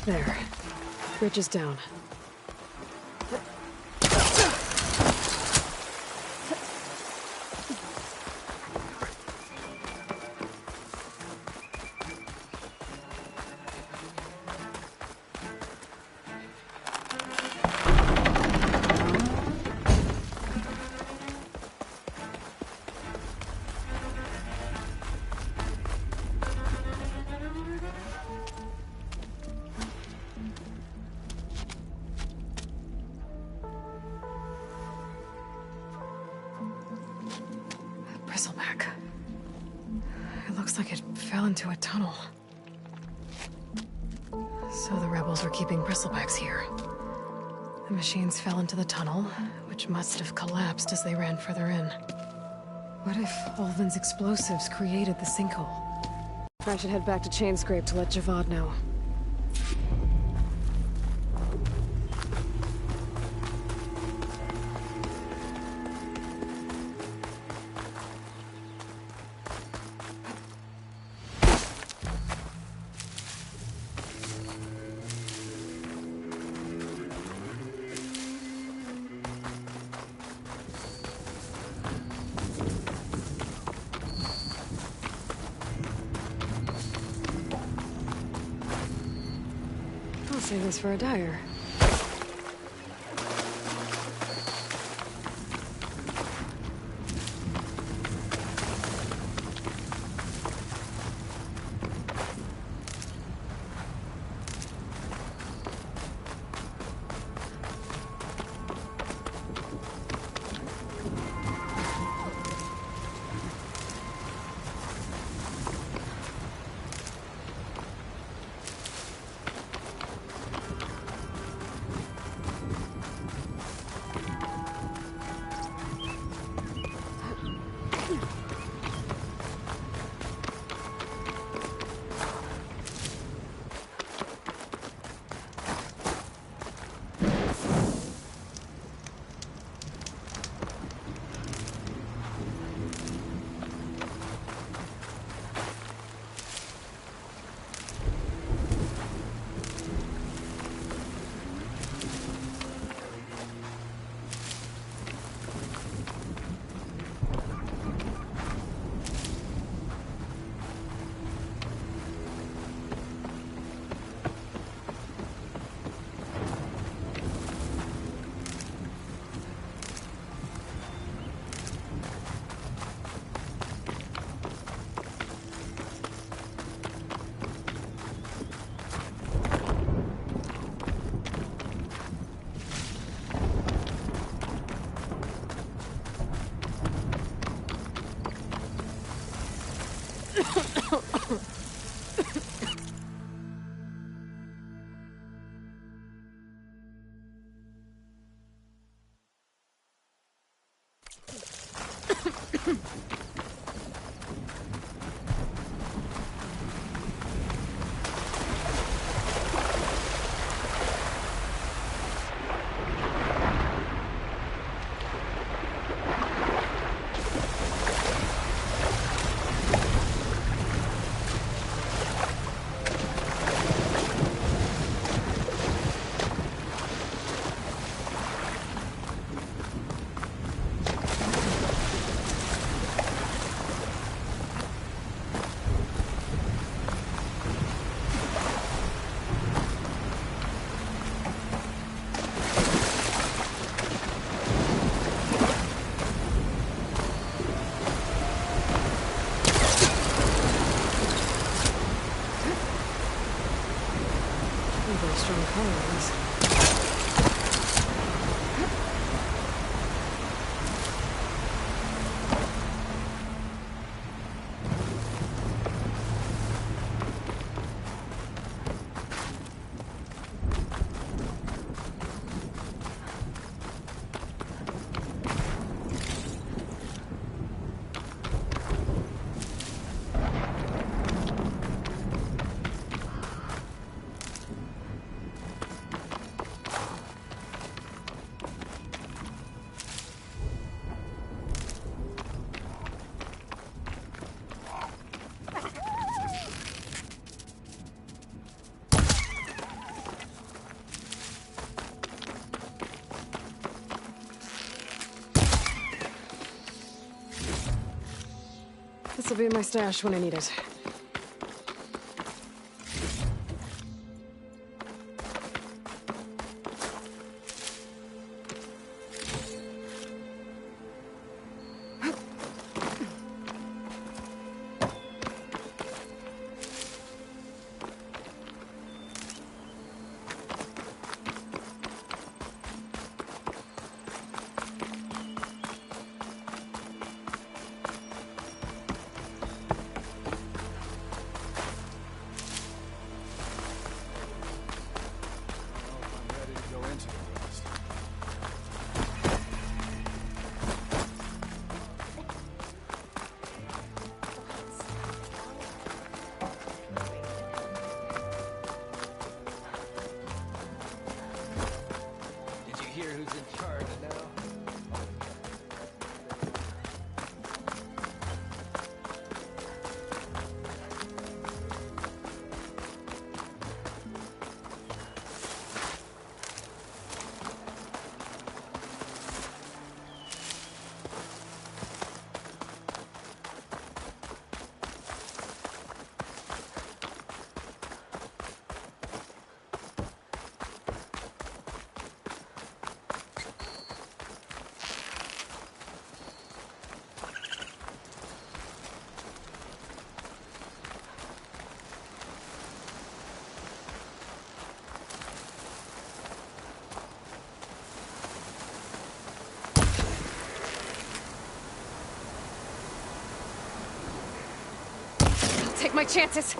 There. Bridge is down. Bristleback. It looks like it fell into a tunnel. So the rebels were keeping bristlebacks here. The machines fell into the tunnel, which must have collapsed as they ran further in. What if Ulvin's explosives created the sinkhole? I should head back to Chainscrape to let Javad know. Save this for a dyer. Strong colors. This'll be my stash when I need it. Did you hear who's in charge now? Take my chances.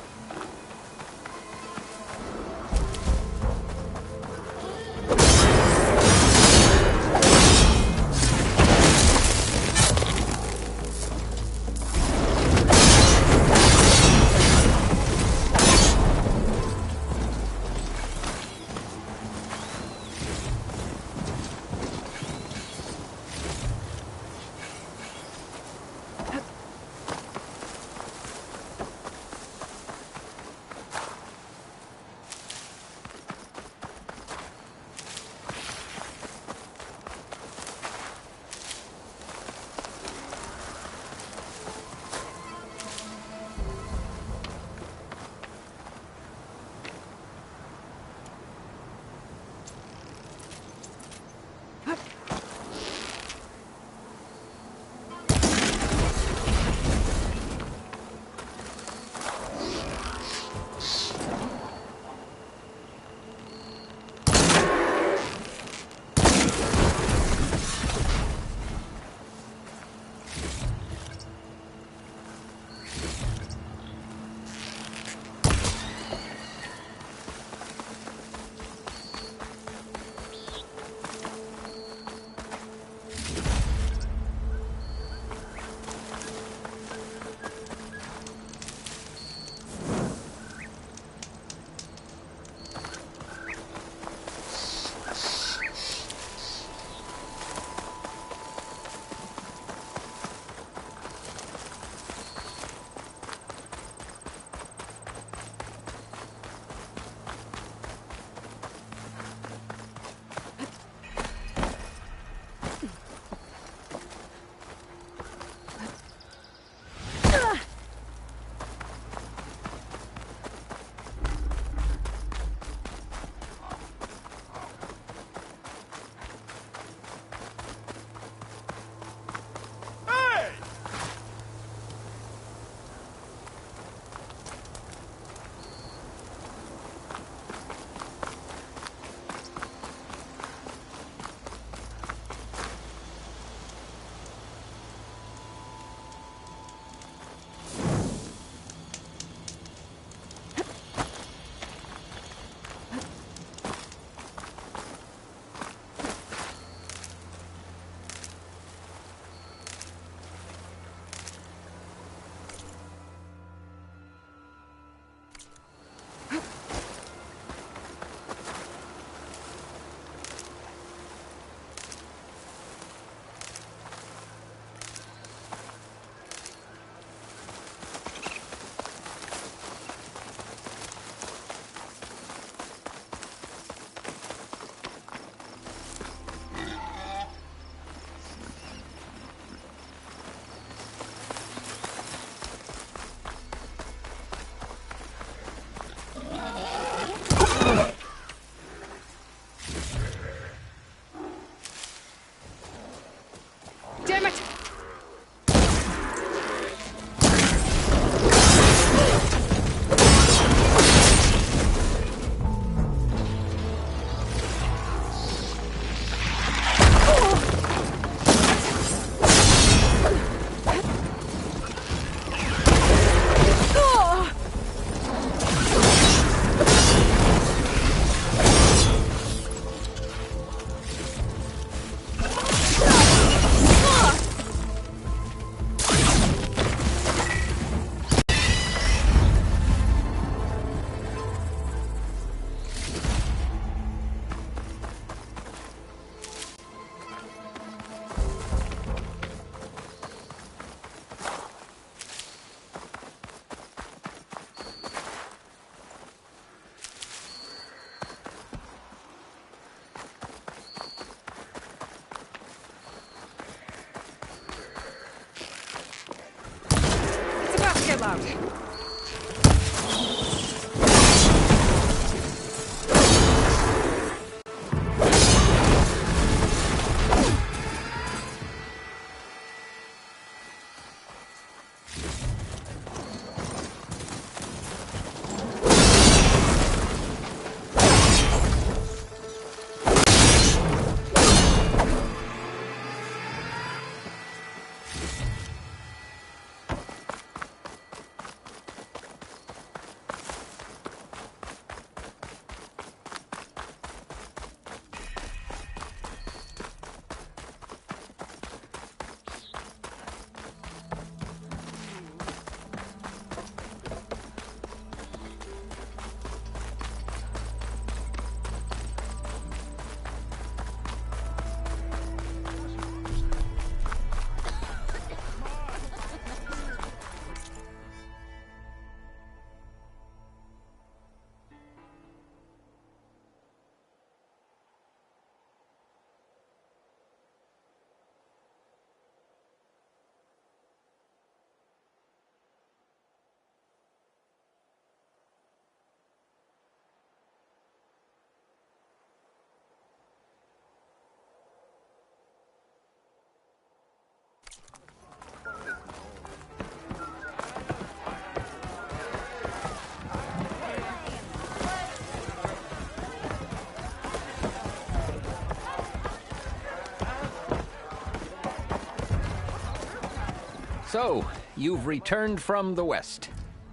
So, you've returned from the west.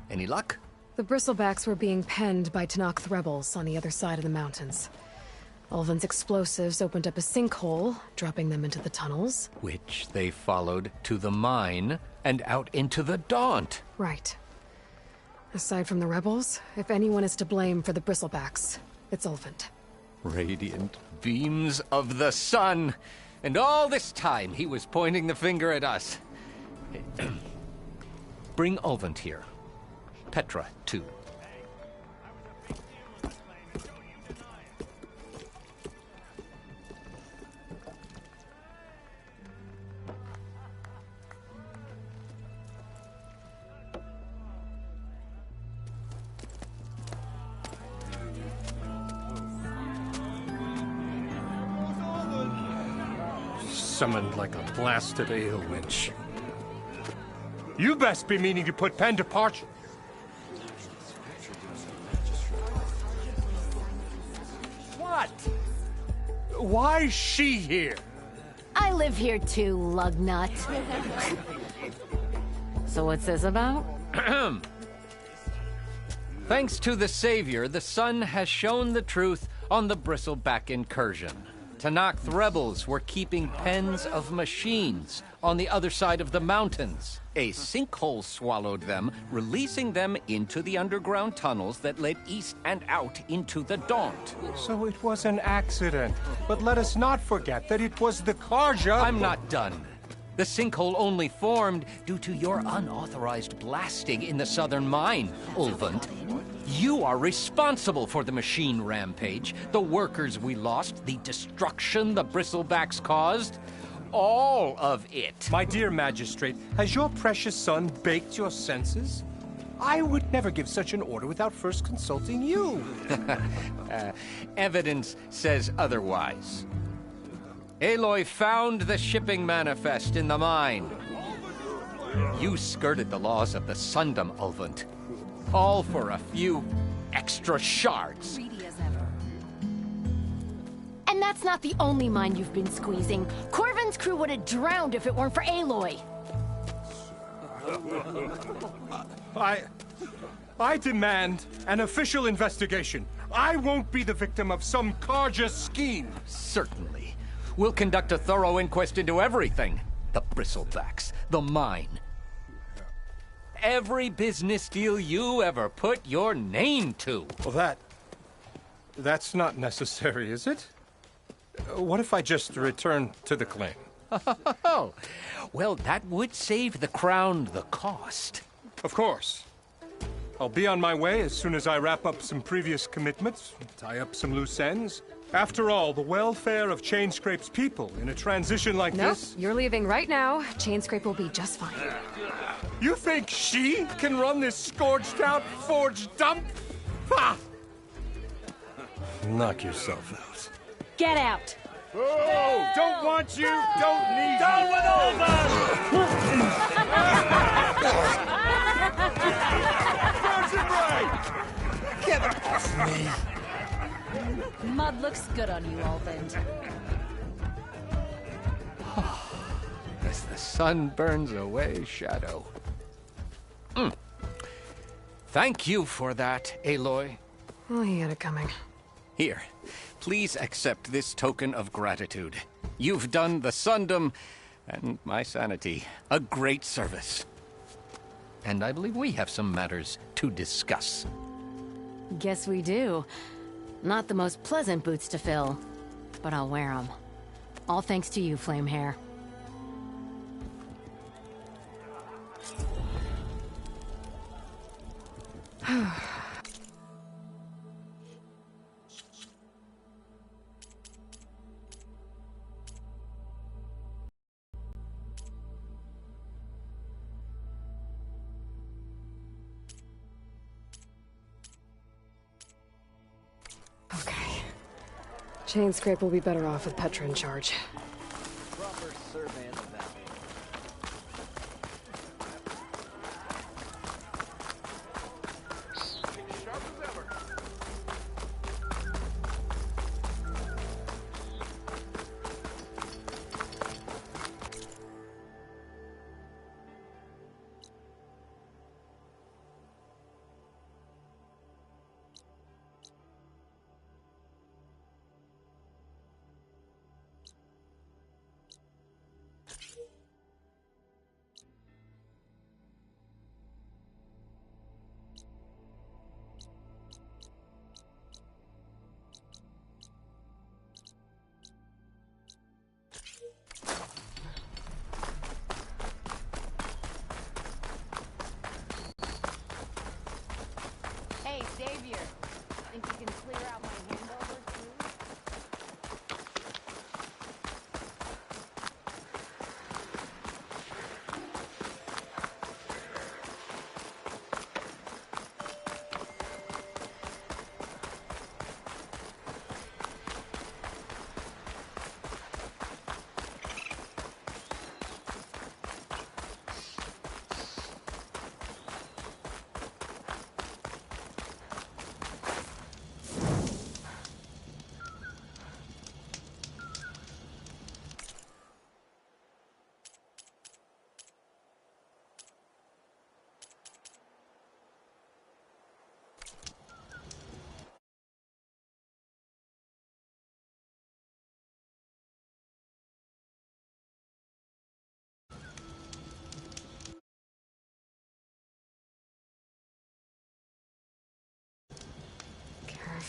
Any luck? The bristlebacks were being penned by Tenakth rebels on the other side of the mountains. Ulvin's explosives opened up a sinkhole, dropping them into the tunnels. Which they followed to the mine and out into the Daunt. Right. Aside from the rebels, if anyone is to blame for the bristlebacks, it's Ulvin. Radiant beams of the sun! And all this time he was pointing the finger at us. Bring Ulvin here. Petra, too. Summoned like a blasted ale winch. You best be meaning to put pen to parch. What? Why's she here? I live here too, lugnut. So what's this about? Thanks to the Savior, the sun has shown the truth on the bristleback incursion. Tenakth rebels were keeping pens of machines on the other side of the mountains. A sinkhole swallowed them, releasing them into the underground tunnels that led east and out into the Daunt. So it was an accident. But let us not forget that it was the Karja. I'm not done. The sinkhole only formed due to your unauthorized blasting in the southern mine, Ulvund. You are responsible for the machine rampage, the workers we lost, the destruction the bristlebacks caused. All of it. My dear magistrate, has your precious son baked your senses? I would never give such an order without first consulting you. Evidence says otherwise. Aloy found the shipping manifest in the mine. You skirted the laws of the Sundom, Ulvund. All for a few extra shards. Greedy as ever. And that's not the only mine you've been squeezing. Corvin's crew would have drowned if it weren't for Aloy. I demand an official investigation. I won't be the victim of some Karja scheme. Certainly. We'll conduct a thorough inquest into everything. The bristlebacks, the mine. Every business deal you ever put your name to. Well, that's not necessary, is it? What if I just return to the claim? Oh, well, that would save the crown the cost. Of course. I'll be on my way as soon as I wrap up some previous commitments, tie up some loose ends. After all, the welfare of Chainscrape's people in a transition like this... Nope, you're leaving right now. Chainscrape will be just fine. You think she can run this scorched-out forged dump? Ha! Knock yourself out. Get out! Oh, don't want you, don't need you. Down with all that! Get off me! Mud looks good on you, Ulvin. As the sun burns away shadow. Thank you for that, Aloy. Well, he had it coming. Here, please accept this token of gratitude. You've done the Sundom and my sanity a great service. And I believe we have some matters to discuss. Guess we do. Not the most pleasant boots to fill, but I'll wear them. All thanks to you, Flamehair. Okay. Chainscrape will be better off with Petra in charge. Proper survey of the valley.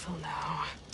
careful now.